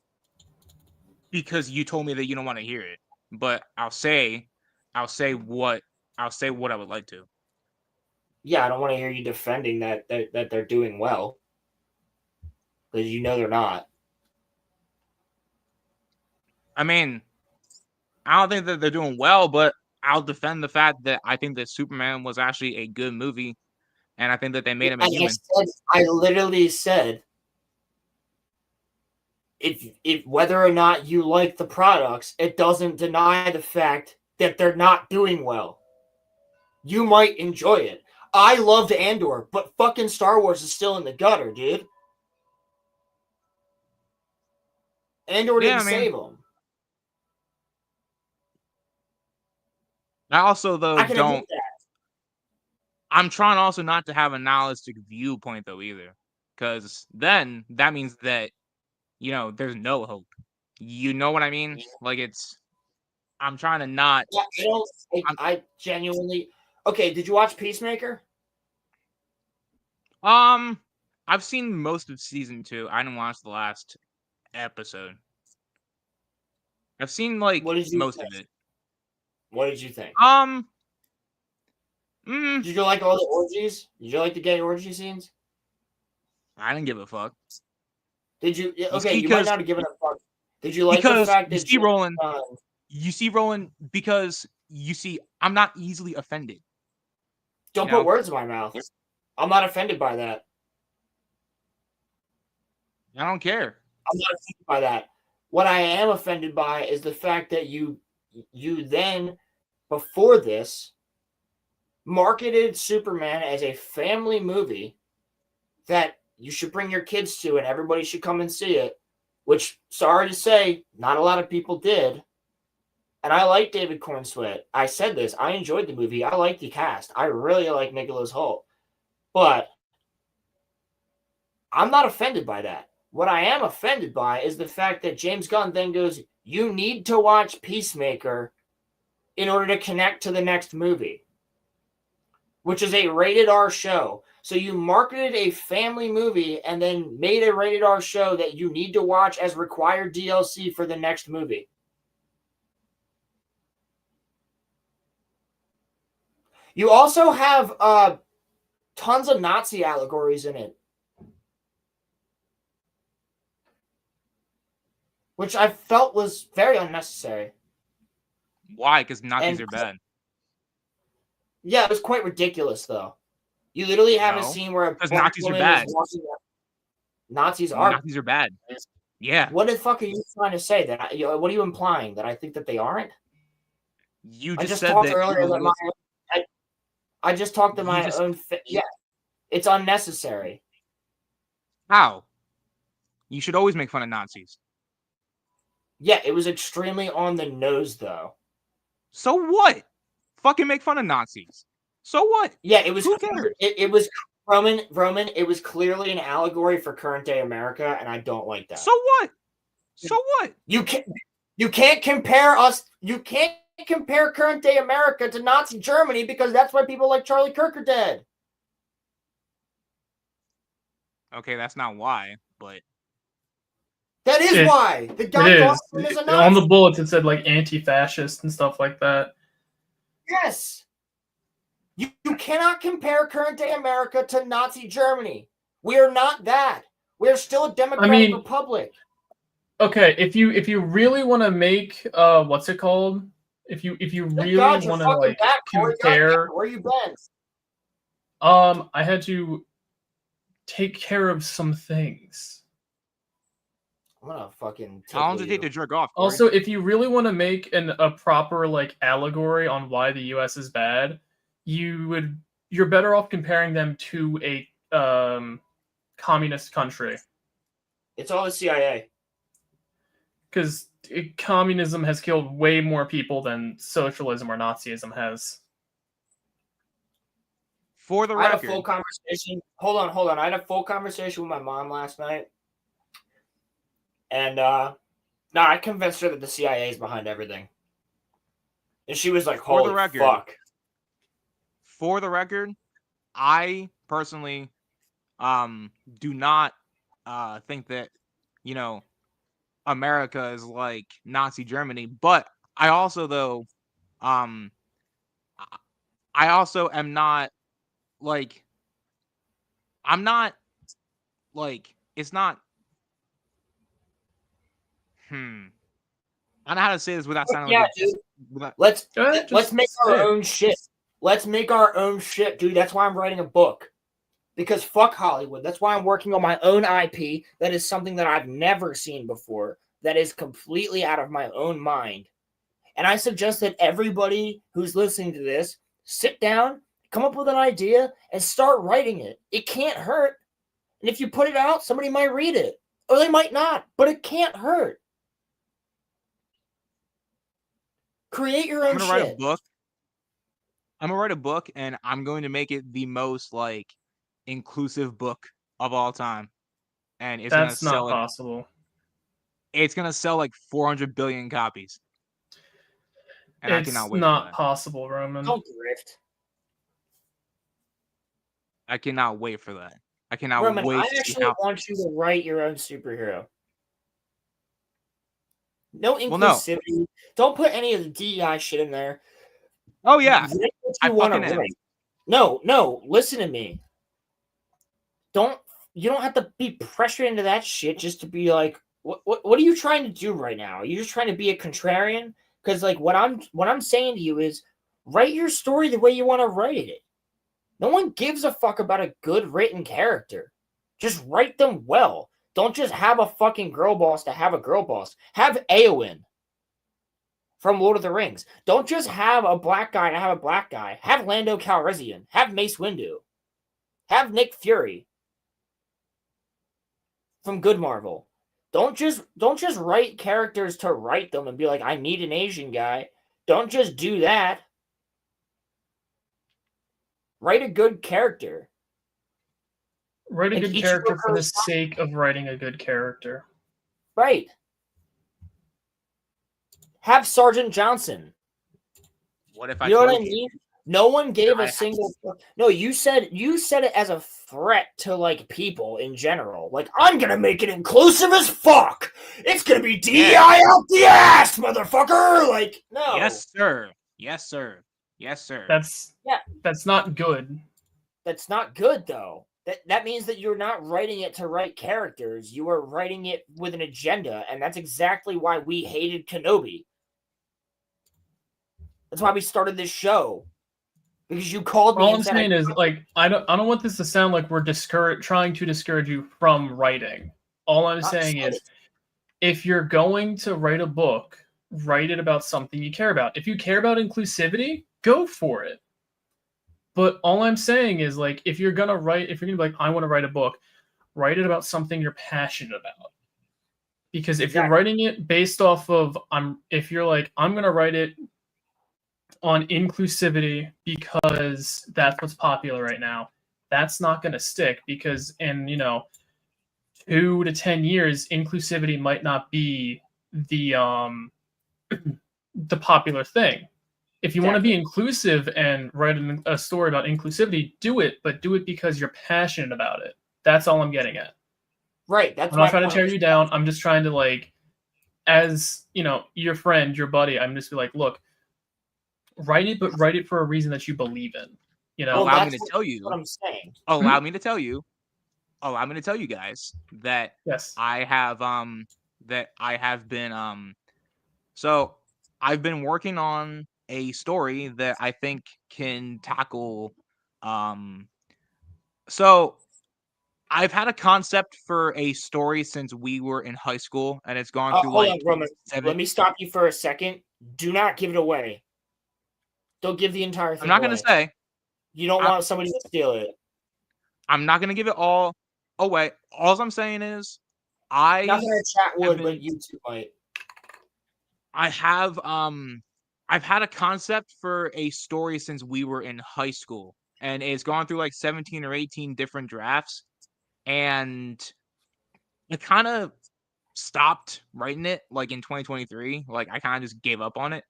Because you told me that you don't want to hear it. But I'll say what I would like to. Yeah, I don't want to hear you defending that they're doing well. Because you know they're not. I mean, I don't think that they're doing well, but I'll defend the fact that I think that Superman was actually a good movie. and I think that they made him a And human. I literally said, if whether or not you like the products, it doesn't deny the fact that they're not doing well. You might enjoy it. I loved Andor, but fucking Star Wars is still in the gutter, dude. Andor didn't save them. I also though I can don't. admit that. I'm trying also not to have a nihilistic viewpoint though either, because then that means that there's no hope. You know what I mean? Yeah. Like I'm trying to not. Yeah, I genuinely. Okay, did you watch Peacemaker? I've seen most of season 2. I didn't watch the last episode. I've seen like What did you most think? of it. What did you think? Did you like all the orgies? Did you like the gay orgy scenes? I didn't give a fuck. Did you? Okay, you might not have given a fuck. Did you like the fact that you see Roland, because you see I'm not easily offended. Don't put words in my mouth. I'm not offended by that. I don't care. I'm not offended by that. What I am offended by is the fact that you then, before this, marketed Superman as a family movie that you should bring your kids to and everybody should come and see it, which, sorry to say, not a lot of people did. And I like David Cornsweet. I said this. I enjoyed the movie. I like the cast. I really like Nicholas Hoult. But I'm not offended by that. What I am offended by is the fact that James Gunn then goes, you need to watch Peacemaker in order to connect to the next movie, which is a rated R show. So you marketed a family movie and then made a rated R show that you need to watch as required DLC for the next movie. You also have tons of Nazi allegories in it, which I felt was very unnecessary. Why? Because Nazis are bad. Yeah, it was quite ridiculous, though. You literally have a scene where Nazis are bad. Nazis are bad. Yeah. What the fuck are you trying to say? That what are you implying? That I think that they aren't? You I just said talked that earlier. I just talked to my own. Yeah, it's unnecessary. How? You should always make fun of Nazis. Yeah, it was extremely on the nose, though. So what? Fucking make fun of Nazis. So what? Yeah, it was. Who cares? It was Roman. It was clearly an allegory for current day America, and I don't like that. So what? So what? You can't compare us. You can't compare current day America to Nazi Germany because that's why people like Charlie Kirk are dead. Okay, that's not why, but that is why the guy thought him as a Nazi. On the bullets it said like anti-fascist and stuff like that. Yes. You cannot compare current day America to Nazi Germany. We are not that. We're still a democratic republic. Okay, if you really want to make what's it called? If you really want to like compare, where you been? I had to take care of some things. I'm gonna fucking. How long does it take to jerk off? Corey? Also, if you really want to make a proper like allegory on why the U.S. is bad, you're better off comparing them to a communist country. It's all the CIA. Because communism has killed way more people than socialism or Nazism has. For the record, I had a full conversation. Hold on. I had a full conversation with my mom last night. And I convinced her that the CIA is behind everything. And she was like, holy fuck. For the record, I personally do not think that, America is like Nazi Germany, but I also though I also am not like I'm not like it's not I don't know how to say this without sounding like dude. Let's make our own shit. Let's make our own shit, dude. That's why I'm writing a book. because fuck Hollywood. That's why I'm working on my own IP. That is something that I've never seen before. That is completely out of my own mind. And I suggest that everybody who's listening to this sit down, come up with an idea, and start writing it. It can't hurt. And if you put it out, somebody might read it. Or they might not, but it can't hurt. Create your own I'm gonna shit. write a book. I'm gonna write a book, and I'm going to make it the most like inclusive book of all time. And it's That's gonna not sell it. possible. It's gonna sell like 400 billion copies. And I It's cannot wait for not that. possible, Roman. Don't grift. I cannot wait for that. I cannot Roman, wait I to see actually how. want you to write your own superhero. No Well, no. inclusivity. Don't put any of the DEI shit in there. Oh yeah, Write what I you want fucking to am. write. No, listen to me. You don't have to be pressured into that shit just to be like, what are you trying to do right now? Are you just trying to be a contrarian? Because like what I'm saying to you is write your story the way you want to write it. No one gives a fuck about a good written character. Just write them well. Don't just have a fucking girl boss to have a girl boss. Have Eowyn from Lord of the Rings. Don't just have a black guy to have a black guy. Have Lando Calrissian. Have Mace Windu. Have Nick Fury from Good Marvel. Don't just write characters to write them and be like, I need an Asian guy. Don't just do that. Write a good character. Write a And good each character book for the goes- sake of writing a good character. Right. Have Sergeant Johnson. What if I You know what I told you? mean? No one gave I a have- single. No, you said it as a threat to like people in general. Like I'm gonna make it inclusive as fuck. It's gonna be DEI out the ass, motherfucker. Like no. Yes, sir. Yes, sir. Yes, sir. That's not good. That's not good though. That means that you're not writing it to write characters. You are writing it with an agenda, and that's exactly why we hated Kenobi. That's why we started this show. Because you called me All and I'm said, saying is, like, I don't want this to sound like we're trying to discourage you from writing. All I'm saying is, if you're going to write a book, write it about something you care about. If you care about inclusivity, go for it. But all I'm saying is, like, if you're gonna be like, I want to write a book, write it about something you're passionate about. Because if you're writing it based off of, if you're like, I'm gonna write it on inclusivity because that's what's popular right now, that's not going to stick, because in 2 to 10 years inclusivity might not be the the popular thing. If you want to be inclusive and write a story about inclusivity, do it, but do it because you're passionate about it. That's all I'm getting at. Right. That's I'm not trying to tear you down. I'm just trying to, like, as your friend, your buddy, I'm just like, look, write it, but write it for a reason that you believe in. Allow me to tell you what I'm saying. Allow me to tell you guys that yes, I have been so I've been working on a story that I think can tackle so I've had a concept for a story since we were in high school, and it's gone through Hold like on, Roman. Let me stop you for a second. Do not give it away. Don't give the entire thing I'm not away. going to say. You don't want somebody to steal it. I'm not going to give it all away. All I'm saying is Nothing in chat would, but you two might. I've had a concept for a story since we were in high school, and it's gone through like 17 or 18 different drafts, and I kind of stopped writing it like in 2023. Like I kind of just gave up on it.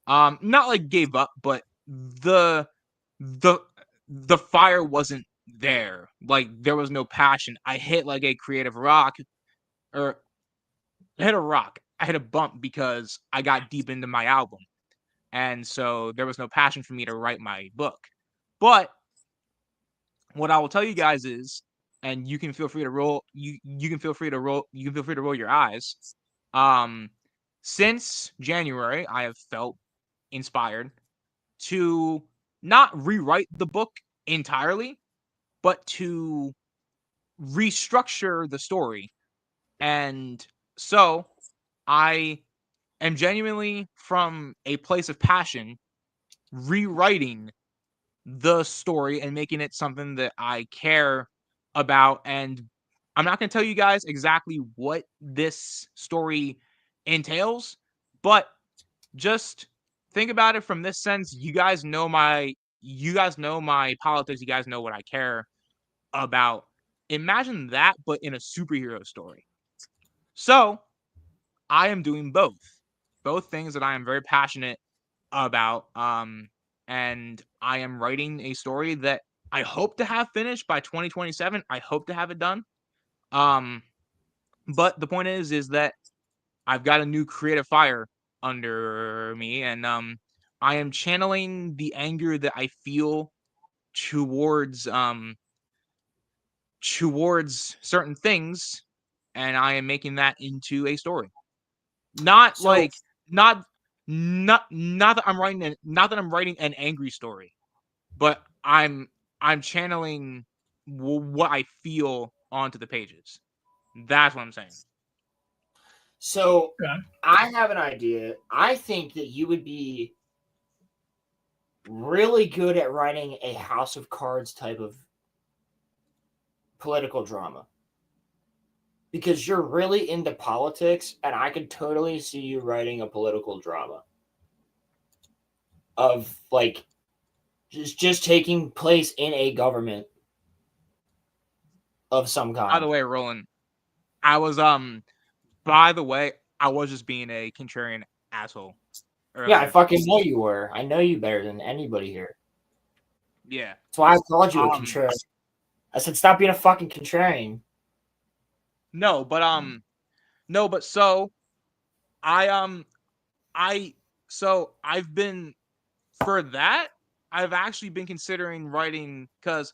Not like gave up, but the fire wasn't there. Like there was no passion. I hit like a creative rock, or I hit a rock. I hit a bump because I got deep into my album, and so there was no passion for me to write my book. But what I will tell you guys is, and you can feel free to roll. You can feel free to roll. You can feel free to roll your eyes. Since January, I have felt inspired to not rewrite the book entirely, but to restructure the story. And so I am genuinely, from a place of passion, rewriting the story and making it something that I care about. And I'm not going to tell you guys exactly what this story entails, but just think about it from this sense. You guys know my politics. You guys know what I care about. Imagine that, but in a superhero story. So I am doing both things that I am very passionate about. And I am writing a story that I hope to have finished by 2027. I hope to have it done. But the point is that I've got a new creative fire under me, and I am channeling the anger that I feel towards certain things, and I am making that into a story. Not So- like not that I'm writing an angry story, but I'm channeling what I feel onto the pages. That's what I'm saying. So Okay. I have an idea. I think that you would be really good at writing a House of Cards type of political drama. Because you're really into politics, and I could totally see you writing a political drama of like just taking place in a government of some kind. By the way, Roland, I was by the way, I was just being a contrarian asshole earlier. Yeah, I fucking know you were. I know you better than anybody here. Yeah. That's why I called you a contrarian. I said, stop being a fucking contrarian. No, but so I've been for that. I've actually been considering writing, because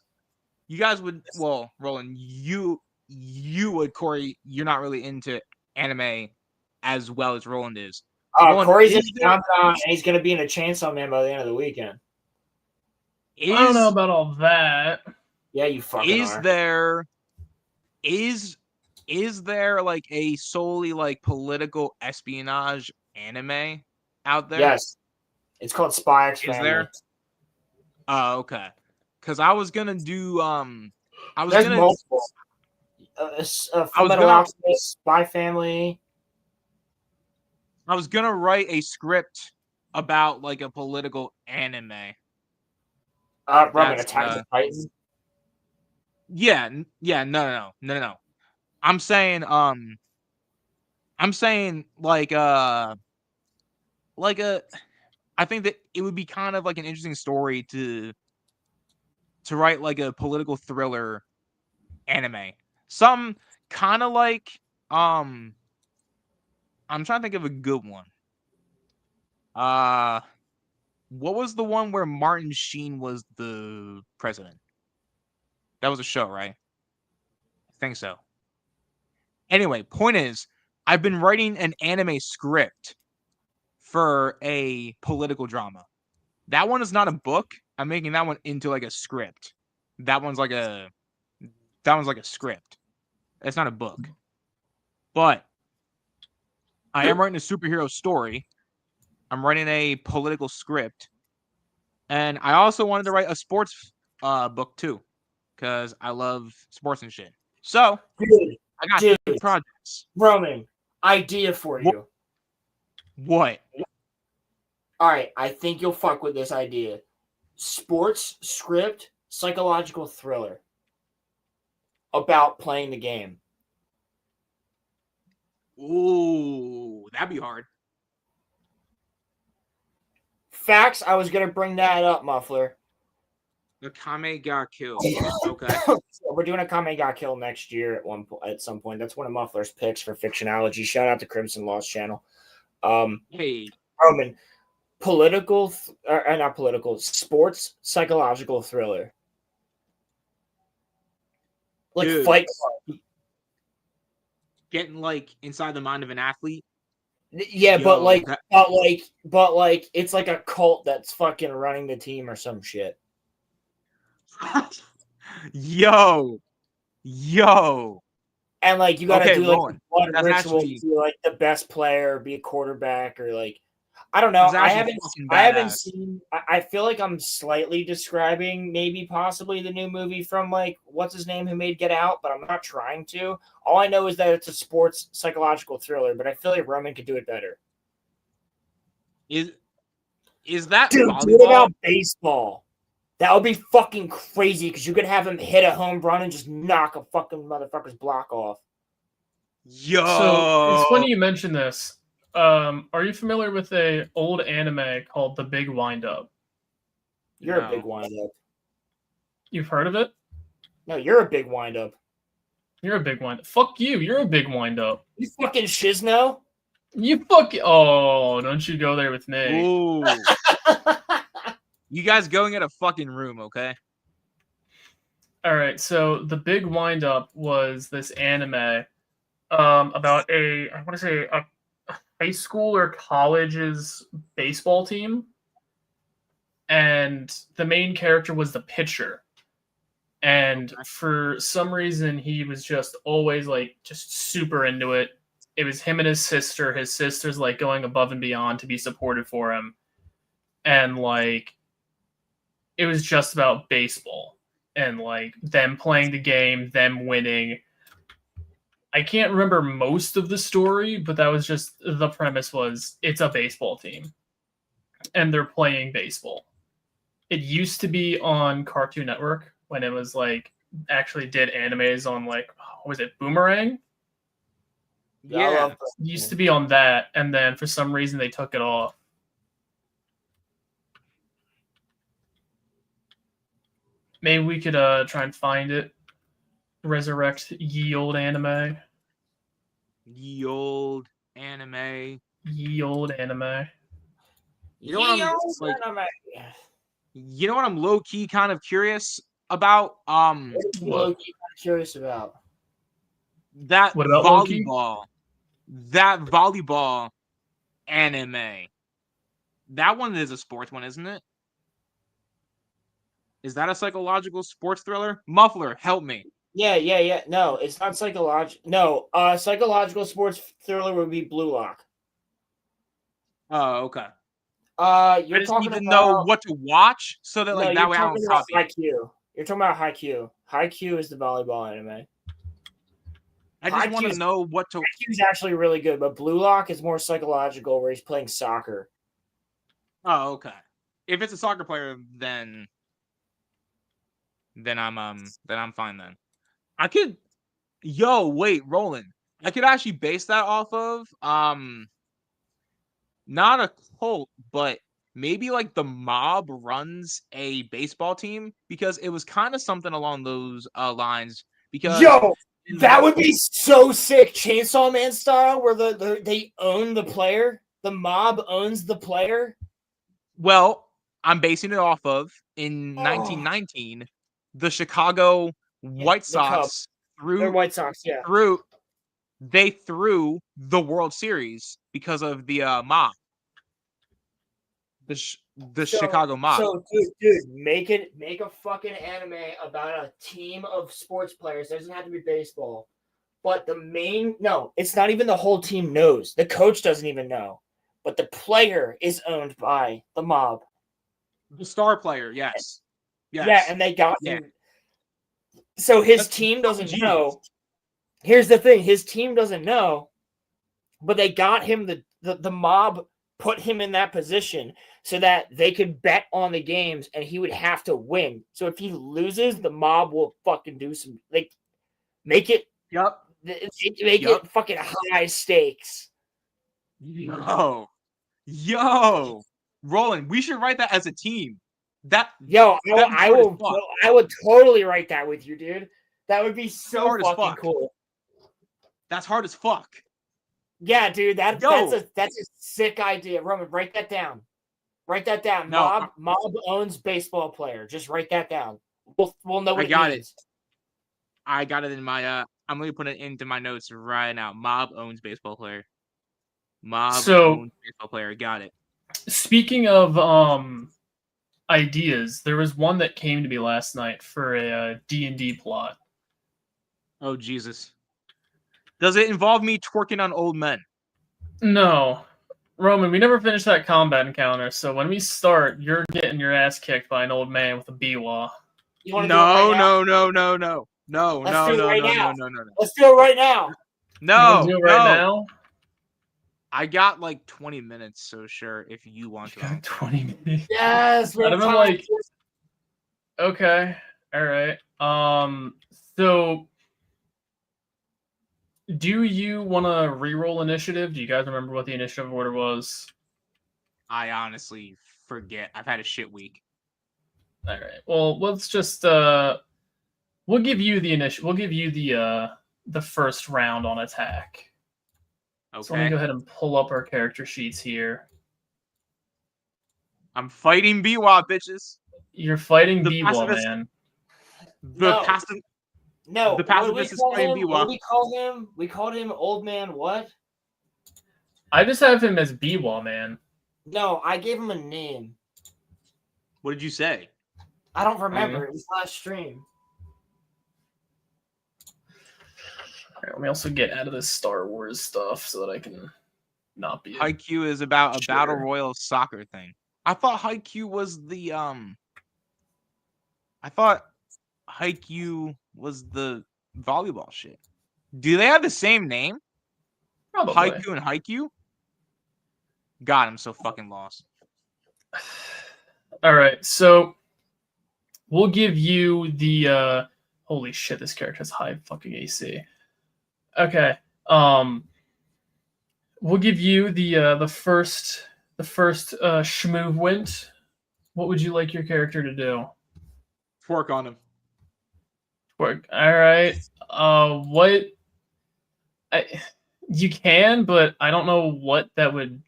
you guys would, well, Roland, you would, Corey, you're not really into anime as well as Roland is. Roland, Corey's in is the there- countdown, and he's gonna be in a Chainsaw Man by the end of the weekend. I don't know about all that. Yeah, you fucking is are. there like a solely like political espionage anime out there? Yes, it's called Spy X Is Family. there? Oh, okay. Because I was gonna do There's multiple. Fullmetal Alchemist, Spy Family. I was gonna write a script about like a political anime. Robin, Attack the Titan. Yeah, no. I'm saying like I think that it would be kind of like an interesting story to write like a political thriller anime. Some kind of like I'm trying to think of a good one. What was the one where Martin Sheen was the president? That was a show, right? I think so. Anyway, point is, I've been writing an anime script for a political drama. That one is not a book. I'm making that one into like a script. That one's like a script. It's not a book. But I am writing a superhero story. I'm writing a political script. And I also wanted to write a sports book too, because I love sports and shit. So Dude, I got two projects. Roman, idea for you. What? All right, I think you'll fuck with this idea. Sports script, psychological thriller about playing the game. Ooh, that'd be hard. Facts, I was gonna bring that up, Muffler. The Kame got killed. Okay. We're doing a Kame got killed next year at some point. That's one of Muffler's picks for Fictionology. Shout out to Crimson Lost channel. Hey, Roman, not political, sports psychological thriller. Like Dude. Fight Club. getting like inside the mind of an athlete. Yeah, Yo, but that- it's like a cult that's fucking running the team or some shit. Yo. And like you gotta Okay, do like Roland. the blood That's ritual actually- to be like the best player, be a quarterback, or like I don't know. That's I actually haven't fucking I haven't badass. seen I feel like I'm slightly describing maybe possibly the new movie from like what's his name who made Get Out, but I'm not trying to. All I know is that it's a sports psychological thriller, but I feel like Roman could do it better. Is that Dude, do it volleyball? about baseball. That would be fucking crazy because you could have him hit a home run and just knock a fucking motherfucker's block off. Yo. So it's funny you mention this. Are you familiar with a old anime called The Big Wind Up? You're a No. big wind up. You've heard of it? No, you're a big wind up. You're a big wind. Fuck you. You're a big wind up. You fucking shizno. You fucking. Oh, don't you go there with me. Ooh. You guys going in a fucking room, okay? All right. So The Big Wind Up was this anime about I want to say a high school or college's baseball team. And the main character was the pitcher. And for some reason, he was just always like just super into it. It was him and his sister. His sister's like going above and beyond to be supportive for him. And like, it was just about baseball and like them playing the game, them winning. I can't remember most of the story, but that was just the premise was it's a baseball team and they're playing baseball. It used to be on Cartoon Network when it was like actually did animes on like, was it Boomerang? Yeah. It used to be on that, and then for some reason they took it off. Maybe we could try and find it. Resurrect ye old anime. Ye old anime. Ye old anime. You know what you know what I'm low key kind of curious about? What? Curious about That What about Loki? volleyball anime. That one is a sports one, isn't it? Is that a psychological sports thriller? Muffler, help me. Yeah. No, it's not psychological. No, psychological sports thriller would be Blue Lock. Oh, okay. You're I just talking need to about know what to watch so that like no, that you're way I don't talking about copy. Haikyuu. You're talking about Haikyuu. Haikyuu is the volleyball anime. I just want to Haikyuu's- know what to. Haikyuu's actually really good, but Blue Lock is more psychological, where he's playing soccer. Oh, okay. If it's a soccer player, then I'm fine then. I could. Yo, wait, Roland. I could actually base that off of not a cult, but maybe like the mob runs a baseball team because it was kind of something along those lines. Because Yo, that would be so sick, Chainsaw Man style, where they own the player, the mob owns the player. well, I'm basing it off of in 1919, the Chicago White Sox They're White Sox, yeah. they threw the World Series because of the mob. The Chicago mob. So, dude, make a fucking anime about a team of sports players. It doesn't have to be baseball, but it's not even the whole team knows. The coach doesn't even know, but the player is owned by the mob. The star player, yes. Yeah, and they got him. So That's team doesn't genius. know. Here's the thing: his team doesn't know, but they got him. The mob put him in that position so that they could bet on the games, and he would have to win. So if he loses, the mob will fucking do some make it. Yep. Make it fucking high stakes. Yo, Roland, we should write that as a team. I would totally write that with you, dude. That would be so fucking cool. That's hard as fuck. Yeah, dude, that's a sick idea. Roman, write that down. Write that down. No, mob owns baseball player. Just write that down. We'll know what I got it means. I got it in my I'm gonna put it into my notes right now. Mob owns baseball player. Mob owns baseball player. Got it. Speaking of ideas. There was one that came to me last night for a D&D plot. Oh Jesus! Does it involve me twerking on old men? No, Roman, we never finished that combat encounter. So when we start, you're getting your ass kicked by an old man with a biwa. You want to do it right now? No. Let's do it right now. No. Let's do it right now. You want to do it right now? I got like 20 minutes, so sure, if you want to. Got 20 minutes. Yes, we I'd have have been time. like, okay, all right. So do you want to re-roll initiative? Do you guys remember what the initiative order was? I honestly forget. I've had a shit week. All right. Well, let's just we'll give you the We'll give you the first round on attack. Okay. So let me go ahead and pull up our character sheets here. I'm fighting Biwa, bitches. You're fighting The Biwa, pacifist- man. The passive. No, The what did we pacifist is call playing him? Biwa. What did we call him? We called him Old Man what? I just have him as Biwa, man. No, I gave him a name. What did you say? I don't remember. It was last stream. All right, let me also get out of this Star Wars stuff so that I can not be. Haikyuu is about a Sure. battle royal soccer thing. I thought Haikyuu was the I thought Haikyuu was the volleyball shit. Do they have the same name? Probably. Haikyuu and Haikyuu? God, I'm so fucking lost. All right, so we'll give you the holy shit, this character has high fucking AC. Okay. We'll give you the first schmovement. What would you like your character to do? Twerk on him. Twerk. All right. What you can, but I don't know what the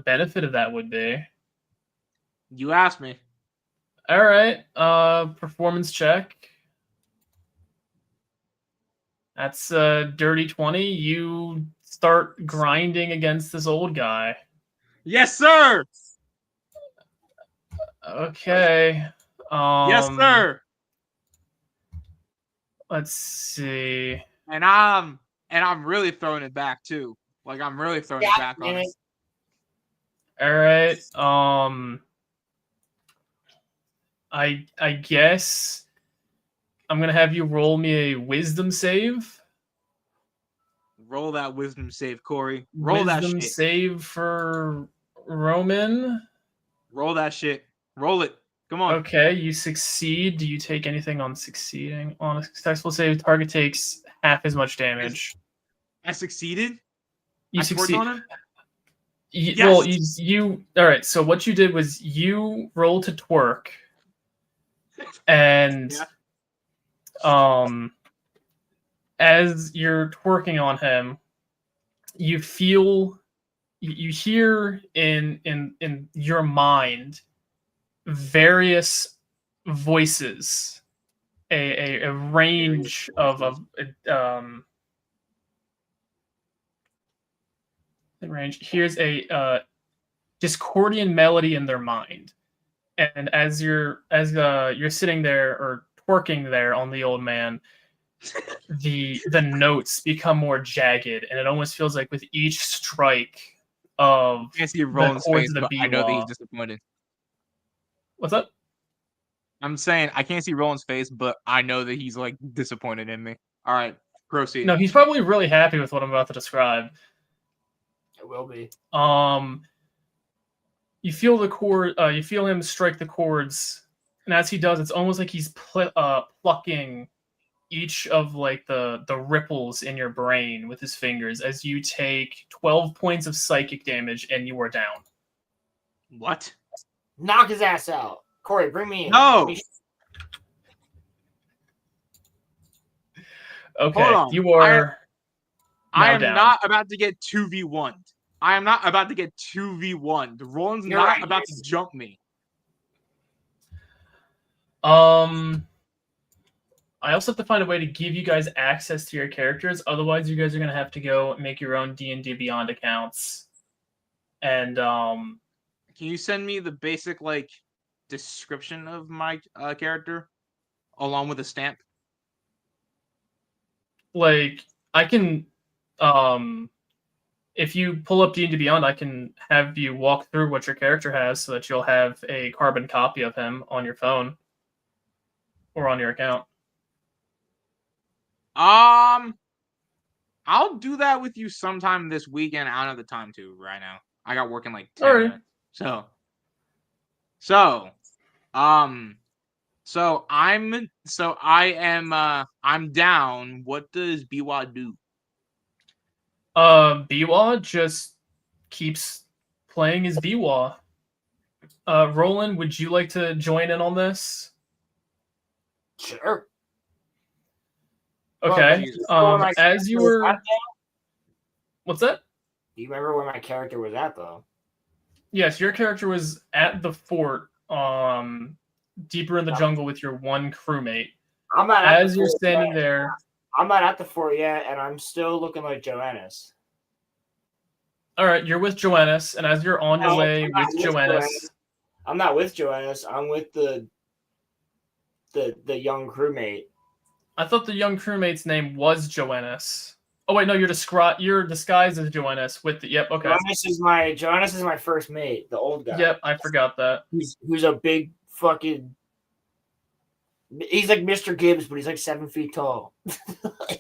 benefit of that would be. You asked me. All right. Performance check. That's a dirty 20. You start grinding against this old guy. Yes, sir. Okay. Yes, sir. Let's see. And I'm really throwing it back too. Like I'm really throwing it back on him. All right. I guess I'm gonna have you roll me a wisdom save. Roll that wisdom save, Corey. Roll that Wisdom shit. save for Roman. Roll that shit. Roll it. Come on. Okay, you succeed. Do you take anything on succeeding? On a successful save, target takes half as much damage. I succeeded. You I twerked succeed. on him. You, Yes! Well, you. All right. So what you did was you rolled to twerk, and as you're twerking on him, you feel, you hear in your mind various voices, a range of range. Here's a discordian melody in their mind, and as you're sitting there or twerking there on the old man, the notes become more jagged, and it almost feels like with each strike of I can't see Roland's chords face, of the but I know that biwa. he's disappointed. What's up? I'm saying I can't see Roland's face, but I know that he's like disappointed in me. All right, proceed. No, he's probably really happy with what I'm about to describe. It will be. You feel the chord. You feel him strike the chords, and as he does, it's almost like he's plucking each of like the ripples in your brain with his fingers. As you take 12 points of psychic damage, and you are down. What? Knock his ass out. Corey, bring me in. No. Okay, Hold on. you are. I am down. not about to get 2v1. I am not about to get 2v1. Roland's You're not right. about to jump me. I also have to find a way to give you guys access to your characters. Otherwise, you guys are gonna have to go make your own D&D Beyond accounts. And Can you send me the basic like description of my character along with a stamp? Like, I can, if you pull up D&D Beyond, I can have you walk through what your character has so that you'll have a carbon copy of him on your phone or on your account. I'll do that with you sometime this weekend. I don't have the time to right now. I got work in like 10 Alright. minutes. I'm down. What does Biwa do? Biwa just keeps playing his Biwa. Roland, would you like to join in on this? Sure. Okay. As you were, what's that? Do you remember where my character was at, though? Yes, your character was at the fort, deeper in the jungle with your one crewmate. I'm not at As the you're fort standing yet. there, I'm not at the fort yet, and I'm still looking like Joannis. all right, you're with Joannis, and as you're on your No, way I'm not with with Joannis, I'm not with Joannis. I'm with the young crewmate. I thought the young crewmate's name was Joannis. Oh wait, no, you're disguised as Joannis with the okay. Joannis is my first mate, the old guy. Yep, I forgot that. Who's a big fucking. He's like Mr. Gibbs, but he's like 7 feet tall.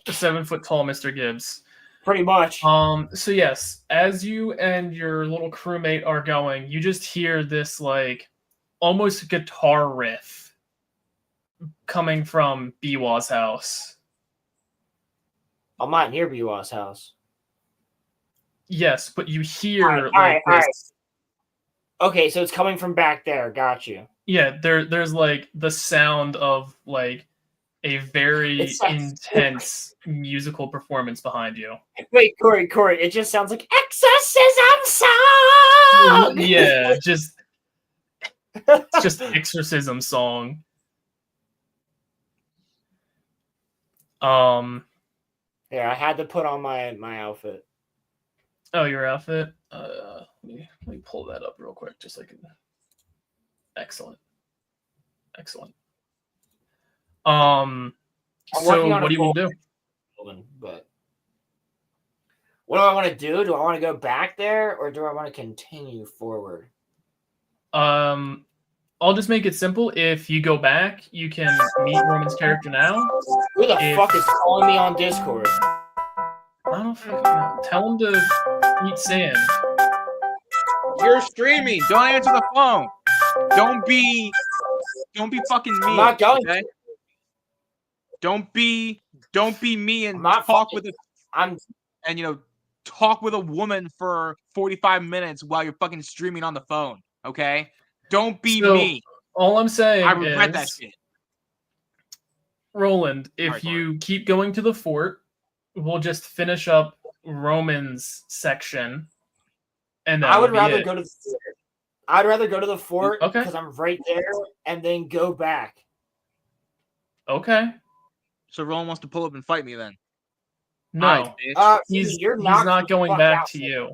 7 foot tall Mr. Gibbs. Pretty much. So yes, as you and your little crewmate are going, you just hear this like almost guitar riff coming from Biwa's house. I'm not near Biwa's house. Yes, but you hear all right. this. Okay, so it's coming from back there. Got you. Yeah, there's like the sound of like a very intense musical performance behind you. Wait, Corey, it just sounds like exorcism song. Yeah, just exorcism song. Yeah, I had to put on my outfit. Oh, your outfit. Let me pull that up real quick, just so I can. Excellent. So what do you want to do? But what do I want to do? Do I want to go back there, or do I want to continue forward? I'll just make it simple. If you go back, you can meet Roman's character now. Who the fuck is calling me on Discord? I don't fucking know. Tell him to eat sand. You're streaming. Don't answer the phone. Don't be fucking mean. I'm not going okay? to. Don't be me and talk with a woman for 45 minutes while you're fucking streaming on the phone. Okay? Don't be me. All I'm saying I regret is, that shit. Roland, if you keep going to the fort, we'll just finish up Roman's section, and I would rather go to the fort. I'd rather go to the fort because I'm right there, and then go back. Okay. So Roland wants to pull up and fight me then? No, right, he's not going back to you.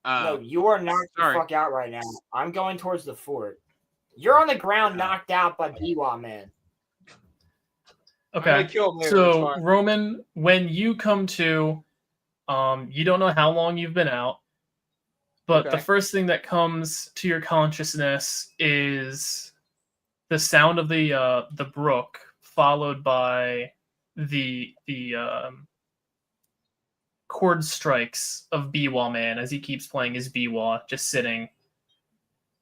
No, you are knocked the fuck out right now. I'm going towards the fort. You're on the ground, knocked out by Biwa, man. Okay, so Roman, when you come to, you don't know how long you've been out, but the first thing that comes to your consciousness is the sound of the brook, followed by the chord strikes of Biwa Man as he keeps playing his Biwa, just sitting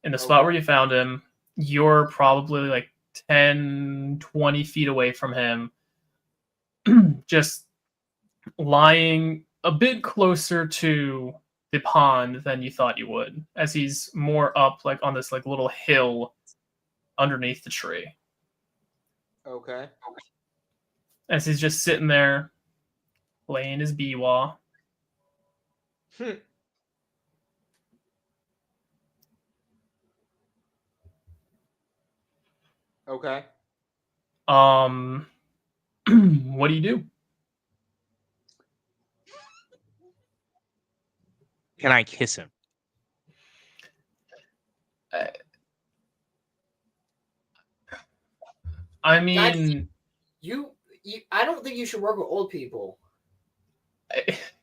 in the spot where you found him. You're probably like 10, 20 feet away from him, just lying a bit closer to the pond than you thought you would, as he's more up like on this like little hill underneath the tree. Okay. As he's just sitting there playing his Biwa. Okay. What do you do? Can I kiss him? I mean, I don't think you should work with old people.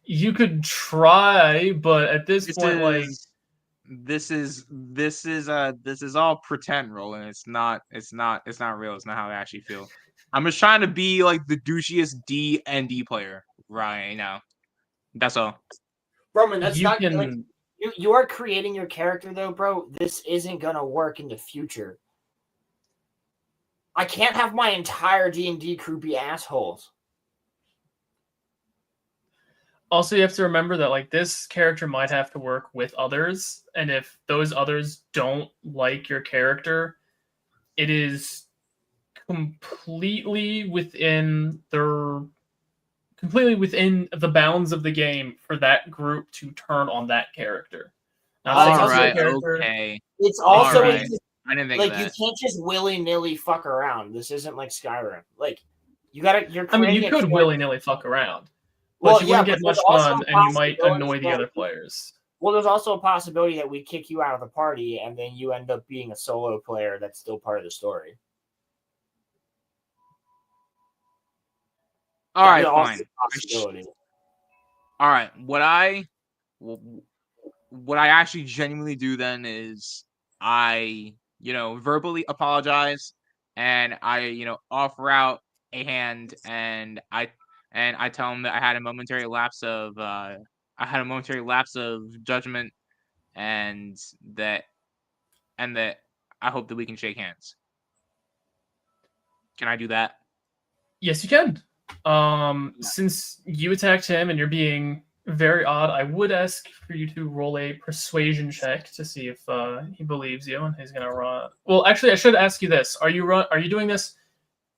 you could try, but at this This point, like, is this is all pretend, Roland. It's not real. It's not how I actually feel. I'm just trying to be like the douchiest D&D player right now. That's all. Roman, that's you not can. like you are creating your character though, bro. This isn't gonna work in the future. I can't have my entire D&D crew be assholes. Also, you have to remember that like this character might have to work with others, and if those others don't like your character, it is completely within the bounds of the game for that group to turn on that character. Not saying All it's your right. character. Okay. It's also All right. I didn't think like of you that. can't just willy-nilly fuck around. This isn't like Skyrim. Like you're I mean, creating you a could character- willy-nilly fuck around, but Well, you yeah, wouldn't get but much there's also fun, a and you might possibility annoy the that- other players. Well, there's also a possibility that we kick you out of the party and then you end up being a solo player that's still part of the story. All right, There's also fine. a possibility. All right. What I actually genuinely do then is I, verbally apologize, and I, offer out a hand, and I tell him that I had a momentary lapse of judgment, and that I hope that we can shake hands. Can I do that? Yes, you can. Since you attacked him and you're being very odd, I would ask for you to roll a persuasion check to see if he believes you and he's gonna run. Well, actually, I should ask you this: Are you doing this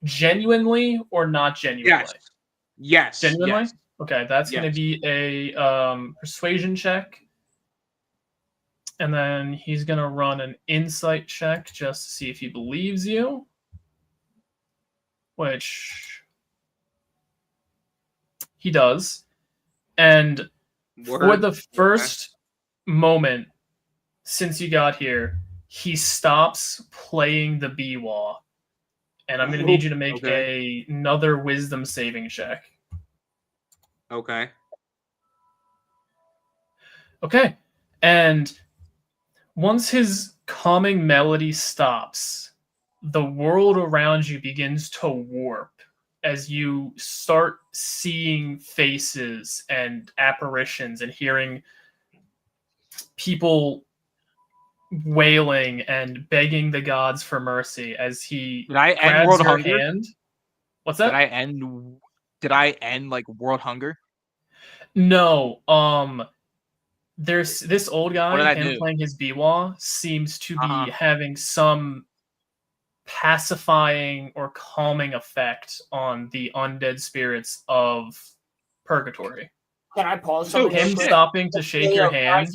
genuinely or not genuinely? Yes. Genuinely. Yes. Okay, that's gonna Yes. be a persuasion check, and then he's gonna run an insight check just to see if he believes you, which he does. And for Word. the first moment since you got here, he stops playing the B-Wall. And I'm going to need you to make another wisdom saving check. Okay. Okay. And once his calming melody stops, the world around you begins to warp as you start seeing faces and apparitions and hearing people wailing and begging the gods for mercy as he Did I end grabs world your hunger? hand. What's that? Did I end like world hunger? No. There's this old What did guy, I him do? playing his B-Wall, seems to be Uh-huh. having some pacifying or calming effect on the undead spirits of purgatory. Can I pause So something? real Him quick? stopping to shake your hand.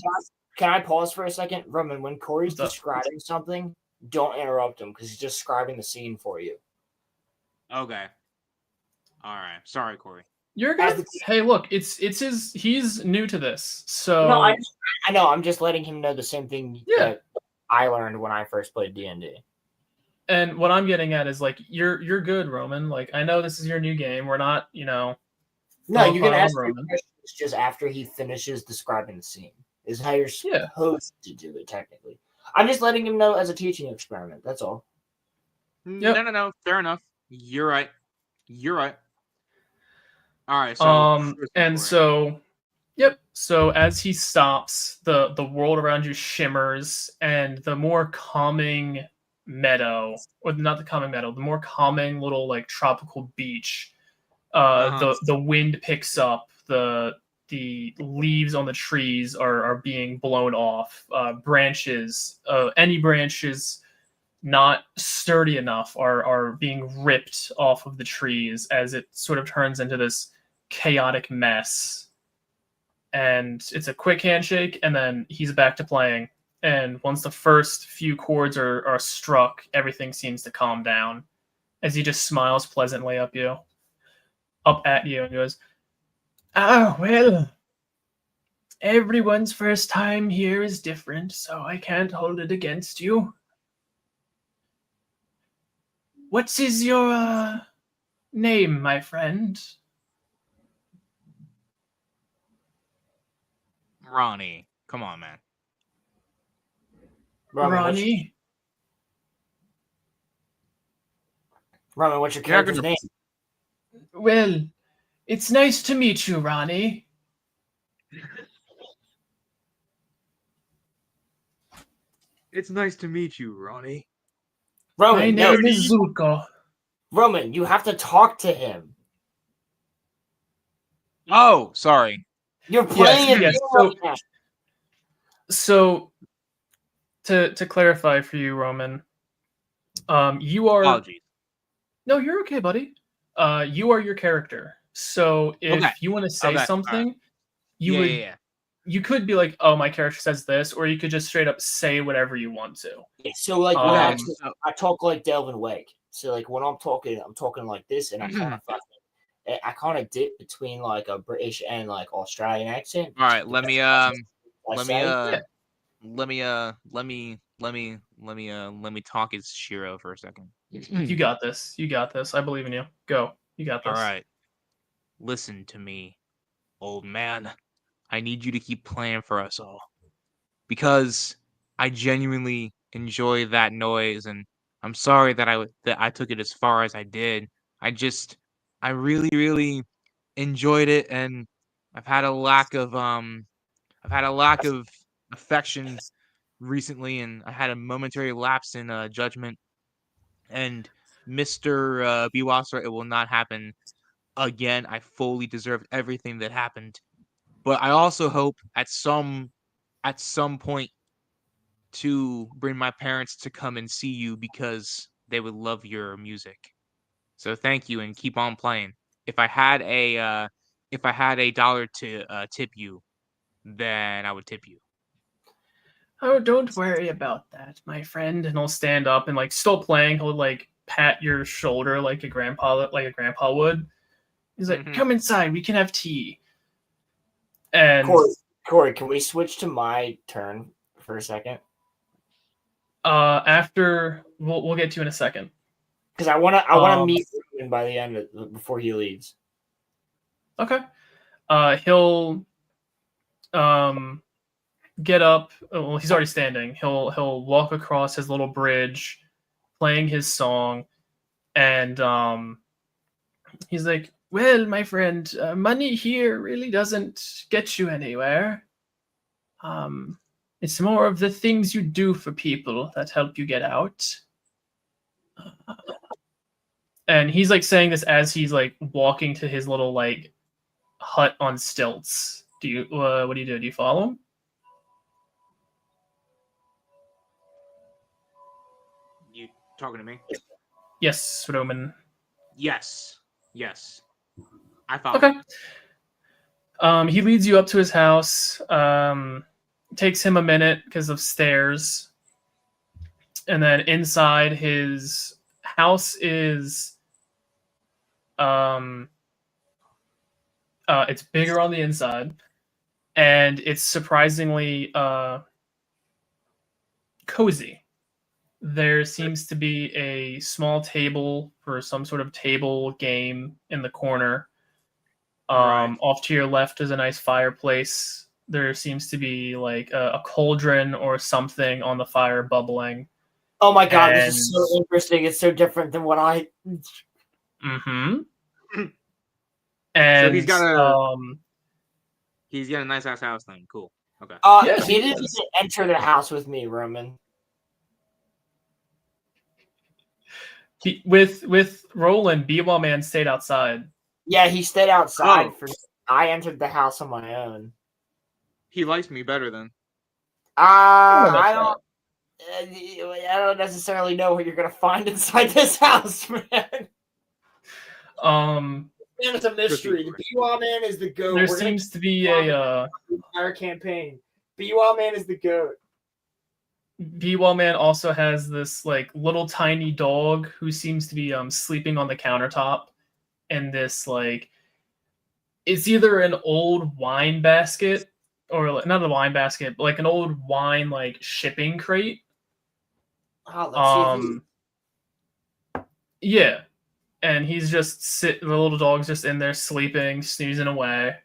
Can I pause for a second? Roman, when Corey's What's up? describing something, don't interrupt him because he's describing the scene for you. Okay. All right. Sorry, Corey. You're good. Hey, look, it's his. He's new to this, so No, I know. I'm just letting him know the same thing Yeah. that I learned when I first played D&D. And what I'm getting at is like you're good, Roman. Like I know this is your new game. We're not, No, you can profiling ask your Roman. questions just after he finishes describing the scene. Is how you're supposed to do it, technically. I'm just letting him know as a teaching experiment. That's all. Yep. No. Fair enough. You're right. All right. So. So as he stops, the world around you shimmers, and the more calming meadow, or not the calming meadow, the more calming little like tropical beach. The wind picks up. The leaves on the trees are being blown off. Any branches not sturdy enough are being ripped off of the trees as it sort of turns into this chaotic mess. And it's a quick handshake, and then he's back to playing. And once the first few chords are struck, everything seems to calm down as he just smiles pleasantly up at you, and goes, "Ah, well, everyone's first time here is different, so I can't hold it against you." What is your name, my friend? Ronnie, come on, man. Ronnie. Roman, what's your You're not character's gonna- name? Well, it's nice to meet you, Ronnie. It's nice to meet you, Ronnie. My Roman, no, name is Zuko. Roman, you have to talk to him. Oh, sorry. You're playing yes, it. So to clarify for you, Roman, you are Apologies. no, you're okay, buddy. You are your character. So if Okay. you want to say Okay. something, you Yeah, would yeah. you could be like, "Oh, my character says this," or you could just straight up say whatever you want to. Yeah, so like when Um, I talk like Delvin Wake. So like when I'm talking like this, and I kind of dip between like a British and like Australian accent. All right, let me talk as Shiro for a second. You got this. You got this. I believe in you. Go. You got this. All right. Listen to me, old man. I need you to keep playing for us all. Because I genuinely enjoy that noise, and I'm sorry that I took it as far as I did. I really, really enjoyed it, and I've had a lack of affection recently, and I had a momentary lapse in judgment. And Mr. Biwasra, it will not happen again. I fully deserved everything that happened. But I also hope at some point to bring my parents to come and see you because they would love your music. So thank you and keep on playing. If I had a dollar to tip you, then I would tip you. Oh, don't worry about that, my friend. And he'll stand up and like still playing. He'll like pat your shoulder like a grandpa would. He's like, "Come inside. We can have tea." And Corey, can we switch to my turn for a second? After we'll get to you in a second. Because I wanna meet Ruben by the end before he leaves. Okay. He'll get up. Well, he's already standing. He'll walk across his little bridge, playing his song, and he's like, "Well, my friend, money here really doesn't get you anywhere. It's more of the things you do for people that help you get out." And he's like saying this as he's like walking to his little like hut on stilts. Do you? What do you do? Do you follow him? You talking to me? Yes, Roman. Yes. I follow. Okay. He leads you up to his house. Takes him a minute because of stairs. And then inside his house is it's bigger on the inside, and it's surprisingly cozy. There seems to be a small table for some sort of table game in the corner. Right. Off to your left is a nice fireplace. There seems to be like a cauldron or something on the fire bubbling. Oh my god, this is so interesting. It's so different than what I. Mm-hmm. And so he's got a nice ass house then. Cool. Okay. Yeah, he didn't even enter the house with me, Roman. With Roland, Be-Wall Man stayed outside. Yeah, he stayed outside for. I entered the house on my own. He likes me better than. I don't necessarily know what you're gonna find inside this house, man. Man, it's a mystery. The B-Wall Man is the goat. There seems to be a entire campaign. B-Wall Man is the goat. B-Wall Man also has this like little tiny dog who seems to be sleeping on the countertop, and this like it's either an old wine basket or like, not a wine basket, but like an old wine like shipping crate. Oh, let's see Yeah, and he's just the little dog's just in there sleeping, snoozing away.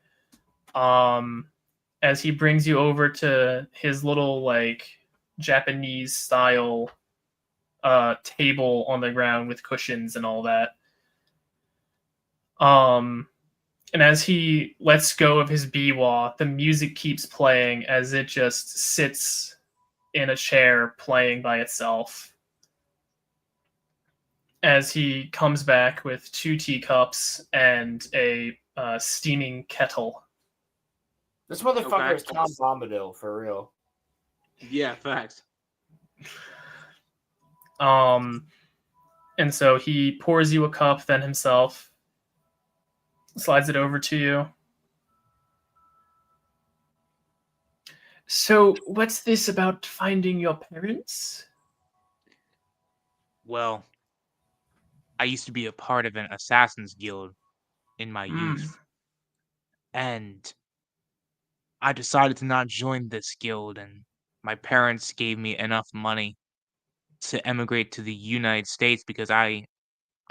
As he brings you over to his little like Japanese style table on the ground with cushions and all that. And as he lets go of his biwa, the music keeps playing as it just sits in a chair playing by itself. As he comes back with 2 teacups and a steaming kettle. This motherfucker Okay. is Tom Bombadil, for real. Yeah, facts. And so he pours you a cup, then himself slides it over to you. So, what's this about finding your parents? Well, I used to be a part of an assassin's guild in my youth. And I decided to not join this guild, and my parents gave me enough money to emigrate to the United States because I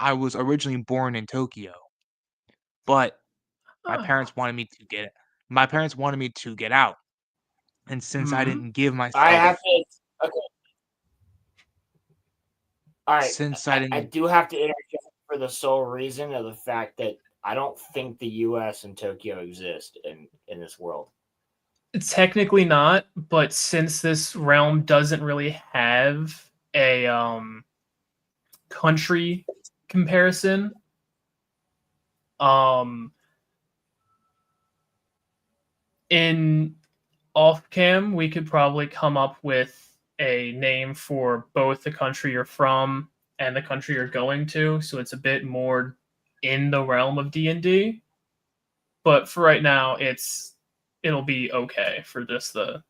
was originally born in Tokyo. But my parents wanted me to get out. And since I didn't give I myself have to. Okay. All right. since I I didn't do have to interject for the sole reason of the fact that I don't think the U.S. and Tokyo exist in this world. Technically not, but since this realm doesn't really have a country comparison, in off cam we could probably come up with a name for both the country you're from and the country you're going to, so it's a bit more in the realm of D&D. But for right now, it'll be okay for just the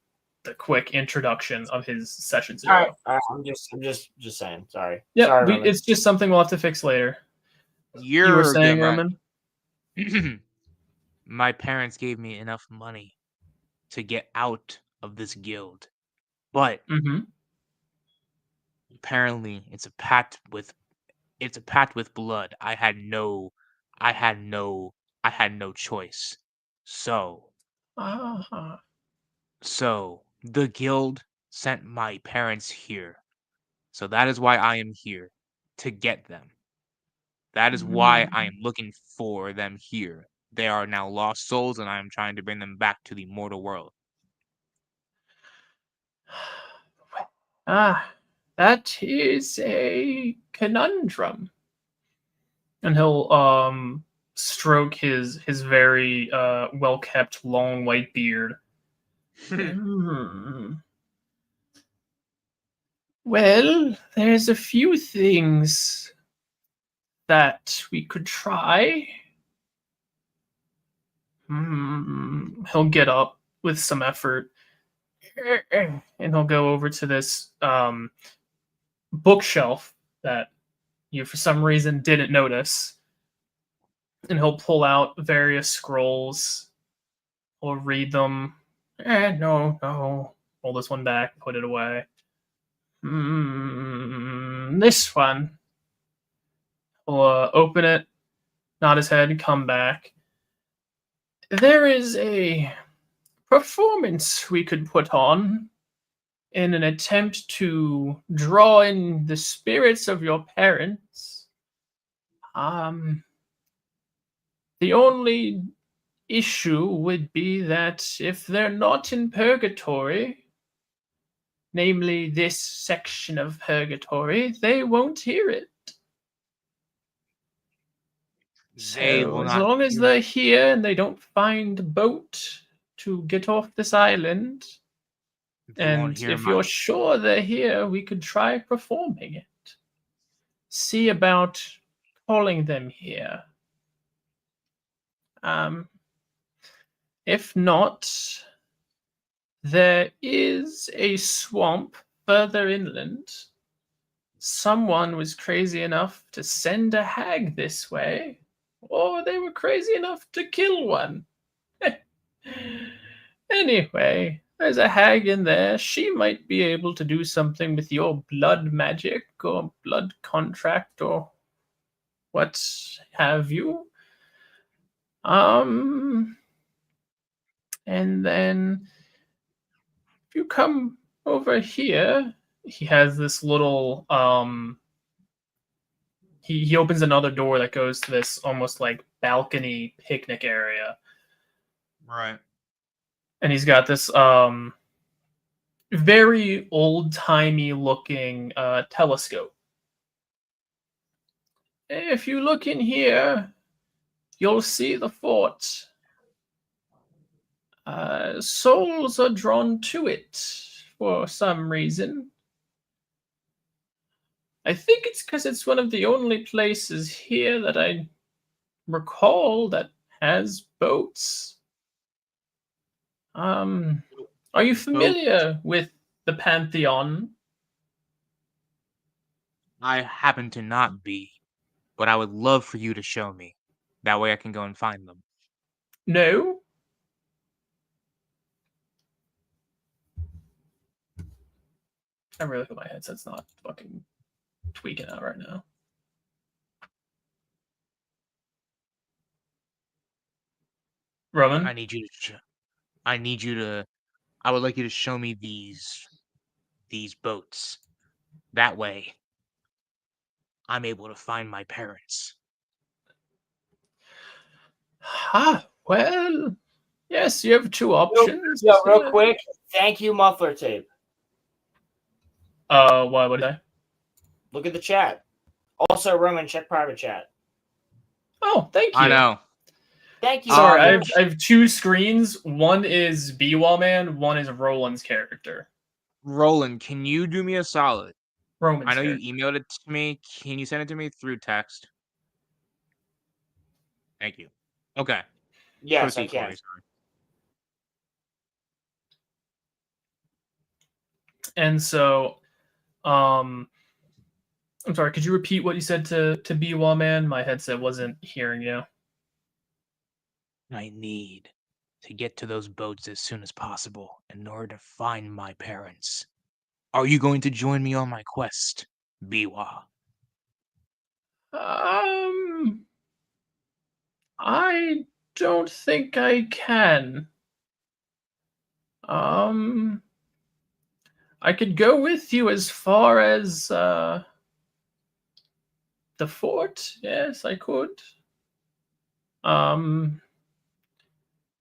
quick introduction of his session 0. All right. I'm just saying. Sorry. Yeah, Sorry, Roman. it's just something we'll have to fix later. You were you're saying, good, Roman? my parents gave me enough money to get out of this guild. But apparently it's a pact with blood. I had no choice. So the guild sent my parents here. So that is why I am here, to get them. That is why I am looking for them here. They are now lost souls, and I am trying to bring them back to the mortal world. That is a conundrum. And he'll stroke his very well kept long white beard. Well, there's a few things that we could try. He'll get up with some effort, and he'll go over to this bookshelf that you, for some reason, didn't notice. And he'll pull out various scrolls. He'll read them. No. Pull this one back, put it away. This one. He'll open it, nod his head, come back. There is a performance we could put on in an attempt to draw in the spirits of your parents. The only issue would be that if they're not in purgatory, namely this section of purgatory, they won't hear it. So as long as they're here and they don't find a boat to get off this island, and if you're sure they're here, we could try performing it. See about calling them here. If not, there is a swamp further inland. Someone was crazy enough to send a hag this way, or they were crazy enough to kill one. Anyway, there's a hag in there. She might be able to do something with your blood magic or blood contract or what have you. And then if you come over here, he has this little he opens another door that goes to this almost like balcony picnic area. Right. And he's got this very old-timey looking telescope. If you look in here, you'll see the fort. Souls are drawn to it for some reason. I think it's because it's one of the only places here that I recall that has boats. Are you familiar with the Pantheon? I happen to not be, but I would love for you to show me. That way I can go and find them. No? I really hope my headset's not fucking tweaking out right now. Roman? I would like you to show me these boats. That way I'm able to find my parents. Well, yes, you have two options. Yo, real quick, thank you, muffler tape. Why would I? Look at the chat. Also, Roman, check private chat. Oh, thank you. I know. Thank you. Sorry, I have two screens. One is B-Wall Man, one is Roland's character. Roland, can you do me a solid? Roman's I know character. you emailed it to me. Can you send it to me through text? Thank you. Okay. Yes, Proceed, I can. Corey, sorry. And so, I'm sorry, could you repeat what you said to B-Wall Man? My headset wasn't hearing you. I need to get to those boats as soon as possible in order to find my parents. Are you going to join me on my quest, Biwa? I don't think I can. I could go with you as far as the fort. Yes, I could.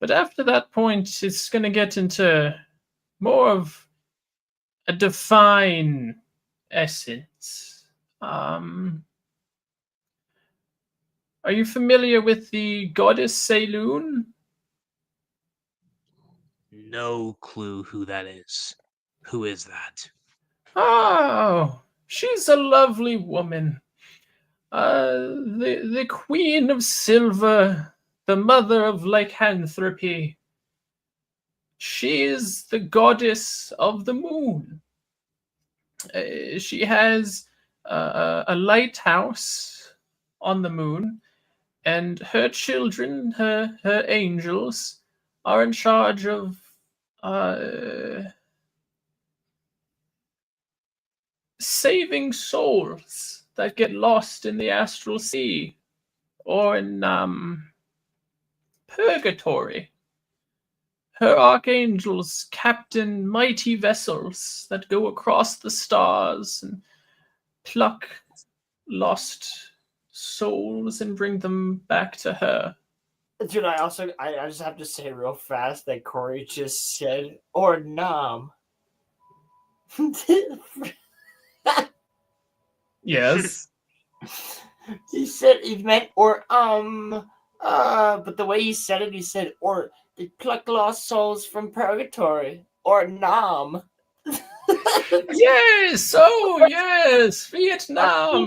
But after that point, it's going to get into more of a divine essence. Are you familiar with the goddess Saloon? No clue who that is. Who is that? Oh, she's a lovely woman. The Queen of Silver, the mother of lycanthropy. She is the goddess of the moon. She has a lighthouse on the moon, and her children, her angels, are in charge of saving souls that get lost in the astral sea or in purgatory. Her archangels captain mighty vessels that go across the stars and pluck lost souls and bring them back to her. Dude, I just have to say real fast that Corey just said, or nom. Yes. He said he meant or but the way he said it, he said or they pluck lost souls from purgatory or nom. Yes, oh yes, Vietnam.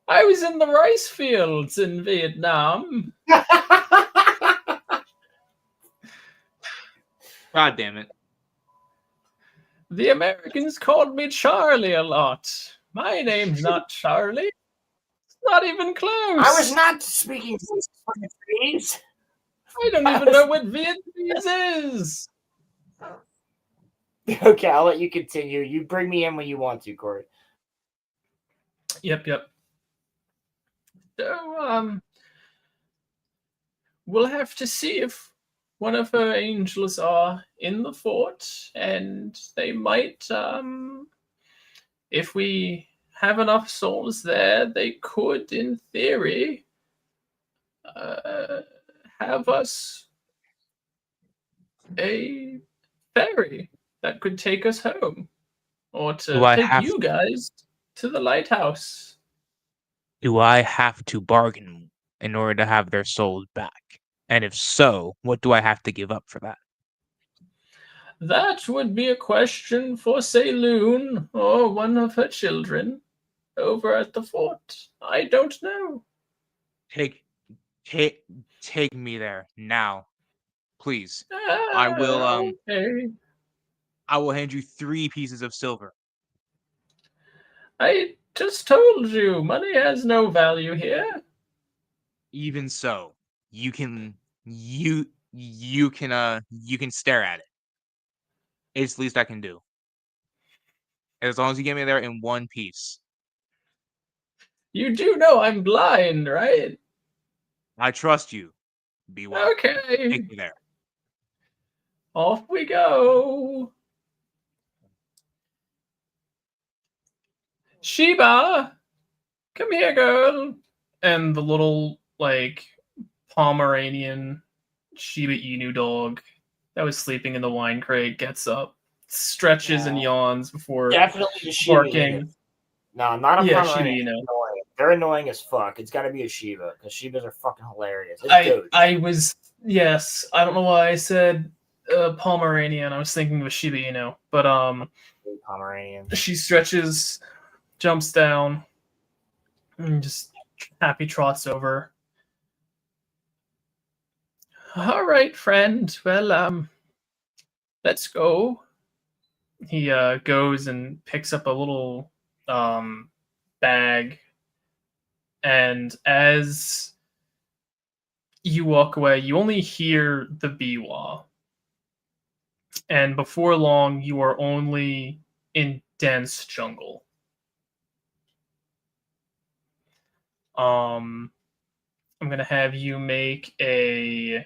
I was in the rice fields in Vietnam. God damn it. The Americans called me Charlie a lot. My name's not Charlie. It's not even close. I was not speaking for the trees. I don't even know what Vietnamese is. Okay, I'll let you continue. You bring me in when you want to, Corey. Yep. So, we'll have to see if one of her angels are in the fort, and they might, if we have enough souls there, they could, in theory, uh, have us a ferry that could take us home, or Do to I take have you guys to the lighthouse. do I have to bargain in order to have their souls back? And if so, what do I have to give up for that? That would be a question for Saloon or one of her children over at the fort. I don't know. Take take take me there now, please. I will Okay. I will hand you 3 pieces of silver. I just told you, money has no value here. Even so, you can stare at it. It's the least I can do. As long as you get me there in 1 piece. You do know I'm blind, right? I trust you. Be well. Okay. Take me there. Off we go. Sheba, come here, girl. And the little, like, Pomeranian Shiba Inu dog that was sleeping in the wine crate gets up, stretches and yawns before Definitely a Shiba barking. Inu. No, not a Yeah, Pomeranian. Shiba Inu. Annoying. They're annoying as fuck. It's got to be a Shiba because Shibas are fucking hilarious. It's goats. I was, yes, I don't know why I said Pomeranian. I was thinking of Shiba Inu, but Pomeranian. she stretches, jumps down, and just happy trots over. All right, friend. Well, let's go. He goes and picks up a little bag, and as you walk away, you only hear the biwa. And before long, you are only in dense jungle. I'm gonna have you make a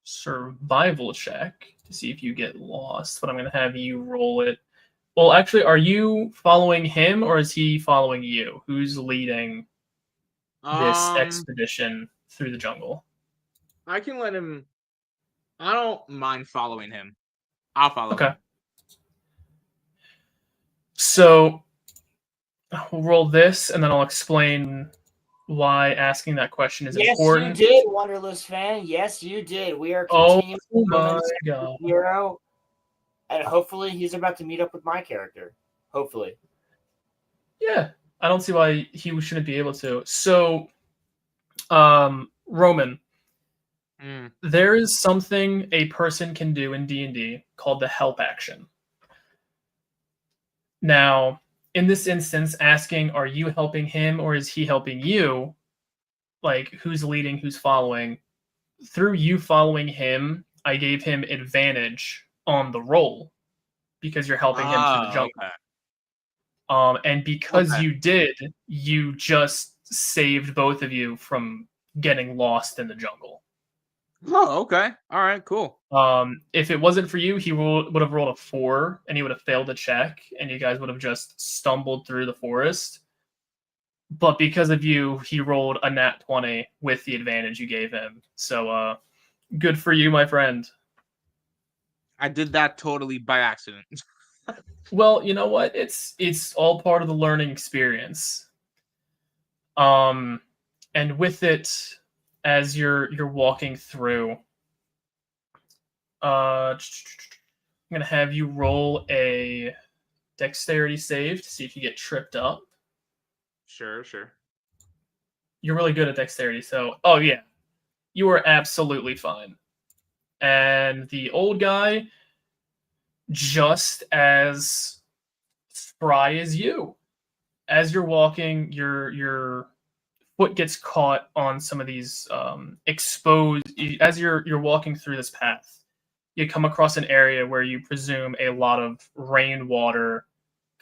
survival check to see if you get lost, but I'm gonna have you roll it. Well, actually, are you following him or is he following you? Who's leading this expedition through the jungle? I can let him. I don't mind following him. I'll follow Okay. him. So we'll roll this, and then I'll explain why asking that question is important. Yes, you did, Wonderless fan. Yes, you did. We are Oh continuing my god. hero, and hopefully he's about to meet up with my character. Hopefully. Yeah, I don't see why he shouldn't be able to. So, Roman, there is something a person can do in D&D called the help action. Now, in this instance, asking, are you helping him or is he helping you? Like, who's leading, who's following? Through you following him, I gave him advantage on the roll because you're helping him through the jungle. Okay. And because you did, you just saved both of you from getting lost in the jungle. Oh, okay. All right, cool. If it wasn't for you, he would have rolled a 4 and he would have failed a check, and you guys would have just stumbled through the forest. But because of you, he rolled a nat 20 with the advantage you gave him. So, good for you, my friend. I did that totally by accident. Well, you know what? It's all part of the learning experience. And with it, as you're walking through, I'm gonna have you roll a dexterity save to see if you get tripped up. Sure. You're really good at dexterity, so oh yeah, you are absolutely fine. And the old guy, just as spry as you. As you're walking, your foot gets caught on some of these exposed. As you're walking through this path, you come across an area where you presume a lot of rainwater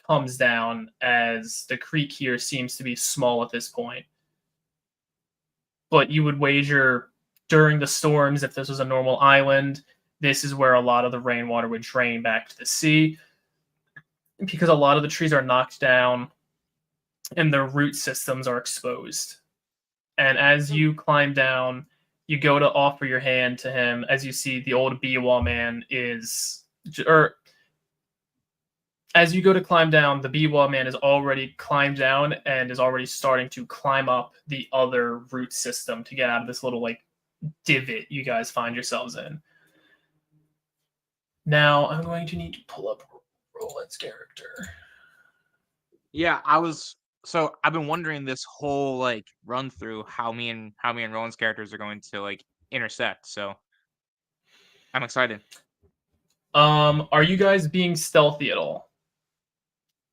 comes down, as the creek here seems to be small at this point. But you would wager during the storms, if this was a normal island, this is where a lot of the rainwater would drain back to the sea, because a lot of the trees are knocked down and their root systems are exposed. And as you climb down, you go to offer your hand to him, as you see the old Biwa man is, or as you go to climb down, the Biwa man is already climbed down and is already starting to climb up the other root system to get out of this little like divot you guys find yourselves in. Now I'm going to need to pull up Roland's character. Yeah, I've been wondering this whole like run through how me and Roland's characters are going to like intersect. So I'm excited. Are you guys being stealthy at all?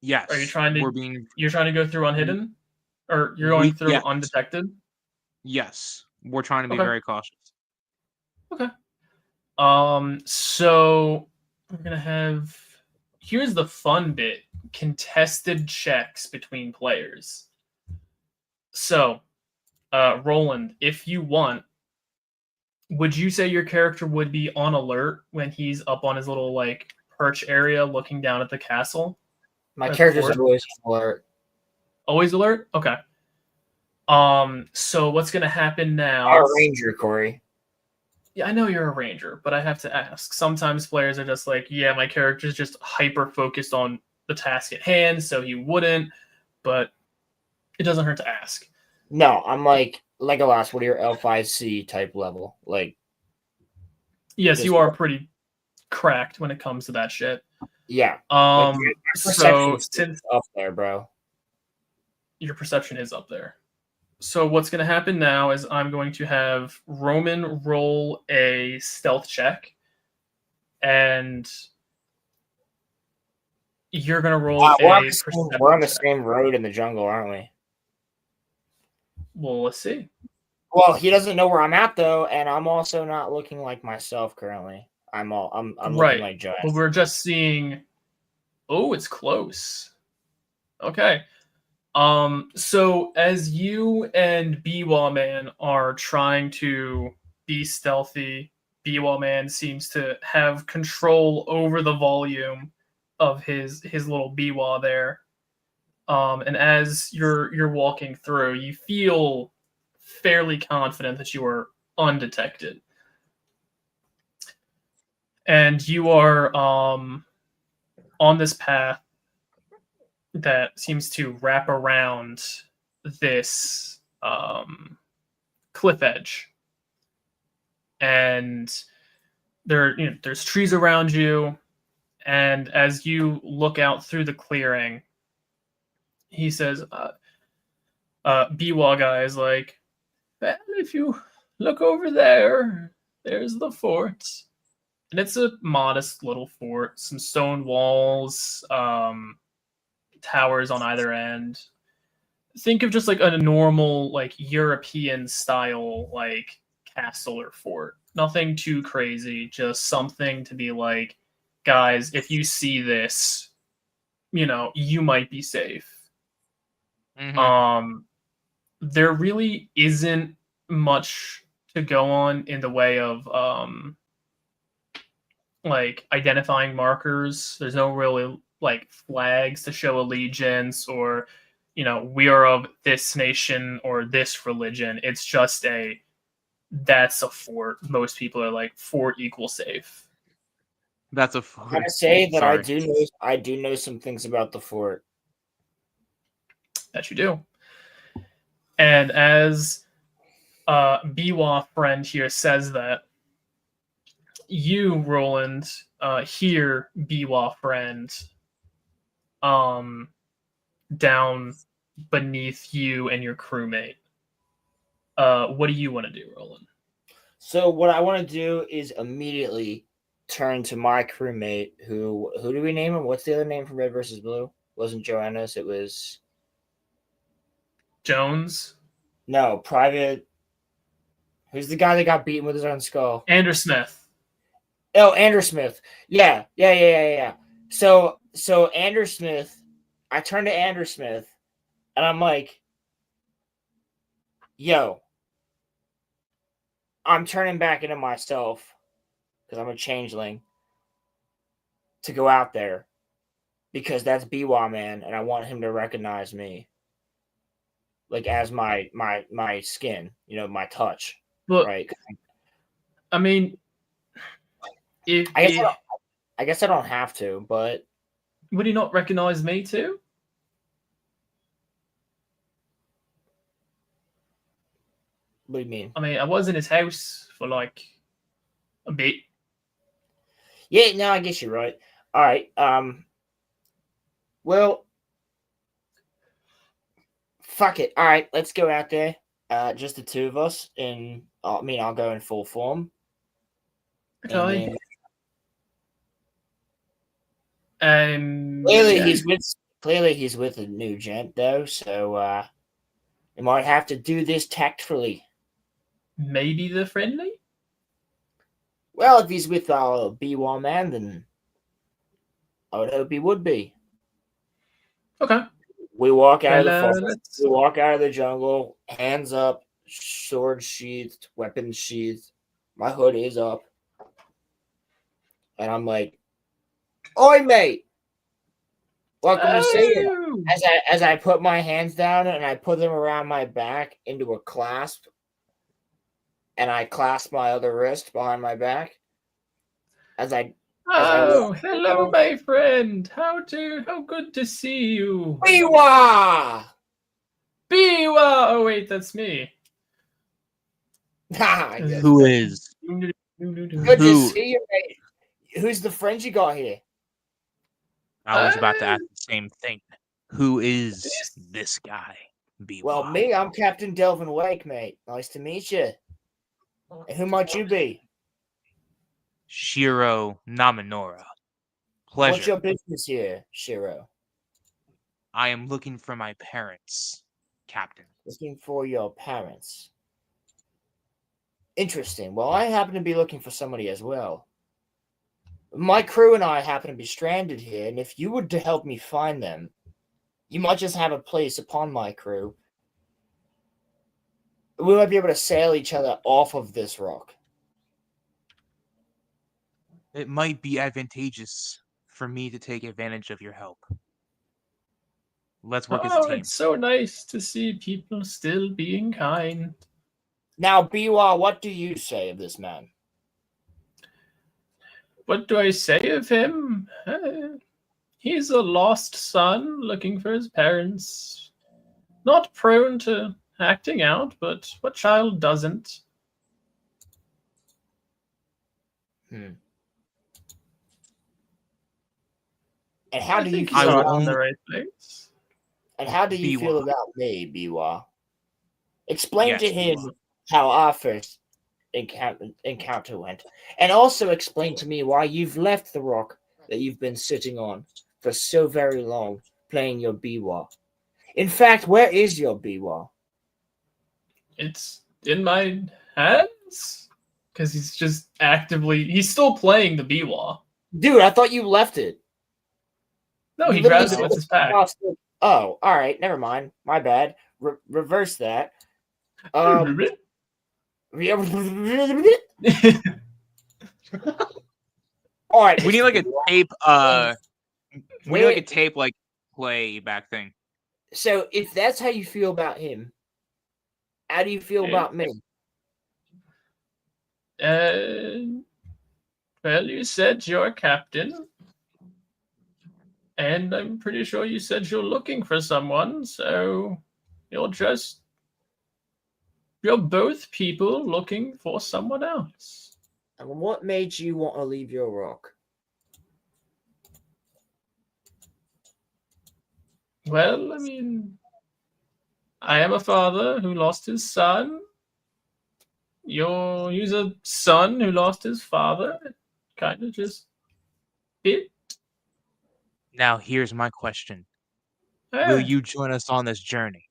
Yes. Are you trying to? You're trying to go through unhidden, or you're going through undetected? Yes, we're trying to be Okay. very cautious. Okay. So we're gonna have. Here's the fun bit: contested checks between players. So, Roland, if you want, would you say your character would be on alert when he's up on his little like perch area looking down at the castle? My character's always alert. Always alert? Okay. So what's gonna happen now? I'm a ranger, Corey. Yeah, I know you're a ranger, but I have to ask. Sometimes players are just like, yeah, my character's just hyper focused on the task at hand, so he wouldn't, but it doesn't hurt to ask. No, I'm like Legolas, what are your L5C type level? Like, yes, you are pretty cracked when it comes to that shit. Yeah. So since up there, bro. Your perception is up there. So what's going to happen now is I'm going to have Roman roll a stealth check, and you're going to roll we're on the same road in the jungle, aren't we? Well, let's see. Well, he doesn't know where I'm at though, and I'm also not looking like myself currently. I'm right. looking like Joe. Well, we're just seeing. Oh, it's close. Okay. So as you and Biwa Man are trying to be stealthy, Biwa Man seems to have control over the volume of his little Biwa there. And as you're walking through, you feel fairly confident that you are undetected. And you are on this path that seems to wrap around this cliff edge. And there's trees around you. And as you look out through the clearing, he says, Biwa guy is like, well, if you look over there, there's the fort. And it's a modest little fort, some stone walls, towers on either end. Think of just like a normal, like European style, like castle or fort. Nothing too crazy, just something to be like, guys, if you see this, you might be safe. Mm-hmm. There really isn't much to go on in the way of like identifying markers. There's no really like flags to show allegiance or we are of this nation or this religion. It's just that's a fort. Most people are like, fort equals safe. That's a fort. I'm gonna say that I do know some things about the fort. That you do. And as Biwa friend here says that, you, Roland, hear Biwa friend down beneath you and your crewmate. What do you want to do, Roland? So what I want to do is immediately turn to my crewmate. Who do we name him? What's the other name from Red versus Blue? It wasn't Joannis. It was Jones. No, Private. Who's the guy that got beaten with his own skull? Andrew Smith. Oh, Andrew Smith. Yeah. So Andrew Smith I turn to Andrew Smith, and I'm like, yo, I'm turning back into myself because I'm a changeling to go out there because that's Biwa Man, and I want him to recognize me, like as my skin, my touch, But right? I mean, I guess I don't have to, but would he not recognize me too? what do you mean? I mean, I was in his house for like a bit. Yeah, no, I guess you're right. All right. Well, fuck it. All right, let's go out there. Just the two of us, and I'll go in full form. Okay. Clearly, Yeah. he's with a new gent though, so you might have to do this tactfully. Maybe they're friendly. Well, if he's with our B1 man, then I would hope he would be. Okay. We walk out of the Well, forest. We walk out of the jungle, hands up, sword sheathed, weapon sheathed. My hood is up, and I'm like, "Oi, mate! Welcome to see you." As I put my hands down and I put them around my back into a clasp, and I clasp my other wrist behind my back. Hello, my friend. How good to see you. Biwa! Biwa! Oh wait, that's me. Who is? Good to see you, mate. Who's the friend you got here? I was about to ask the same thing. Who is this guy? Well, me, I'm Captain Delvin Wake, mate. Nice to meet you. And who might you be? Shiro Naminora. Pleasure. What's your business here, Shiro? I am looking for my parents, Captain. Looking for your parents. Interesting. Well, I happen to be looking for somebody as well. My crew and I happen to be stranded here, and if you were to help me find them, you might just have a place upon my crew. We might be able to sail each other off of this rock. It might be advantageous for me to take advantage of your help. Let's work as a team. It's so nice to see people still being kind. Now, Biwa, what do you say of this man? What do I say of him? He's a lost son looking for his parents. Not prone to acting out, but what child doesn't? And how do you feel feel about the right things? And how do you feel Biwa. about me, Biwa? Explain Yes, to him Biwa. how our first encounter went, and also explain to me why you've left the rock that you've been sitting on for so very long, playing your Biwa. In fact, where is your Biwa? It's in my hands because he's just he's still playing the Biwa. Dude, I thought you left it. No, he You grabs it literally with his pack. Oh, all right, never mind. My bad. Reverse that. All right. We need like a tape. We need like a tape like playback thing. So if that's how you feel about him, how do you feel about me? Well, you said you're a captain, and I'm pretty sure you said you're looking for someone. So you're both people looking for someone else. And what made you want to leave your rock? Well, I mean, I am a father who lost his son. He's a son who lost his father. It kind of just fit. Now, here's my question. Will you join us on this journey?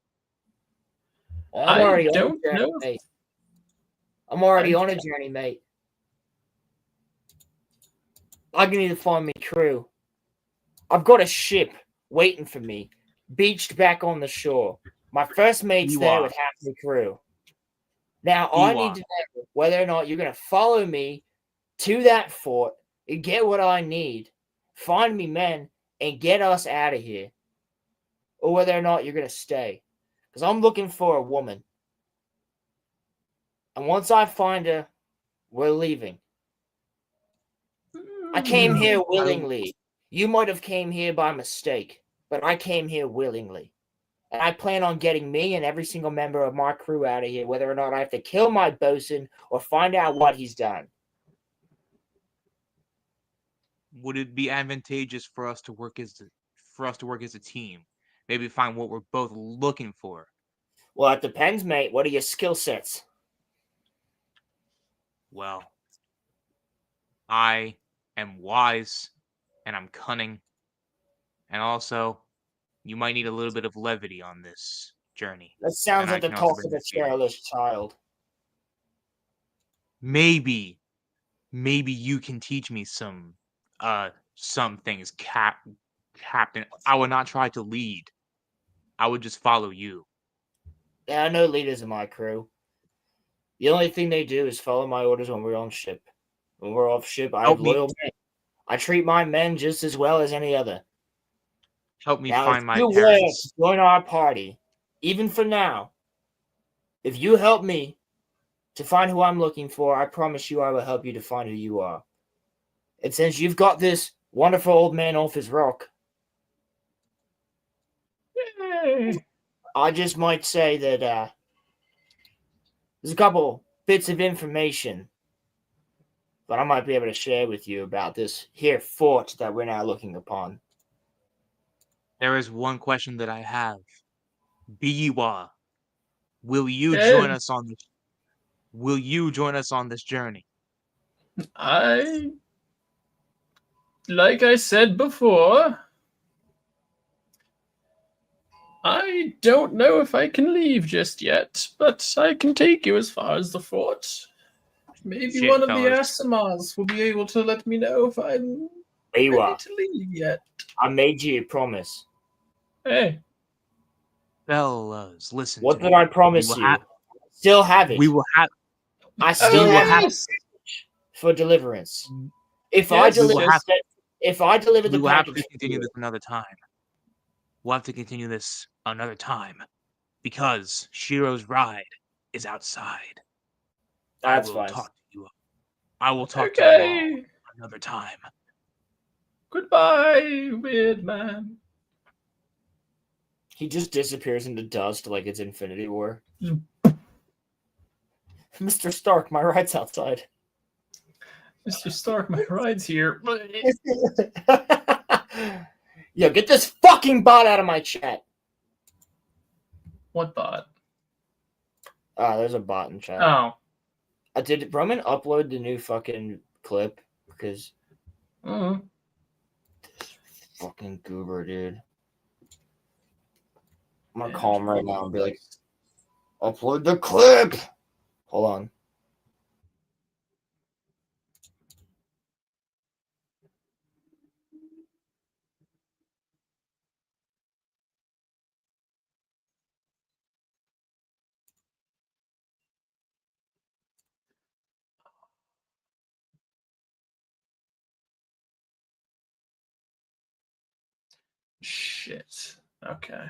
I'm already on a don't journey, know. mate. I'm already on a journey, mate. I need to find my crew. I've got a ship waiting for me, beached back on the shore. My first mate's there with half the crew. Now, I need to know whether or not you're going to follow me to that fort and get what I need, find me men, and get us out of here. Or whether or not you're going to stay. Because I'm looking for a woman. And once I find her, we're leaving. I came here willingly. You might have came here by mistake, but I came here willingly. And I plan on getting me and every single member of my crew out of here, whether or not I have to kill my bosun or find out what he's done. Would it be advantageous for us to work as a team? Maybe find what we're both looking for. Well, it depends, mate. What are your skill sets? Well, I am wise and I'm cunning. And also, you might need a little bit of levity on this journey. That sounds And like I the can also talk bring of a the fear. childish child. Maybe you can teach me some things, Captain. I would not try to lead. I would just follow you. There are no leaders in my crew. The only thing they do is follow my orders when we're on ship. When we're off ship, I have loyal men. I treat my men just as well as any other. Help me Now, find if my you were parents. to join our party, even for now, if you help me to find who I'm looking for, I promise you I will help you to find who you are. And since you've got this wonderful old man off his rock, I just might say that there's a couple bits of information that I might be able to share with you about this here fort that we're now looking upon. There is one question that I have. Biwa, will you join us on this? Will you join us on this journey? Like I said before, I don't know if I can leave just yet, but I can take you as far as the fort. Maybe one of the Asimas will be able to let me know if I'm ready to leave yet. I made you a promise. Hey. Fellas, listen. What did I promise you? Still have it. We will have. I still have it for deliverance. If I deliver the we will have package, to continue this another time. We'll have to continue this another time because Shiro's ride is outside. That's I will fine. talk to you. I will talk to you all another time. Goodbye, weird man. He just disappears into dust like it's Infinity War. Mr. Stark, my ride's outside. Mr. Stark, my ride's here. Yo, get this fucking bot out of my chat. What bot? There's a bot in chat. Oh. Did Roman upload the new fucking clip? Because this fucking goober, dude. I'm gonna call him right now and be like, upload the clip. Hold on. Shit. Okay.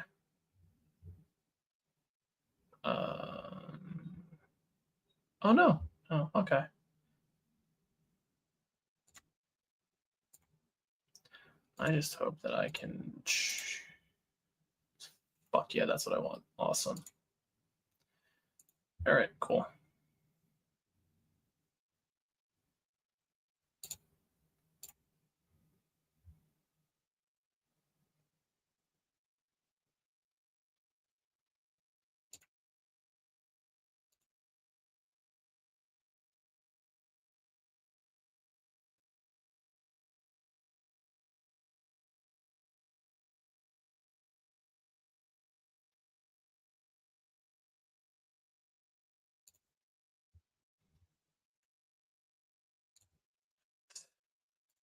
Oh no. Oh, okay. I just hope that I can. Fuck yeah, that's what I want. Awesome. All right, cool.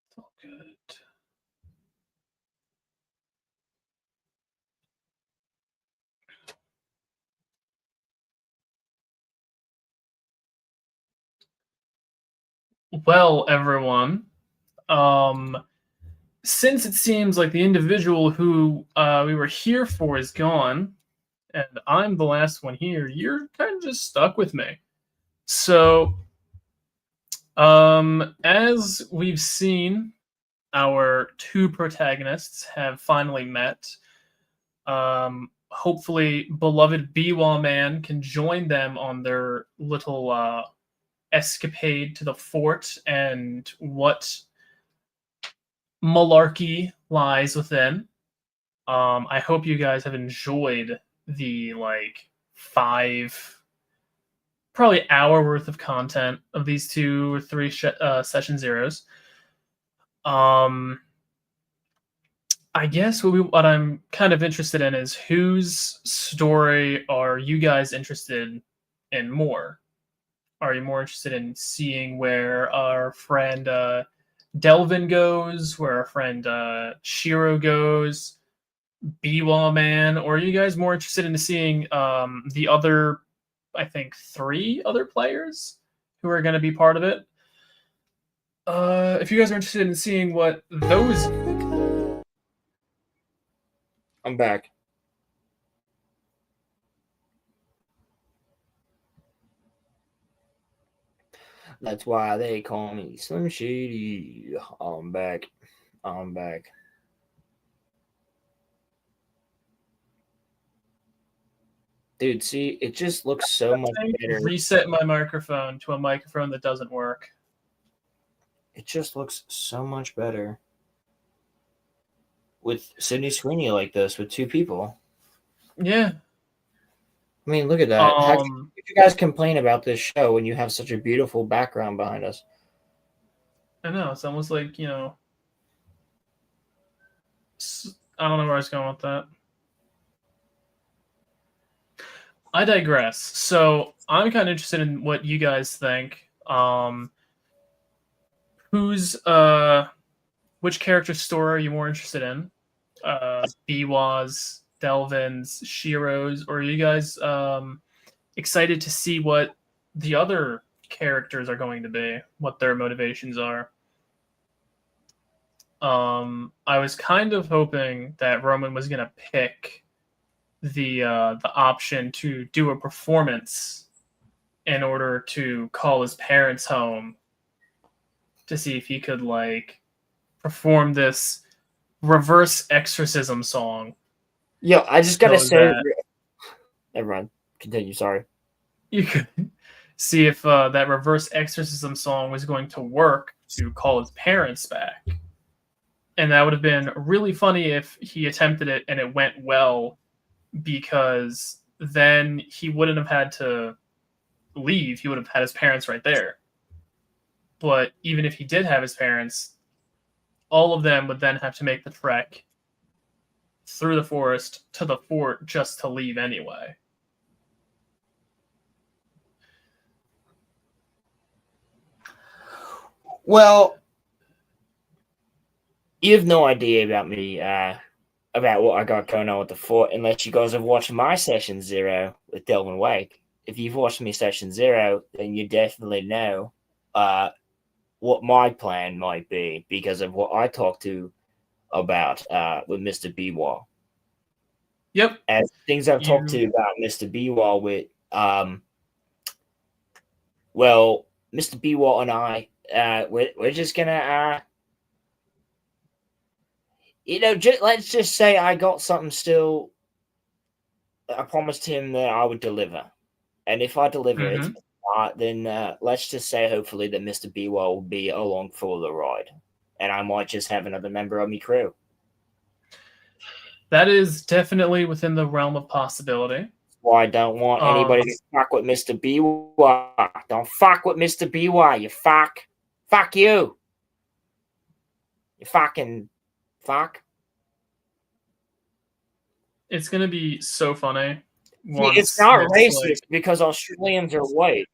It's all good. Well, everyone, since it seems like the individual who we were here for is gone, and I'm the last one here, you're kind of just stuck with me. So, as we've seen, our two protagonists have finally met. Hopefully, beloved Biwa Man can join them on their little escapade to the fort and what malarkey lies within. I hope you guys have enjoyed the probably hour worth of content of these 2 or 3 session zeros. I guess what I'm kind of interested in is whose story are you guys interested in more? Are you more interested in seeing where our friend Delvin goes, where our friend Shiro goes, Biwa Man, or are you guys more interested in seeing the other, I think, 3 other players who are going to be part of it? If you guys are interested in seeing what those... I'm back. That's why they call me Slim Shady. I'm back. I'm back. Dude, see, it just looks so much better. Reset my microphone to a microphone that doesn't work. It just looks so much better with Sydney Sweeney like this with 2 people. Yeah. I mean, look at that. How can you guys complain about this show when you have such a beautiful background behind us? I know. It's almost like, I don't know where I was going with that. I digress. So I'm kind of interested in what you guys think. Which character story are you more interested in? Biwa's, Delvin's, Shiro's, or are you guys excited to see what the other characters are going to be, what their motivations are? I was kind of hoping that Roman was going to pick the option to do a performance in order to call his parents home to see if he could perform this reverse exorcism song. Yo, I just gotta say, that everyone, continue. Sorry. You could see if that reverse exorcism song was going to work to call his parents back. And that would have been really funny if he attempted it and it went well, because then he wouldn't have had to leave. He would have had his parents right there. But even if he did have his parents, all of them would then have to make the trek through the forest to the fort just to leave anyway. Well, you have no idea about me, about what I got going on with the fort, unless you guys have watched my session 0 with Delvin Wake. If you've watched me session 0, then you definitely know what my plan might be because of what I talked to about with Mr. Biwa. Yep. As things I've talked to about Mr. Biwa with, well, Mr. Biwa and I, we're just gonna, let's just say I got something still. I promised him that I would deliver, and if I deliver it, then let's just say hopefully that Mr. Biwa will be along for the ride, and I might just have another member of my crew. That is definitely within the realm of possibility. Well, I don't want anybody to fuck with Mr. Biwa. Don't fuck with Mr. Biwa, you fuck. Fuck you. You fucking fuck. It's going to be so funny. It's not racist because Australians are white.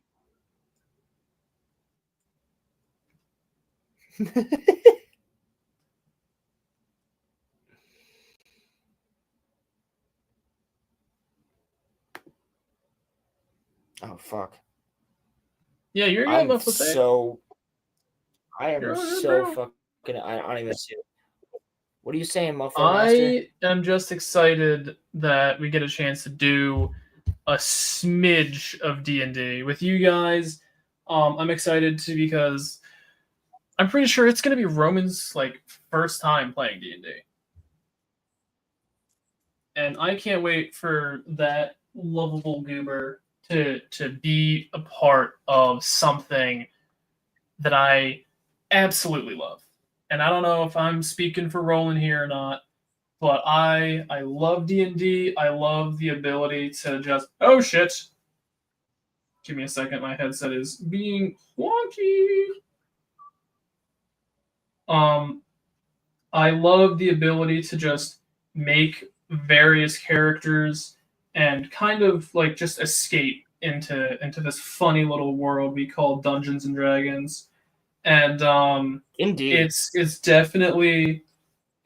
Oh fuck! Yeah, you're good enough with so I am You're all good, so bro. fucking. I don't even see it. What are you saying, Muffler Master? I am just excited that we get a chance to do a smidge of D&D with you guys. I'm excited too because I'm pretty sure it's gonna be Roman's like first time playing D&D, and I can't wait for that lovable goober to be a part of something that I absolutely love. And I don't know if I'm speaking for Roland here or not, but I love D&D. I love the ability to just oh shit. Give me a second. My headset is being wonky. Um, I love the ability to just make various characters and kind of like just escape into this funny little world we call Dungeons and Dragons. And Indeed. it's definitely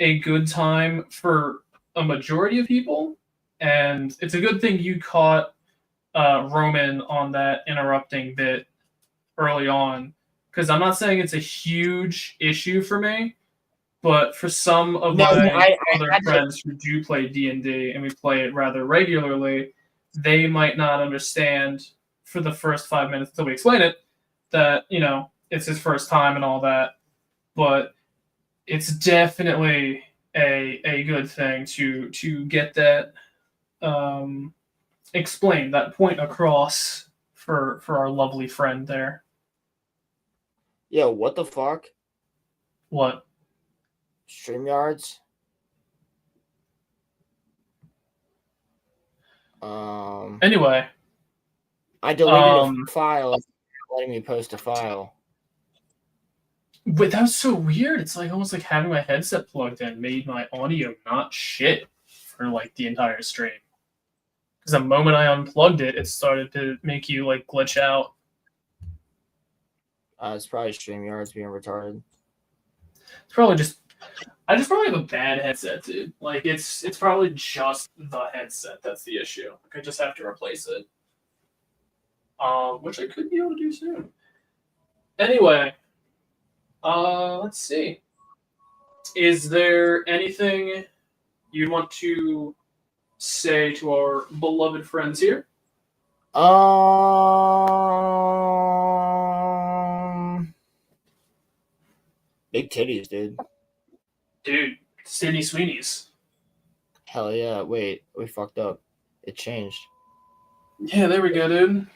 a good time for a majority of people, and it's a good thing you caught Roman on that interrupting bit early on, because I'm not saying it's a huge issue for me, but for some of No, my I other had to. friends who do play D&D and we play it rather regularly, they might not understand for the first 5 minutes until we explain it that, you know, it's his first time and all that. But it's definitely a good thing to get that explained, that point across for our lovely friend there. Yo, what the fuck? What? StreamYards. Anyway, I deleted a file. It's not letting me post a file. but that was so weird. It's like almost like having my headset plugged in made my audio not shit for like the entire stream. Because the moment I unplugged it, it started to make you like glitch out. It's probably StreamYards being retarded. It's probably just I just probably have a bad headset, dude. Like it's probably just the headset that's the issue. Like I just have to replace it. Which I could be able to do soon. Anyway, let's see. Is there anything you'd want to say to our beloved friends here? Big titties, dude. Dude, Sydney Sweeney's. Hell yeah. Wait, we fucked up. It changed. Yeah, there we go, dude.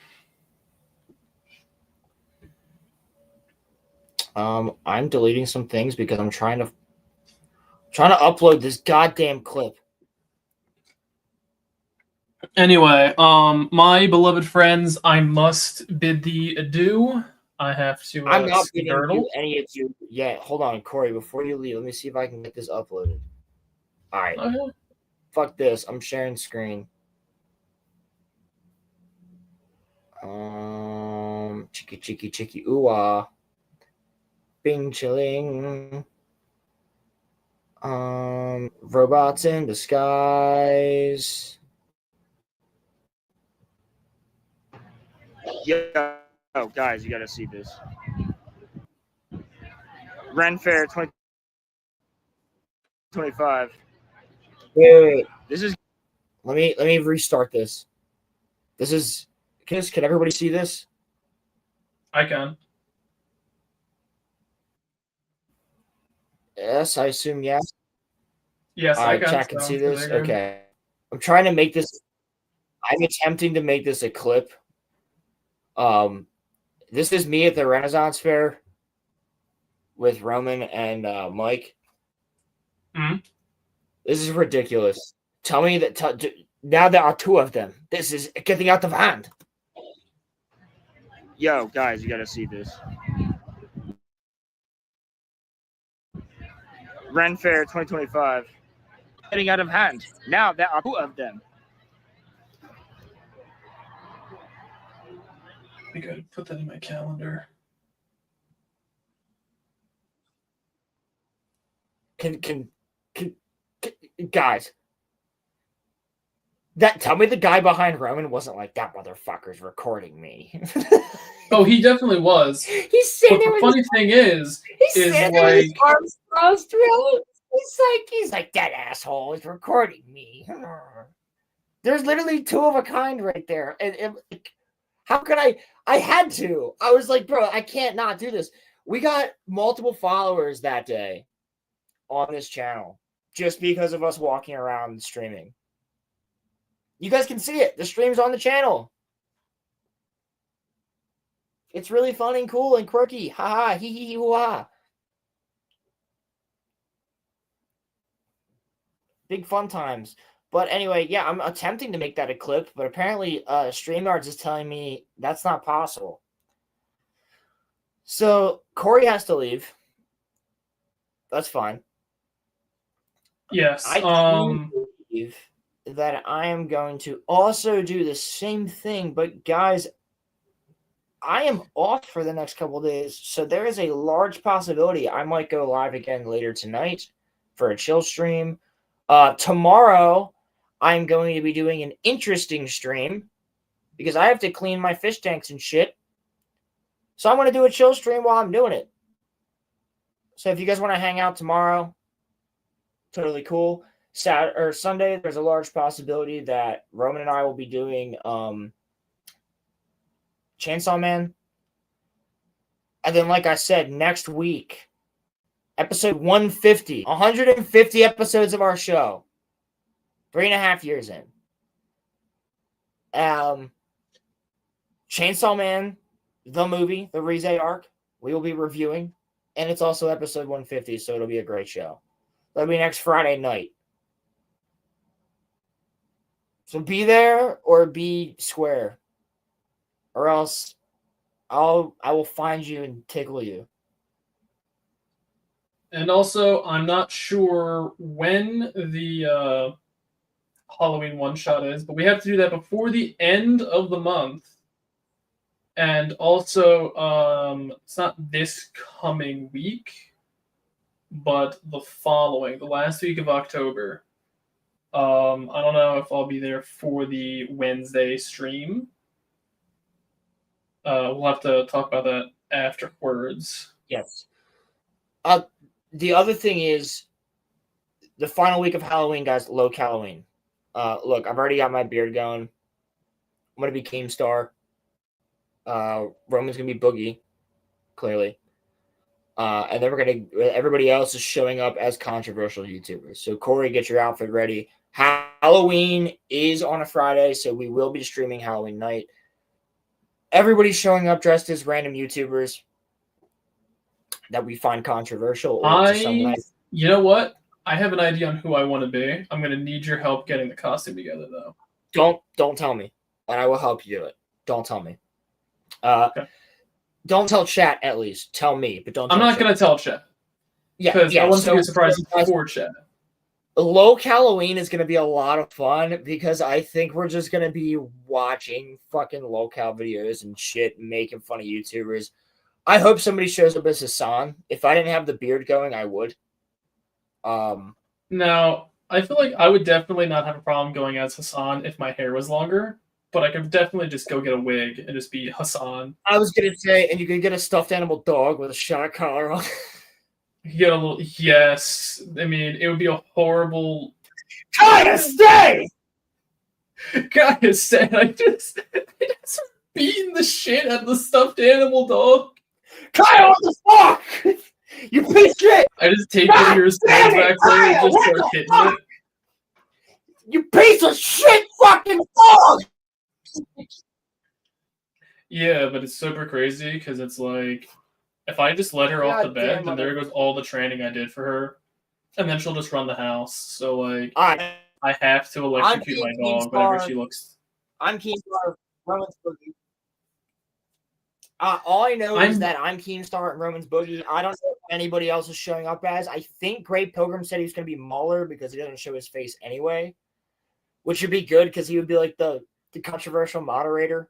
I'm deleting some things because I'm trying to upload this goddamn clip. Anyway, my beloved friends, I must bid thee adieu. I have to I'm not giving skedaddle. you any of you yet. Hold on, Corey. Before you leave, let me see if I can get this uploaded. All right. Okay. Fuck this. I'm sharing screen. Chicky chicky chicky ooh ah. Bing chilling. Robots in disguise. Yo, guys, you gotta see this. Ren Fair 2025. Wait. This is. Let me restart this. This is. Can everybody see this? I can. Yes, I assume yes. Yes, All I right, can. chat can So, see this. there you go. Okay. I'm trying to make this. I'm attempting to make this a clip. This is me at the Renaissance Fair with Roman and Mike. Hmm? This is ridiculous. Tell me that now there are two of them. This is getting out of hand. Yo, guys, you gotta see this. Ren Fair 2025. Getting out of hand. Now there are two of them. I gotta put that in my calendar. Can guys. Tell me the guy behind Roman wasn't like, that motherfucker's recording me. Oh, he definitely was. He's sitting But there the with funny his, thing is he's sitting there with his like, arms crossed, really. He's like, that asshole is recording me. There's literally two of a kind right there. And how could I had to. I was like, bro, I can't not do this. We got multiple followers that day on this channel just because of us walking around streaming. You guys can see it. The stream's on the channel. It's really fun and cool and quirky. Ha ha, hee hee hee hoo ha. Big fun times. But anyway, yeah, I'm attempting to make that a clip, but apparently StreamYards is telling me that's not possible. So Corey has to leave. That's fine. yes. I do believe that I am going to also do the same thing, but guys, I am off for the next couple of days, so there is a large possibility I might go live again later tonight for a chill stream. Tomorrow, I'm going to be doing an interesting stream because I have to clean my fish tanks and shit. So I'm going to do a chill stream while I'm doing it. So if you guys want to hang out tomorrow, totally cool. Saturday or Sunday, there's a large possibility that Roman and I will be doing Chainsaw Man. And then, like I said, next week, episode 150, 150 episodes of our show, 3.5 years in. Chainsaw Man, the movie, the Rize arc, we will be reviewing. And it's also episode 150, so it'll be a great show. That'll be next Friday night. So be there or be square. Or else I will find you and tickle you. And also, I'm not sure when the Halloween one-shot is, but we have to do that before the end of the month. And also, it's not this coming week, but the following, the last week of October. I don't know if I'll be there for the Wednesday stream. We'll have to talk about that afterwards. Yes. The other thing is the final week of Halloween, guys, low Halloween. Look, I've already got my beard going. I'm going to be Keemstar. Roman's going to be Boogie, clearly. And then everybody else is showing up as controversial YouTubers. So Corey, get your outfit ready. Halloween is on a Friday, so we will be streaming Halloween night. Everybody's showing up dressed as random YouTubers that we find controversial. You know what? I have an idea on who I want to be. I'm going to need your help getting the costume together, though. Don't tell me, and I will help you do it. Don't tell me. Okay. Don't tell chat, at least. Tell me, but don't. I'm not going to tell chat. Yeah, because I want to be a surprise for chat. Low Halloween is going to be a lot of fun because I think we're just going to be watching fucking local videos and shit, making fun of YouTubers. I hope somebody shows up as Hassan. If I didn't have the beard going, I would. Now, I feel like I would definitely not have a problem going as Hassan if my hair was longer, but I could definitely just go get a wig and just be Hassan. I was going to say, and you could get a stuffed animal dog with a shot collar on. You get a little, yes. I mean, it would be a horrible. Kaya, stay! Kaya, stay! I just beating the shit out of the stuffed animal dog. Kaya, what the fuck? You piece of shit! I just take one of your stones back there and just start hitting it. You piece of shit fucking dog! Yeah, but it's super crazy because it's like, if I just let her off the bed, then there goes all the training I did for her. And then she'll just run the house. So, like, I have to electrocute my dog whenever she looks. I'm Keemstar, Roman's Boogie. All I know is that I'm Keemstar and Roman's Boogie. I don't know if anybody else is showing up as. I think Great Pilgrim said he was going to be Muller because he doesn't show his face anyway. Which would be good because he would be like the controversial moderator.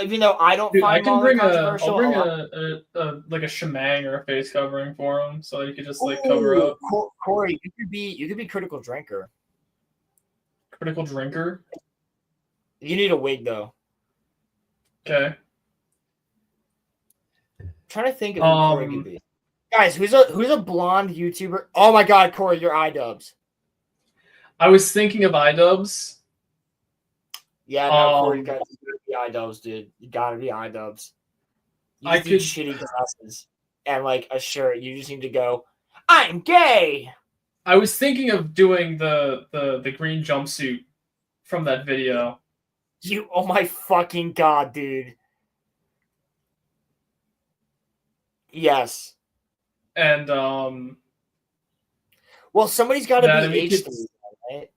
Even though I don't find I'll bring controversial. a like a shemang or a face covering for him, so you could just like cover up. Corey, you could be critical drinker. Critical drinker. You need a wig though. Okay. I'm trying to think of who Corey could Um, be. Guys, who's a blonde YouTuber? Oh my God, Corey, you're iDubbbz. I was thinking of iDubbbz. Yeah, no, Corey, you gotta be iDubbbz, dude. You gotta be iDubbbz. You I just need shitty glasses and like a shirt. You just need to go, I'm gay. I was thinking of doing the green jumpsuit from that video. Oh my fucking God, dude. Yes. And well, somebody's got to that be H3, right?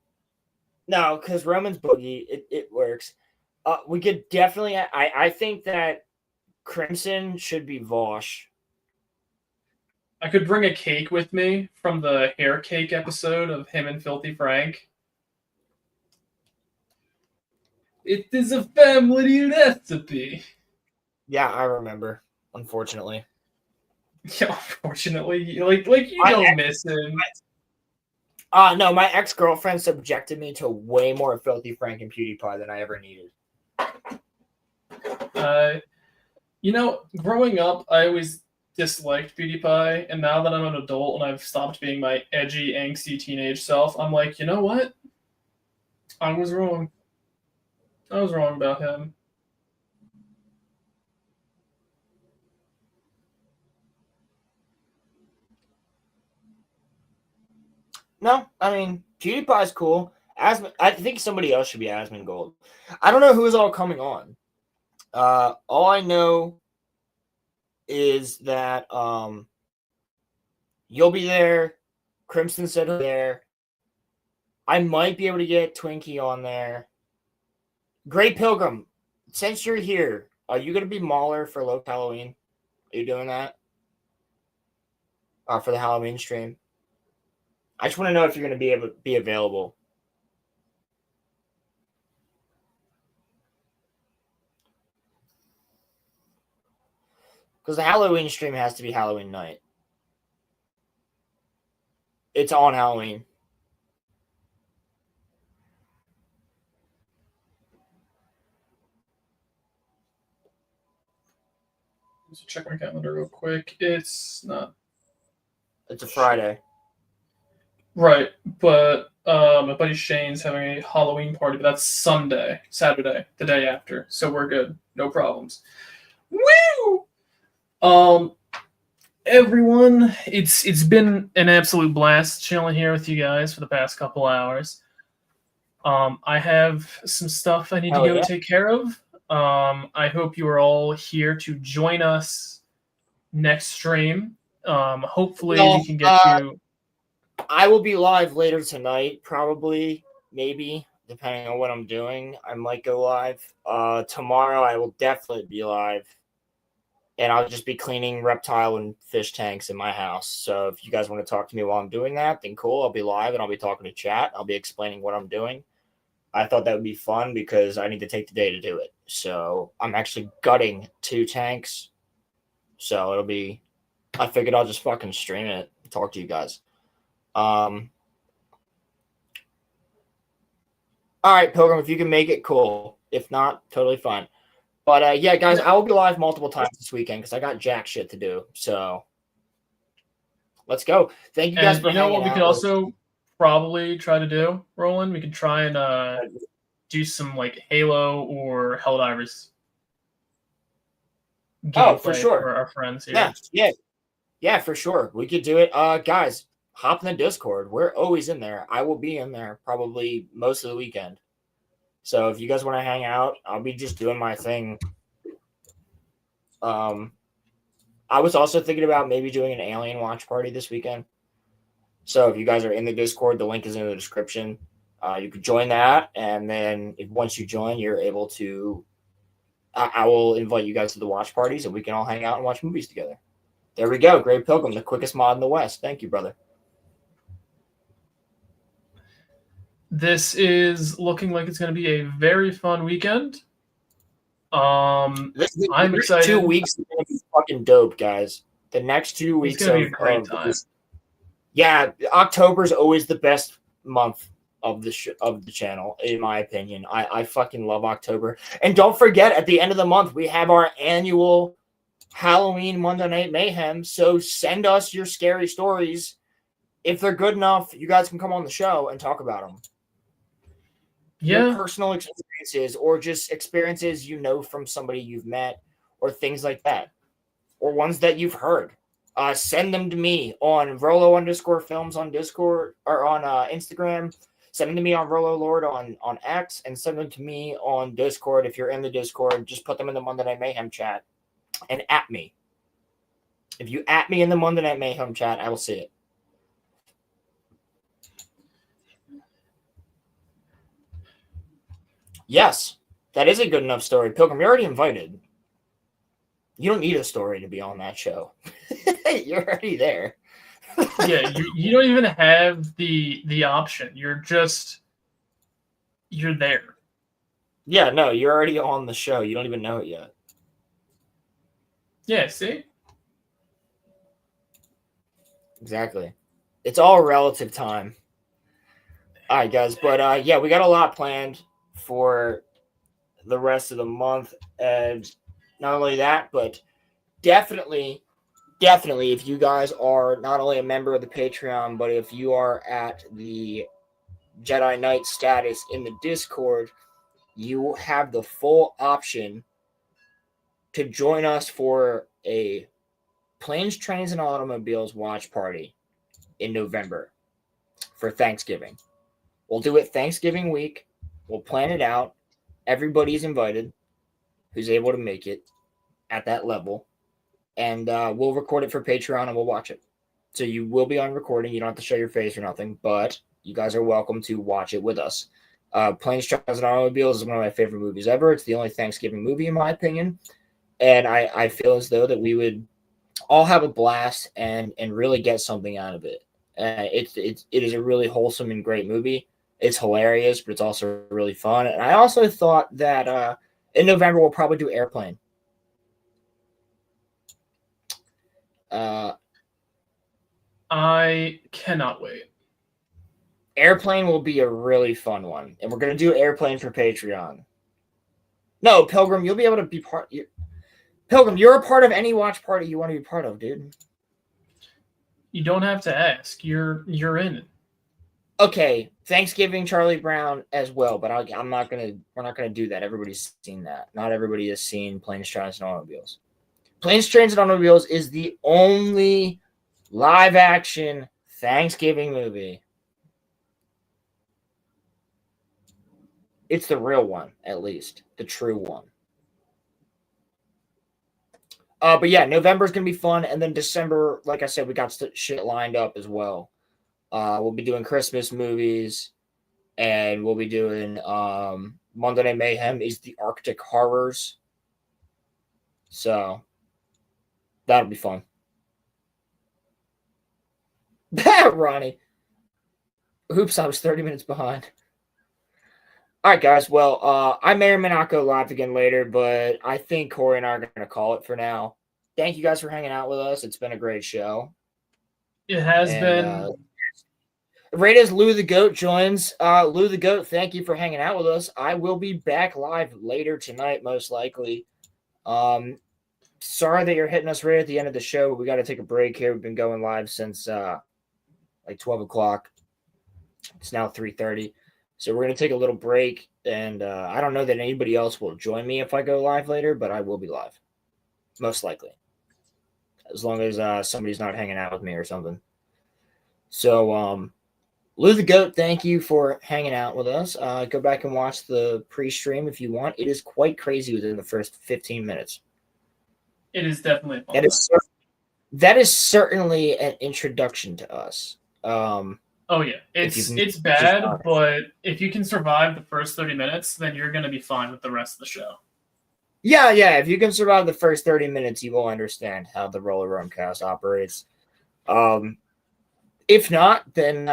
No, because Roman's boogie, it works. We could definitely. I think that Crimson should be Vosh. I could bring a cake with me from the hair cake episode of him and Filthy Frank. It is a family recipe. Yeah, I remember. Unfortunately. Yeah, unfortunately, like you don't miss him. No, my ex-girlfriend subjected me to way more Filthy Frank and PewDiePie than I ever needed. Growing up, I always disliked PewDiePie, and now that I'm an adult and I've stopped being my edgy, angsty teenage self, I'm like, you know what? I was wrong. I was wrong about him. No, I mean, PewDiePie's cool. I think somebody else should be Asmongold. I don't know who is all coming on. All I know is that you'll be there. Crimson said there. I might be able to get Twinkie on there. Great Pilgrim, since you're here, are you going to be Mauler for Low Halloween? Are you doing that? For the Halloween stream? I just want to know if you're going to be able to be available. Because the Halloween stream has to be Halloween night. It's on Halloween. Let's check my calendar real quick. It's not. It's a Friday. Right, but my buddy Shane's having a Halloween party, but that's Saturday, the day after. So we're good. No problems. Woo! Everyone, it's been an absolute blast chilling here with you guys for the past couple hours. I have some stuff I need to go take care of. I hope you are all here to join us next stream. Hopefully we can get you. I will be live later tonight, probably, maybe, depending on what I'm doing. I might go live. Tomorrow I will definitely be live. And I'll just be cleaning reptile and fish tanks in my house. So if you guys want to talk to me while I'm doing that, then cool. I'll be live and I'll be talking to chat. I'll be explaining what I'm doing. I thought that would be fun because I need to take the day to do it. So I'm actually gutting 2 tanks. So I figured I'll just fucking stream it, talk to you guys. All right, Pilgrim, if you can make it, cool. If not, totally fine. But yeah, guys, I will be live multiple times this weekend because I got jack shit to do. So let's go. Thank you guys for hanging out. You know what we could also probably try to do, Roland? We could try and do some like Halo or Helldivers. For sure. For our friends here. Yeah, for sure. We could do it. Guys, hop in the Discord. We're always in there. I will be in there probably most of the weekend. So if you guys want to hang out, I'll be just doing my thing. I was also thinking about maybe doing an alien watch party this weekend. So if you guys are in the Discord, the link is in the description. You could join that, and then once you join, you're able to. I will invite you guys to the watch parties, and we can all hang out and watch movies together. There we go. Great Pilgrim, the quickest mod in the West. Thank you, brother. This is looking like it's going to be a very fun weekend. I'm excited. 2 weeks is going to be fucking dope, guys. The next 2 weeks it's going to be a great time. Yeah, October is always the best month of the channel, in my opinion. I fucking love October. And don't forget, at the end of the month, we have our annual Halloween Monday Night Mayhem. So send us your scary stories. If they're good enough, you guys can come on the show and talk about them. Yeah. Your personal experiences, or just experiences you know from somebody you've met, or things like that, or ones that you've heard. Send them to me on Rolo_films on Discord or on Instagram. Send them to me on RoloLord on X, and send them to me on Discord. If you're in the Discord, just put them in the Monday Night Mayhem chat and at me. If you at me in the Monday Night Mayhem chat, I will see it. Yes, that is a good enough story. Pilgrim, you're already invited. You don't need a story to be on that show. You're already there. Yeah, you don't even have the option. You're there. Yeah, no, you're already on the show. You don't even know it yet. Yeah, see? Exactly. It's all relative time. All right, guys. But yeah, we got a lot planned for the rest of the month. And not only that, but definitely, if you guys are not only a member of the Patreon, but if you are at the Jedi Knight status in the Discord, you have the full option to join us for a Planes, Trains, and Automobiles watch party in November for Thanksgiving. We'll do it Thanksgiving week. We'll plan it out. Everybody's invited who's able to make it at that level. And we'll record it for Patreon and we'll watch it. So you will be on recording. You don't have to show your face or nothing, but you guys are welcome to watch it with us. Planes, Trains, and Automobiles is one of my favorite movies ever. It's the only Thanksgiving movie, in my opinion. And I feel as though that we would all have a blast and really get something out of it. It is a really wholesome and great movie. It's hilarious, but it's also really fun. And I also thought that in November we'll probably do Airplane. I cannot wait. Airplane will be a really fun one, and we're gonna do Airplane for Patreon. No, Pilgrim, you'll be able to be part. Pilgrim, you're a part of any watch party you want to be part of, dude. You don't have to ask. You're in it. Okay, Thanksgiving, Charlie Brown as well, but I'm not gonna. We're not gonna do that. Everybody's seen that. Not everybody has seen Planes, Trains, and Automobiles. Planes, Trains, and Automobiles is the only live-action Thanksgiving movie. It's the real one, at least. The true one. But yeah, November's going to be fun. And then December, like I said, we got shit lined up as well. We'll be doing Christmas movies. And we'll be doing Monday Night Mayhem is the Arctic Horrors. So that'll be fun. Ronnie. Oops, I was 30 minutes behind. All right, guys. Well, I may or may not go live again later, but I think Corey and I are going to call it for now. Thank you guys for hanging out with us. It's been a great show. It has been. Right as Lou the Goat joins. Lou the Goat, thank you for hanging out with us. I will be back live later tonight, most likely. Sorry that you're hitting us right at the end of the show. We got to take a break here. We've been going live since like 12 o'clock. It's now 3:30. So we're going to take a little break, and I don't know that anybody else will join me if I go live later, but I will be live, most likely, as long as somebody's not hanging out with me or something. So, Lou the Goat, thank you for hanging out with us. Go back and watch the pre-stream if you want. It is quite crazy within the first 15 minutes. It is definitely fun. That is certainly an introduction to us. Oh yeah, it's bad, but if you can survive the first 30 minutes, then you're going to be fine with the rest of the show. Yeah. If you can survive the first 30 minutes, you will understand how the RoloRome cast operates. If not, then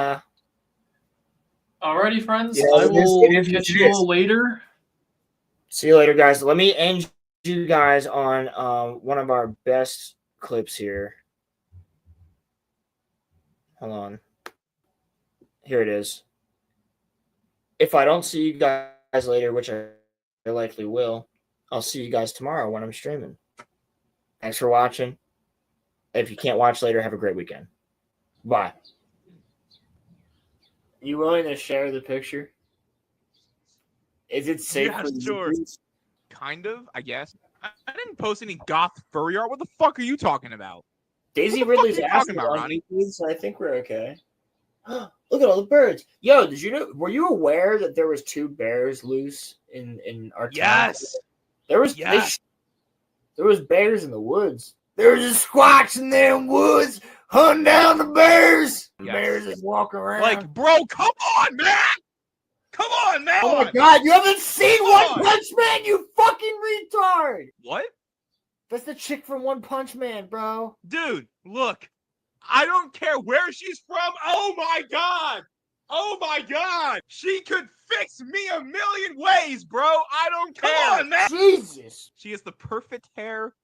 alrighty, friends. Yeah, I will catch you all later. See you later, guys. Let me end you guys on one of our best clips here. Hold on. Here it is. if I don't see you guys later, which I likely will, I'll see you guys tomorrow when I'm streaming. Thanks for watching. If you can't watch later, have a great weekend. Bye. You willing to share the picture? Is it safe? Yeah, for the sure. YouTubers? Kind of, I guess. I didn't post any goth furry art. What the fuck are you talking about? Daisy What the fuck Ridley's are you asking talking about, about Ronnie? YouTube, so I think we're okay. Look at all the birds. Yo, did you know? Were you aware that there was 2 bears loose in our town? Yes. There was Yes. there was bears in the woods. There was a squatch in them woods hunting down the bears. The Yes. bears just walking around. Like, bro, come on, man. Come on, man. Oh my god, you haven't seen Come One on. Punch Man, you fucking retard! What? That's the chick from One Punch Man, bro. Dude, look. I don't care where she's from. Oh my god. Oh my god. She could fix me a million ways, bro. I don't care. Come on, man. Jesus. She has the perfect hair.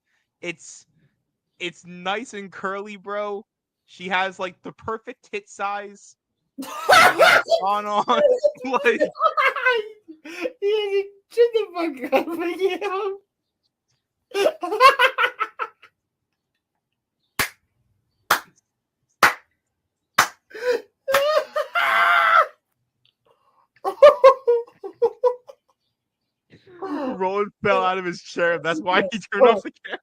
It's nice and curly, bro. She has like the perfect tit size. on. Like, Shut the fuck up, you. Roland fell out of his chair. That's why he turned off the camera.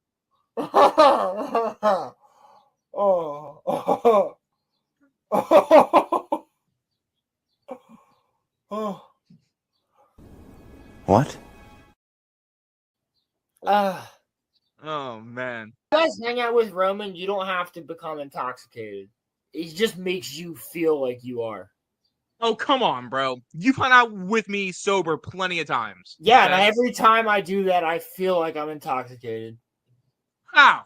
What? Oh man. You guys hang out with Roman, you don't have to become intoxicated. It just makes you feel like you are. Oh, come on, bro. You've hung out with me sober plenty of times. Yeah, Okay? and every time I do that, I feel like I'm intoxicated. How?